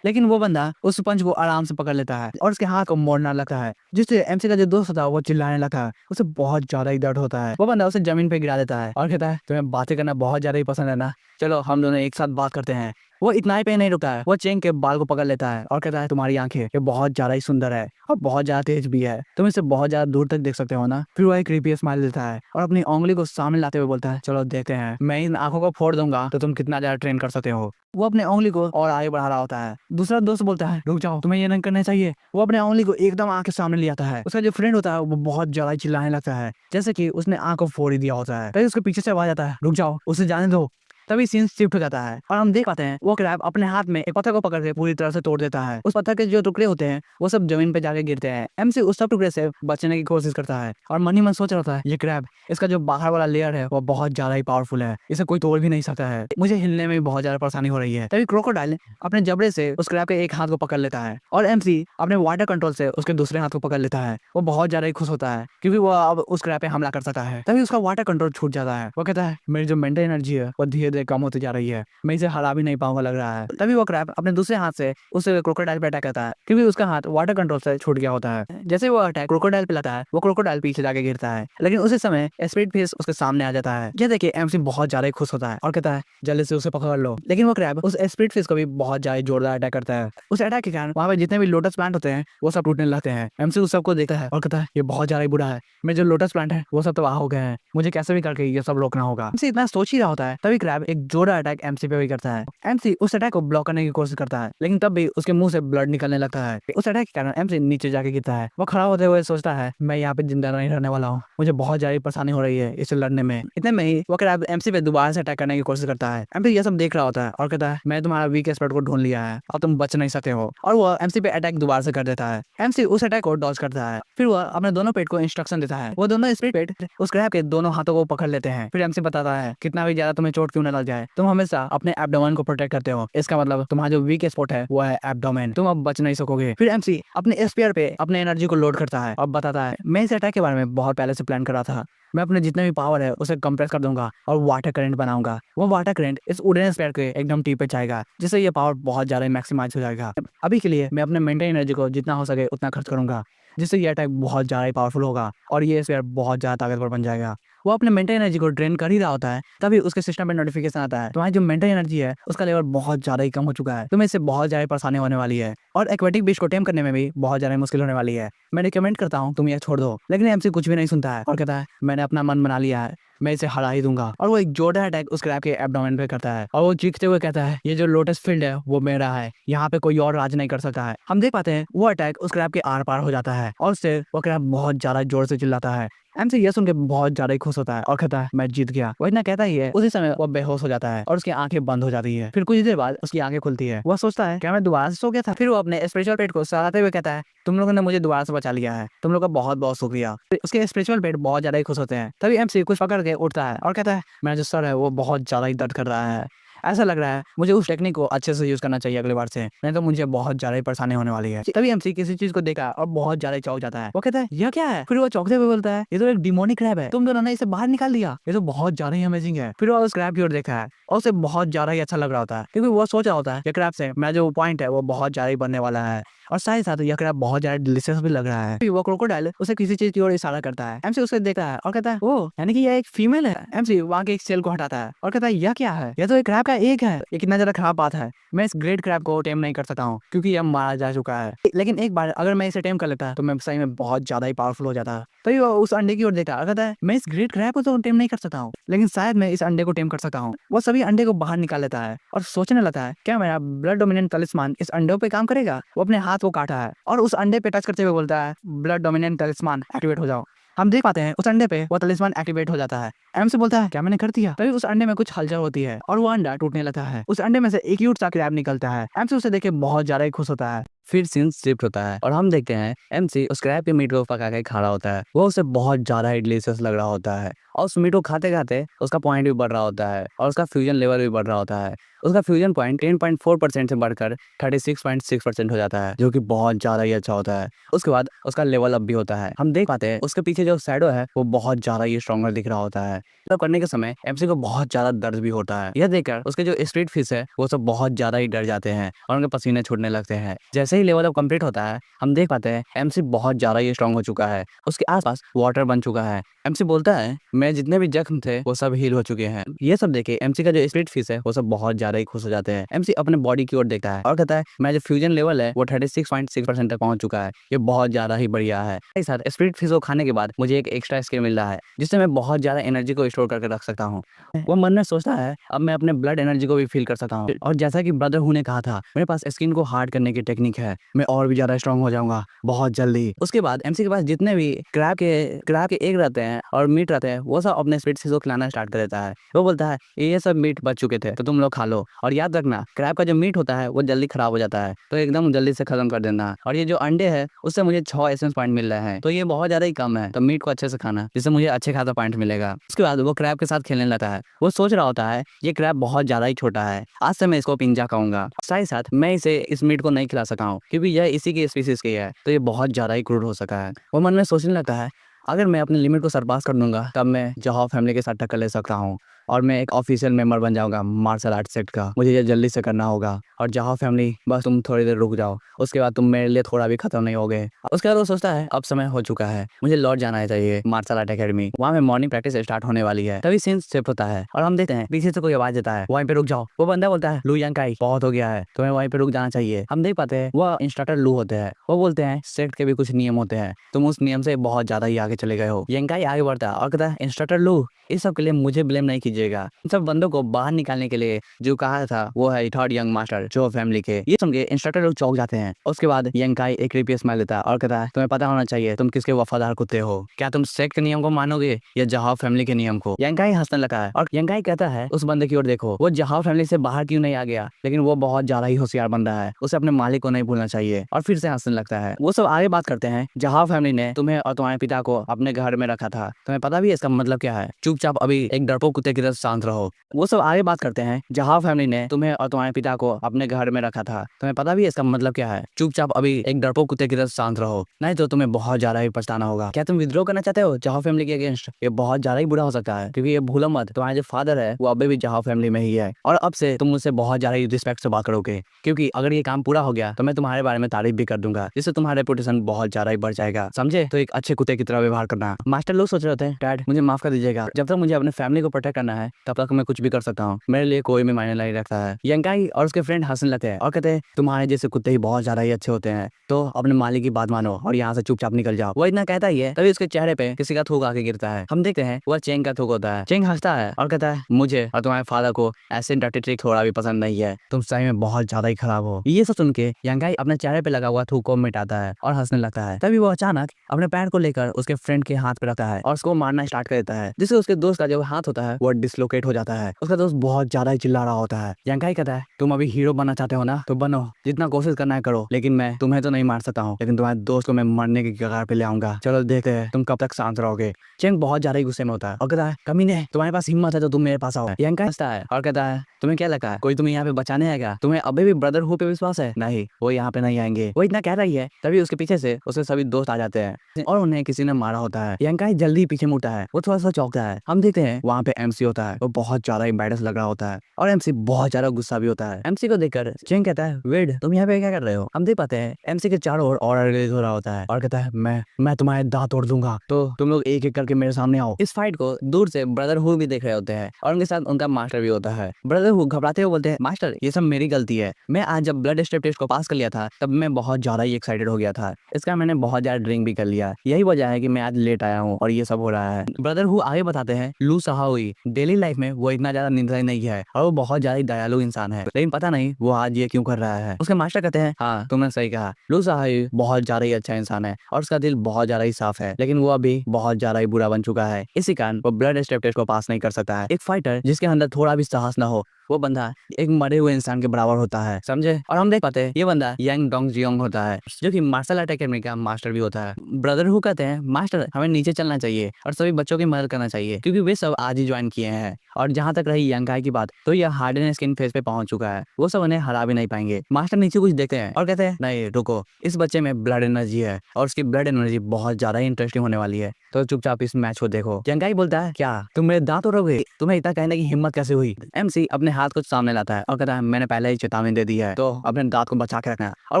लेकिन वो बंदा उस पंच को आराम से पकड़ लेता है और उसके हाथ को मोड़ना लगता है, जिससे एमसी का जो दोस्त होता है वो चिल्लाने लगता है। उसे बहुत ज्यादा ही दर्द होता है। वो बंदा उसे जमीन पे गिरा देता है और कहता है तुम्हें बातें करना बहुत ज्यादा ही पसंद है ना, चलो हम दोनों एक साथ बात करते हैं। वो इतना ही पे नहीं रुका है, वो चेंग के बाल को पकड़ लेता है और कहता है तुम्हारी आंखें ये बहुत ज्यादा ही सुंदर है और बहुत ज्यादा तेज भी है, तुम इसे बहुत ज्यादा दूर तक देख सकते हो ना। फिर वो एक क्रीपी स्माइल देता है और अपनी उंगली को सामने लाते हुए बोलता है चलो देखते हैं, मैं इन आंखों को फोड़ दूंगा तो तुम कितना ज्यादा ट्रेन कर सकते हो। वो अपने उंगली को और आगे बढ़ा रहा होता है। दूसरा दोस्त बोलता है रुक जाओ, तुम्हें ये नहीं करना चाहिए। वो अपने उंगली को एकदम आंख के सामने ले आता है। उसका जो फ्रेंड होता है वो बहुत ज्यादा चिल्लाने लगता है, जैसे कि उसने आंख को फोड़ ही दिया होता है। तभी उसके पीछे से आवाज आता है रुक जाओ, उसे जाने दो। तभी सीन शिफ्ट हो जाता है और हम देख पाते हैं वो क्रैब अपने हाथ में एक पत्थर को पकड़ के पूरी तरह से तोड़ देता है। उस पत्थर के जो टुकड़े होते हैं वो सब जमीन पे जाके गिरते हैं। एमसी उस सब टुकड़े से बचने की कोशिश करता है और मन ही मन सोच रहा था ये क्रैब, इसका जो बाहर वाला लेयर है वो बहुत ज्यादा ही पावरफुल है, इसे कोई तोड़ भी नहीं सकता है, मुझे हिलने में भी बहुत ज्यादा परेशानी हो रही है। तभी क्रोकोडाइल अपने जबड़े से उस क्रैब के एक हाथ को पकड़ लेता है और एमसी अपने वाटर कंट्रोल से उसके दूसरे हाथ को पकड़ लेता है। वो बहुत ज्यादा ही खुश होता है क्योंकि वो अब उस क्रैब पे हमला कर सकता है। तभी उसका वाटर कंट्रोल छूट जाता है। वो कहता है मेरी जो मेंटल एनर्जी है वो धीरे धीरे कम होती जा रही है, मैं इसे हरा भी नहीं पाऊंगा लग रहा है। तभी वो क्रैब अपने दूसरे हाथ से उस क्रोकोडाइल पे अटैक करता है क्योंकि उसका हाथ वाटर कंट्रोल से छूट गया होता है। जैसे वो अटैक क्रोकोडाइल पे लाता है वो क्रोकोडाइल पीछे जाके गिरता है, लेकिन उसी समय स्पीड फिश उसके सामने आ जाता है। यह देखिए एमसी बहुत ज्यादा खुश होता है और कहता है जल्दी से उसे पकड़ लो। लेकिन वो क्रैब उस स्पीड फिश को भी बहुत ज्यादा जोरदार अटैक करता है। उस अटैक के कारण वहां पे जितने भी लोटस प्लांट होते हैं वो सब टूटने लगते हैं। एमसी उस सबको देखता है और कहता है ये बहुत ज्यादा बुरा है, मेरे जो लोटस प्लांट है वो सब तबाह हो गए हैं, मुझे कैसे भी करके ये सब रोकना होगा। एमसी इतना सोच ही रहा होता है तभी क्रैब एक जोरदार अटैक एमसी पे भी करता है। एमसी उस अटैक को ब्लॉक करने की कोशिश करता है, लेकिन तब भी उसके मुंह से ब्लड निकलने लगता है। उस अटैक के कारण एमसी नीचे जाके गिरता है। वो खड़ा होते हुए सोचता है मैं यहाँ पे जिंदा नहीं रहने वाला हूँ, मुझे बहुत ज्यादा परेशानी हो रही है इससे लड़ने में। इतने में ही वो क्रैब एमसी पे दोबारा से अटैक करने की कोशिश करता है। एमसी ये सब देख रहा होता है और कहता है मैं तुम्हारा वीक स्पॉट को ढूंढ लिया है, अब तुम बच नहीं सकते हो। और वो एमसी पे अटैक दोबारा से कर देता है। एमसी उस अटैक को डॉज करता है। फिर वह अपने दोनों पेट को इंस्ट्रक्शन देता है। वो दोनों स्पीड पेट उस क्रैब के दोनों हाथों को पकड़ लेते हैं। फिर एमसी बताता है कितना भी ज्यादा तुम्हें चोट क्यों न लग जाए, तुम हमेशा अपने एब्डोमेन को प्रोटेक्ट करते हो, इसका मतलब तुम्हारा जो वीक स्पॉट है वो है एब्डोमेन, तुम अब बच नहीं सकोगे। फिर एमसी अपने स्पीयर पे अपने एनर्जी को लोड करता है और बताता है मैं इस अटैक के बारे में बहुत पहले से प्लान कर रहा था, मैं अपने जितने भी पावर है उसे कंप्रेस कर दूंगा और वाटर करंट बनाऊंगा। वो वाटर करंट इस वुडन स्फीयर के एकदम टीप पे जाएगा, जिससे ये पावर बहुत ज्यादा मैक्सिमाइज हो जाएगा। अभी के लिए मैं अपने मेंटल एनर्जी को जितना हो सके उतना खर्च करूंगा, जिससे ये अटैक बहुत ज्यादा पावरफुल होगा और ये स्फीयर बहुत ज्यादा ताकतवर बन जाएगा। वो अपने मेंटल एनर्जी को ड्रेन कर ही रहा होता है तभी उसके सिस्टम में नोटिफिकेशन आता है तुम्हारी जो मेंटल एनर्जी है उसका लेवल बहुत ज्यादा ही कम हो चुका है, तुम्हें इससे बहुत ज्यादा परेशानी होने वाली है और एक्वेटिक बीस्ट को टेम करने में भी बहुत ज्यादा मुश्किल होने वाली है। मैं रिकमेंड करता हूँ तुम ये छोड़ दो। लेकिन एमसी कुछ भी नहीं सुनता है और कहता है मैंने अपना मन बना लिया है, मैं इसे हरा ही दूंगा। और वो एक जोरदार अटैक उस क्रैब के एब्डोमेन पे करता है और वो चीखते हुए कहता है ये जो लोटस फील्ड है वो मेरा है, यहाँ पे कोई और राज नहीं कर सकता है। हम देख पाते हैं वो अटैक उस क्रैब के आर पार हो जाता है और उससे वो क्रैब बहुत ज्यादा जोर से चिल्लाता है। एमसी ये सुन के बहुत ज्यादा ही खुश होता है और कहता है मैं जीत गया। वो इतना कहता ही है उसी समय वो बेहोश हो जाता है और उसकी आंखें बंद हो जाती है। फिर कुछ देर बाद उसकी आंखें खुलती है। वह सोचता है क्या मैं दोबारा से सो गया था। फिर वो अपने स्पिरिचुअल पेट को सराहते हुए कहता है तुम लोगों ने मुझे दोबारा से बचा लिया है, तुम लोग का बहुत बहुत शुक्रिया। फिर उसके स्पिरिचुअल पेट बहुत ज्यादा ही खुश होते हैं। तभी एमसी कुछ पकड़ के उठता है और कहता है मेरा जो सर है वो बहुत ज्यादा ही दर्द कर रहा है, ऐसा लग रहा है मुझे उस टेक्निक को अच्छे से यूज करना चाहिए अगली बार से, नहीं तो मुझे बहुत ज्यादा ही परेशानी होने वाली है। तभी एमसी किसी चीज को देखा और बहुत ज्यादा चौंक जाता है। वो कहता है यह क्या है। फिर वो चौंकते हुए बोलता है ये तो एक डिमोनिक क्रैब है, तुम दोनों ने इसे बाहर निकाल दिया, ये तो बहुत ज्यादा ही अमेजिंग है। फिर वो उस क्रैब की ओर देखा है और उसे बहुत ज्यादा ही अच्छा लग रहा होता है क्योंकि वो सोच रहा होता है कि क्रैब से मेरा जो पॉइंट है वो बहुत ज्यादा ही बनने वाला है और साथ ही साथ यह क्रैब बहुत ज्यादा डिलीशियस भी लग रहा है। फिर वो क्रोकोडाइल उसे किसी चीज की ओर इशारा करता है। एमसी उसे देखता है और कहता है ओ यानी कि यह एक फीमेल है। एमसी वहाँ के एक सेल को हटाता है और कहता है यह क्या है, यह तो एक क्रैब का एग है। ये कितना ज्यादा खराब बात है, मैं इस ग्रेट क्रैब को टेम नहीं कर सकता हूँ क्योंकि यह मारा जा चुका है, लेकिन एक बार अगर मैं इसे टेम कर लेता तो मैं सही में बहुत ज्यादा ही पावरफुल हो जाता। तभी वो उस अंडे की ओर देखता है और कहता है मैं इस ग्रेट क्रैब को तो टेम नहीं कर सकता हूँ, लेकिन शायद मैं इस अंडे को टेम कर सकता हूँ। वो सभी अंडे को बाहर निकाल लेता है और सोचने लगता है क्या मेरा ब्लड डोमिनेंट तलिस्मान इस अंडों पे काम करेगा। वो अपने हाथ को काटा है और उस अंडे पे टच करते हुए बोलता है ब्लड डोमिनेंट तलिस्मान एक्टिवेट हो जाओ। हम देख पाते हैं उस अंडे पे वो तलिस्मान एक्टिवेट हो जाता है। एम से बोलता है क्या मैंने कर दिया। तभी उस अंडे में कुछ हलचल होती है और वो अंडा टूटने लगता है। उस अंडे में से एक क्यूट सा क्रैब निकलता है। एम से उसे देख के बहुत ज्यादा खुश होता है। फिर सीन शिफ्ट होता है और हम देखते हैं एमसी उस क्रैब के मीट को पका के खा रहा होता है। वो उसे बहुत ज्यादा डिलीशियस लग रहा होता है और उस मीट को खाते खाते उसका पॉइंट भी बढ़ रहा होता है और उसका फ्यूजन लेवल भी बढ़ रहा होता है। उसका फ्यूजन पॉइंट 10.4% से बढ़कर 36.6% हो जाता है, जो कि बहुत ज्यादा ही अच्छा होता है। उसके बाद उसका लेवल अप भी होता है। हम देख पाते हैं उसके पीछे जो शैडो है वो बहुत ज्यादा ही स्ट्रॉन्गर दिख रहा होता है। तब करने के समय एमसी को बहुत ज्यादा दर्द भी होता है। यह देखकर उसके जो स्ट्रीट फिश है वो सब बहुत ज्यादा ही डर जाते हैं और उनके पसीने छूटने लगते हैं। जैसे ही लेवल अप कंप्लीट होता है हम देख पाते हैं एमसी बहुत ज्यादा ही स्ट्रॉन्ग हो चुका है। उसके आसपास वाटर बन चुका है। एमसी बोलता है मैं जितने भी जख्म थे वो सब हील हो चुके हैं। ये सब देखे एमसी का जो स्प्लिट फिश है वो सब बहुत ज्यादा ही खुश हो जाते हैं। एमसी अपने बॉडी की ओर देखता है और कहता है मैं जो फ्यूजन लेवल है वो 36.6% तक पहुंच चुका है। ये बहुत ज्यादा ही बढ़िया है। इस साथ स्प्लिट फिश को खाने के बाद मुझे एक एक्स्ट्रा स्किल मिल रहा है जिससे मैं बहुत ज्यादा एनर्जी को स्टोर करके रख सकता हूँ। वो मन में सोचता है अब मैं अपने ब्लड एनर्जी को भी फील कर सकता हूँ। और जैसा कि ब्रदर हु ने कहा था मेरे पास स्किन को हार्ड करने की टेक्निक है, मैं और भी ज्यादा स्ट्रॉन्ग हो जाऊंगा बहुत जल्दी। उसके बाद एमसी के पास जितने भी क्रैब के एग रहते हैं और मीट रहते हैं वो सब अपने स्प्लिट फिश को खिलाना स्टार्ट कर देता है। वो बोलता है ये सब मीट बच चुके थे तो तुम लोग खा लो, और याद रखना क्रैब का जो मीट होता है वो जल्दी खराब हो जाता है तो एकदम जल्दी से खत्म कर देना। और ये जो अंडे है उससे मुझे 6 एसेंस पॉइंट मिल रहे हैं तो ये बहुत ज्यादा ही कम है, तो मीट को अच्छे से खाना जिससे मुझे अच्छे खासा पॉइंट मिलेगा। उसके बाद वो क्रैब के साथ खेलने लगता है। वो सोच रहा होता है ये क्रैब बहुत ज्यादा ही छोटा है, आज से मैं इसको पिंजा कहूंगा। साथ ही साथ मैं इसे इस मीट को नहीं खिला सका हूँ क्योंकि यह इसी की स्पीसीज की है तो ये बहुत ज्यादा ही क्रूड हो सका है। वो मन में सोचने लगता है अगर मैं अपनी लिमिट को सरपास कर दूंगा तब मैं जहां फैमिली के साथ टक्कर ले सकता हूँ और मैं एक ऑफिशियल मेंबर बन जाऊंगा मार्शल आर्ट सेक्ट का। मुझे ये जल्दी से करना होगा। और जहां फैमिली बस तुम थोड़ी देर रुक जाओ, उसके बाद तुम मेरे लिए थोड़ा भी खत्म नहीं होगे। उसके बाद वो सोचता है अब समय हो चुका है, मुझे लौट जाना चाहिए मार्शल आर्ट अकेडमी। वहाँ में मॉर्निंग प्रैक्टिस स्टार्ट होने वाली है। तभी सीन शिफ्ट होता है और हम देखते हैं पीछे से कोई आवाज देता है वहीं पे रुक जाओ। वो बंदा बोलता है लू यंकाई बहुत हो गया है, तुम्हें वहीं पे रुक जाना चाहिए। हम देख पाते हैं वो इंस्ट्रक्टर लू होते हैं। वो बोलते हैं सेक्ट के भी कुछ नियम होते हैं, तुम उस नियम से बहुत ज्यादा ही आगे चले गए हो। यंकाई आगे बढ़ता है और कहता है इंस्ट्रक्टर लू इस सब के लिए मुझे ब्लेम नहीं कीजिएगा। इन सब बंदों को बाहर निकालने के लिए जो कहा था वो है थर्ड यंग मास्टर जो फैमिली के। ये सुन के इंस्ट्रक्टर लोग चौंक जाते हैं। उसके बाद यंकाई एक क्रीपी स्माइल देता है और कहता है तुम्हें पता होना चाहिए तुम किसके वफादार कुत्ते हो। क्या तुम सेक्ट के नियम को मानोगे या जहां फैमिली के नियम को। यंकाई हंसने लगा है और यंकाई कहता है उस बंदे की ओर देखो, वो जहां फैमिली से बाहर क्यों नहीं आ गया, लेकिन वो बहुत ज्यादा ही होशियार बंदा है, उसे अपने मालिक को नहीं भूलना चाहिए। और फिर से हंसने लगता है। वो सब आगे बात करते हैं जहां फैमिली ने तुम्हें और तुम्हारे पिता को अपने घर में रखा था, तुम्हें पता भी है इसका मतलब क्या है। चुपचाप अभी एक डरपोक कुत्ते की तरह शांत रहो। वो सब आगे बात करते हैं जहां फैमिली ने तुम्हें और तुम्हारे पिता को अपने घर में रखा था, तुम्हें पता भी है इसका मतलब क्या है। चुपचाप अभी एक डरपोक कुत्ते की तरह शांत रहो, नहीं तो तुम्हें बहुत ज्यादा ही पछताना होगा। क्या तुम विद्रोह करना चाहते हो जहां फैमिली के अगेंस्ट। ये बहुत ज्यादा ही बुरा हो सकता है क्योंकि ये भूलो मत तुम्हारे जो फादर है वो अभी भी जहां फैमिली में ही है और अब से तुम मुझसे बहुत ज्यादा ही रिस्पेक्ट से बात करोगे, क्योंकि अगर ये काम पूरा हो गया तो मैं तुम्हारे बारे में तारीफ भी कर दूंगा जिससे तुम्हारा रेपुटेशन बहुत ज्यादा ही बढ़ जाएगा, समझे। तो एक अच्छे कुत्ते की तरह व्यवहार करना। मास्टर लोग सोच रहे होते हैं डैड मुझे माफ कर दीजिएगा, जब तक मुझे अपने फैमिली को प्रोटेक्ट करना है तब तक मैं कुछ भी कर सकता हूँ, मेरे लिए कोई भी मायने नहीं रखता है। यंकाई और उसके फ्रेंड हंसने लगते हैं और कहते हैं तुम्हारे जैसे कुत्ते ही बहुत ज्यादा ही अच्छे होते हैं, तो अपने मालिक की बात मानो और यहाँ से चुपचाप निकल जाओ। वो इतना कहता ही है तभी उसके चेहरे पे किसी का थूक आके गिरता है। हम देखते हैं वह चेंग का थूक होता है। चेंग हंसता है और कहता है मुझे और तुम्हारे फादर को ऐसे डर्टी ट्रिक थोड़ा भी पसंद नहीं है, तुम सही में बहुत ज्यादा ही खराब हो। ये सब सुन के यंकाई अपने चेहरे पे लगा हुआ थूक को मिटाता है और हंसने लगता है। तभी वो अचानक अपने पैर को लेकर उसके फ्रेंड के हाथ पे रखता है और उसको मारना स्टार्ट कर देता है, जिससे उसके दोस्त का जो हाथ होता है वो डिसलोकेट हो जाता है। उसका दोस्त बहुत ज्यादा ही चिल्ला रहा होता है। यंकाई कहता है तुम अभी हीरो बनना चाहते हो ना तो बनो, जितना कोशिश करना है करो, लेकिन मैं तुम्हें तो नहीं मार सकता हूँ, लेकिन तुम्हारे दोस्त को मैं मरने की कगार पे ले आऊंगा। चलो देखते हैं तुम कब तक शांत रहोगे। चेंग बहुत ज्यादा ही गुस्से में होता है और कहता है कमीने तुम्हारे पास हिम्मत है तो तुम मेरे पास आओ। यंकाई हंसता है और कहता है तुम्हें क्या लगता है कोई तुम्हें यहाँ पे बचाने आएगा, तुम्हें अभी भी ब्रदरहुड पे विश्वास है। नहीं, वो यहाँ पे नहीं आएंगे। वो इतना कह रही है तभी उसके पीछे से उसके सभी दोस्त आ जाते हैं और उन्हें किसी ने मारा होता है। यंकाई जल्दी पीछे मुड़ता है, वो थोड़ा सा चौंकता है। हम देखते हैं वहाँ पे एमसी होता है, वो बहुत ज्यादा ही बैडस लग रहा होता है और एमसी बहुत ज्यादा गुस्सा भी होता है। एमसी को देखकर चेंग कहता है वेड तुम यहाँ पे क्या कर रहे हो। हम देख पाते हैं एमसी के चारों ओर रिलीज हो रहा होता है और कहता है मैं तुम्हारे दांत तोड़ दूंगा, तो तुम लोग एक एक करके मेरे सामने आओ। इस फाइट को दूर से ब्रदरहुड भी देख रहे होते हैं और उनके साथ उनका मास्टर भी होता है। ब्रदरहुड घबराते हुए बोलते हैं मास्टर ये सब मेरी गलती है, मैं आज जब ब्लड स्टेप टेस्ट को पास कर लिया था तब मैं बहुत ज्यादा ही एक्साइटेड हो गया था, इसका मैंने बहुत ज्यादा ड्रिंक भी कर लिया, यही वजह है कि मैं आज लेट आया हूँ और ये सब हो रहा है। ब्रदरहुड आगे बताते हैं लू सहाउई डेली लाइफ में वो इतना ज्यादा निर्दयी नहीं है और वो बहुत ज्यादा दयालु इंसान है, लेकिन पता नहीं वो आज ये क्यों कर रहा है। उसके मास्टर कहते हैं हाँ तुमने सही कहा, लू सहाउई बहुत ज्यादा ही अच्छा इंसान है और उसका दिल बहुत ज्यादा ही साफ है, लेकिन वो अभी बहुत ज्यादा ही बुरा बन चुका है, इसी कारण वो ब्लड स्टेप टेस्ट को पास नहीं कर सकता है। एक फाइटर जिसके अंदर थोड़ा भी साहस न हो वो बंदा एक मरे हुए इंसान के बराबर होता है, समझे। और हम देख पाते हैं ये बंदा यांग डोंग जियोंग होता है, जो कि मार्शल आर्ट एकेडमी का मास्टर भी होता है। ब्रदर हु कहते हैं मास्टर हमें नीचे चलना चाहिए और सभी बच्चों की मदद करना चाहिए, क्योंकि वे सब आज ही ज्वाइन किए हैं। और जहां तक रही यांगाई की बात, तो यह हार्ड एंड स्किन फेज पे पहुंच चुका है, वो सब उन्हें हरा भी नहीं पाएंगे। मास्टर नीचे कुछ देखते हैं और कहते हैं नहीं रुको, इस बच्चे में ब्लड एनर्जी है और उसकी ब्लड एनर्जी बहुत ज्यादा इंटरेस्टिंग होने वाली है, तो चुपचाप इस मैच को देखो। यांगाई बोलता है क्या तुम मेरे दांत तोड़ोगे, तुम्हें इतना कहने की हिम्मत कैसे हुई। एमसी अपने हाथ को सामने लाता है और कहता है मैंने पहले ही चेतावनी दे दी है, तो अपने दांत को बचा के रखना। और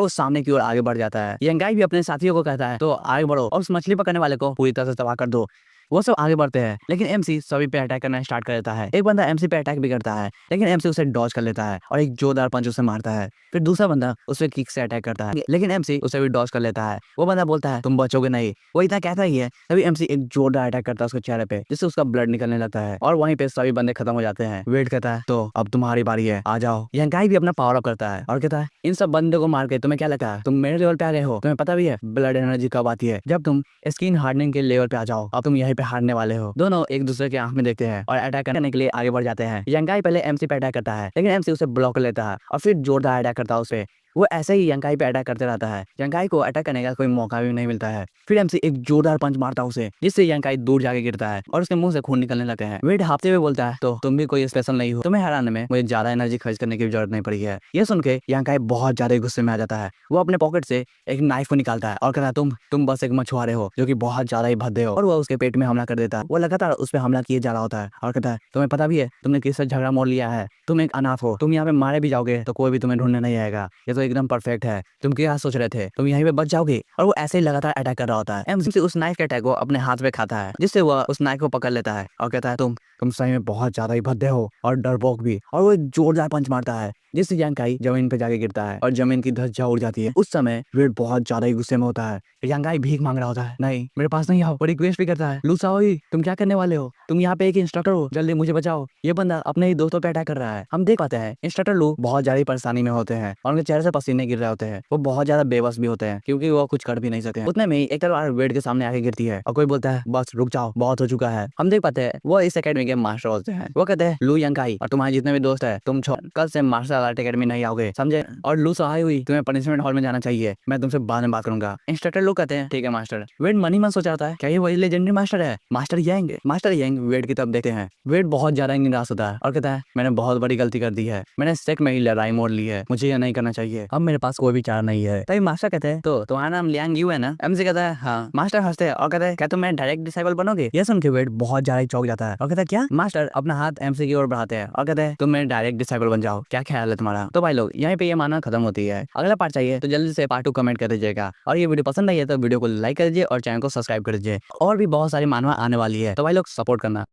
वो सामने की ओर आगे बढ़ जाता है। यांगाई भी अपने साथियों को कहता है तो आगे बढ़ो और उस मछली पकड़ने वाले को पूरी तरह से तबाह कर दो। वो सब आगे बढ़ते हैं, लेकिन एमसी सभी पे अटैक करना स्टार्ट कर देता है। एक बंदा एमसी पे अटैक भी करता है, लेकिन एमसी उसे डॉज कर लेता है और एक जोरदार पंच उसे मारता है। फिर दूसरा बंदा उस पे किक से अटैक करता है, लेकिन एमसी उसे भी डॉज कर लेता है। वो बंदा बोलता है तुम बचोगे नहीं। वो इतना कहता ही है, तभी एमसी एक जोरदार अटैक करता है उसके चेहरे पे, जिससे उसका ब्लड निकलने लगता है और वहीं पे सभी बंदे खत्म हो जाते हैं। वेट कहता है तो अब तुम्हारी बारी है, आ जाओ। यांगाई भी अपना पावर अप करता है और कहता है इन सब बंदे को मार के तुम्हें क्या लगा, तुम मेरे लेवल पे आ गए हो। तुम्हें पता भी है ब्लड एनर्जी कब आती है, जब तुम स्किन हार्डनिंग के लेवल पे आ जाओ। अब तुम यहीं पे हारने वाले हो। दोनों एक दूसरे के आंख में देखते हैं और अटैक करने के लिए आगे बढ़ जाते हैं। यांगाई पहले एमसी पे अटैक करता है, लेकिन एमसी उसे ब्लॉक कर लेता है और फिर जोरदार अटैक करता है उस पे। वो ऐसे ही यांगाई पे अटैक करते रहता है। यांगाई को अटैक करने का कोई मौका भी नहीं मिलता है। फिर एमसी एक जोरदार पंच मारता है उसे, जिससे यांगाई दूर जाके गिरता है और उसके मुंह से खून निकलने लगते हैं। वेड हाफते हुए बोलता है तो तुम भी कोई स्पेशल नहीं हो, तुम्हें हराने में मुझे ज्यादा एनर्जी खर्च करने की जरूरत नहीं पड़ी है। ये सुन के यांगाई बहुत ज्यादा गुस्से में आ जाता है। वो अपने पॉकेट से एक नाइफ को निकालता है और कहता है तुम बस एक मछुआरे हो जो कि बहुत ज्यादा ही भद्दे हो। और वो उसके पेट में हमला कर देता है। वो लगातार उस पर हमला किए जा रहा होता है और कहता है तुम्हें पता भी है तुमने किससे झगड़ा मोड़ लिया है, तुम एक अनाथ हो, तुम यहाँ पे मारे भी जाओगे तो कोई भी तुम्हें ढूंढने नहीं आएगा। ये तो एकदम परफेक्ट है, तुम क्या सोच रहे थे तुम यहीं पे बच जाओगे। और वो ऐसे ही लगातार अटैक कर रहा होता है। एमसी उस नाइफ के अटैक को अपने हाथ में खाता है, जिससे वो उस नाइफ को पकड़ लेता है और कहता है तुम सही में बहुत ज्यादा ही भद्दे हो और डरपोक भी। और वो एक जोरदार पंच मारता है, जिससे यांगाई जमीन पे जाके गिरता है और जमीन की धज्जियां उड़ जाती है। उस समय वेड बहुत ज्यादा ही गुस्से में होता है। यांगाई भीख मांग रहा होता है, नहीं मेरे पास नहीं आओ। और रिक्वेस्ट भी करता है लू शाओई तुम क्या करने वाले हो, तुम यहाँ पे एक इंस्ट्रक्टर हो, जल्दी मुझे बचाओ। ये बंदा अपने ही दोस्तों पे अटैक कर रहा है। हम देख पाते हैं इंस्ट्रक्टर लू बहुत ज्यादा परेशानी में होते हैं और उनके चेहरे से पसीने गिर रहे होते हैं। वो बहुत ज्यादा बेबस भी होते हैं क्योंकि वो कुछ कर भी नहीं सकते। उतने में ही एक तलवार वेड के सामने आके गिरती है और कोई बोलता है बस रुक जाओ, बहुत हो चुका है। हम देख पाते हैं वो इस एकेडमी के मास्टर होते हैं। वो कहते हैं लू यांगाई और तुम्हारे जितने भी दोस्त है तुम कल से मार्शल आर्ट एकेडमी नहीं आओगे, समझे। और लू सहाय हुई तुम्हें पनिशमेंट हॉल में जाना चाहिए, मैं तुमसे बाद में बात करूंगा। इंस्ट्रक्टर लोग कहते हैं ठीक है मास्टर। वेड मनी मन सोच रहा है क्या ये वही लेजेंडरी मास्टर है, मास्टर यांग। मास्टर यांग वेड की तरफ देखते हैं। वेड बहुत ज्यादा निराश होता है और कहता है मैंने बहुत बड़ी गलती कर दी है, मैंने सेक में ही लड़ाई मोड़ ली है, मुझे ये नहीं करना चाहिए, अब मेरे पास कोई भी चारा नहीं है। तभी मास्टर कहते हैं तो तुम्हारा नाम लियांग यू है ना। एमसी कहता है हाँ। मास्टर हंसते हैं और कहते हैं क्या तुम मेरे डायरेक्ट डिसाइबल बनोगे। ये सुन के वेड बहुत ज्यादा चौंक जाता है और कहता है क्या। मास्टर अपना हाथ एमसी की ओर बढ़ाते हैं और कहते हैं तुम मेरे डायरेक्ट डिसाइबल बन जाओ, क्या ख्याल है तुम्हारा। तो भाई लोग यहीं पे ये माना खत्म होती है। अगला पार्ट चाहिए तो जल्दी से पार्ट 2 कमेंट कर दीजिएगा और ये वीडियो पसंद आई है तो वीडियो को लाइक कर दीजिए और चैनल को सब्सक्राइब कर दीजिए। और भी बहुत सारी मानवा आने वाली है, तो भाई लोग सपोर्ट करना।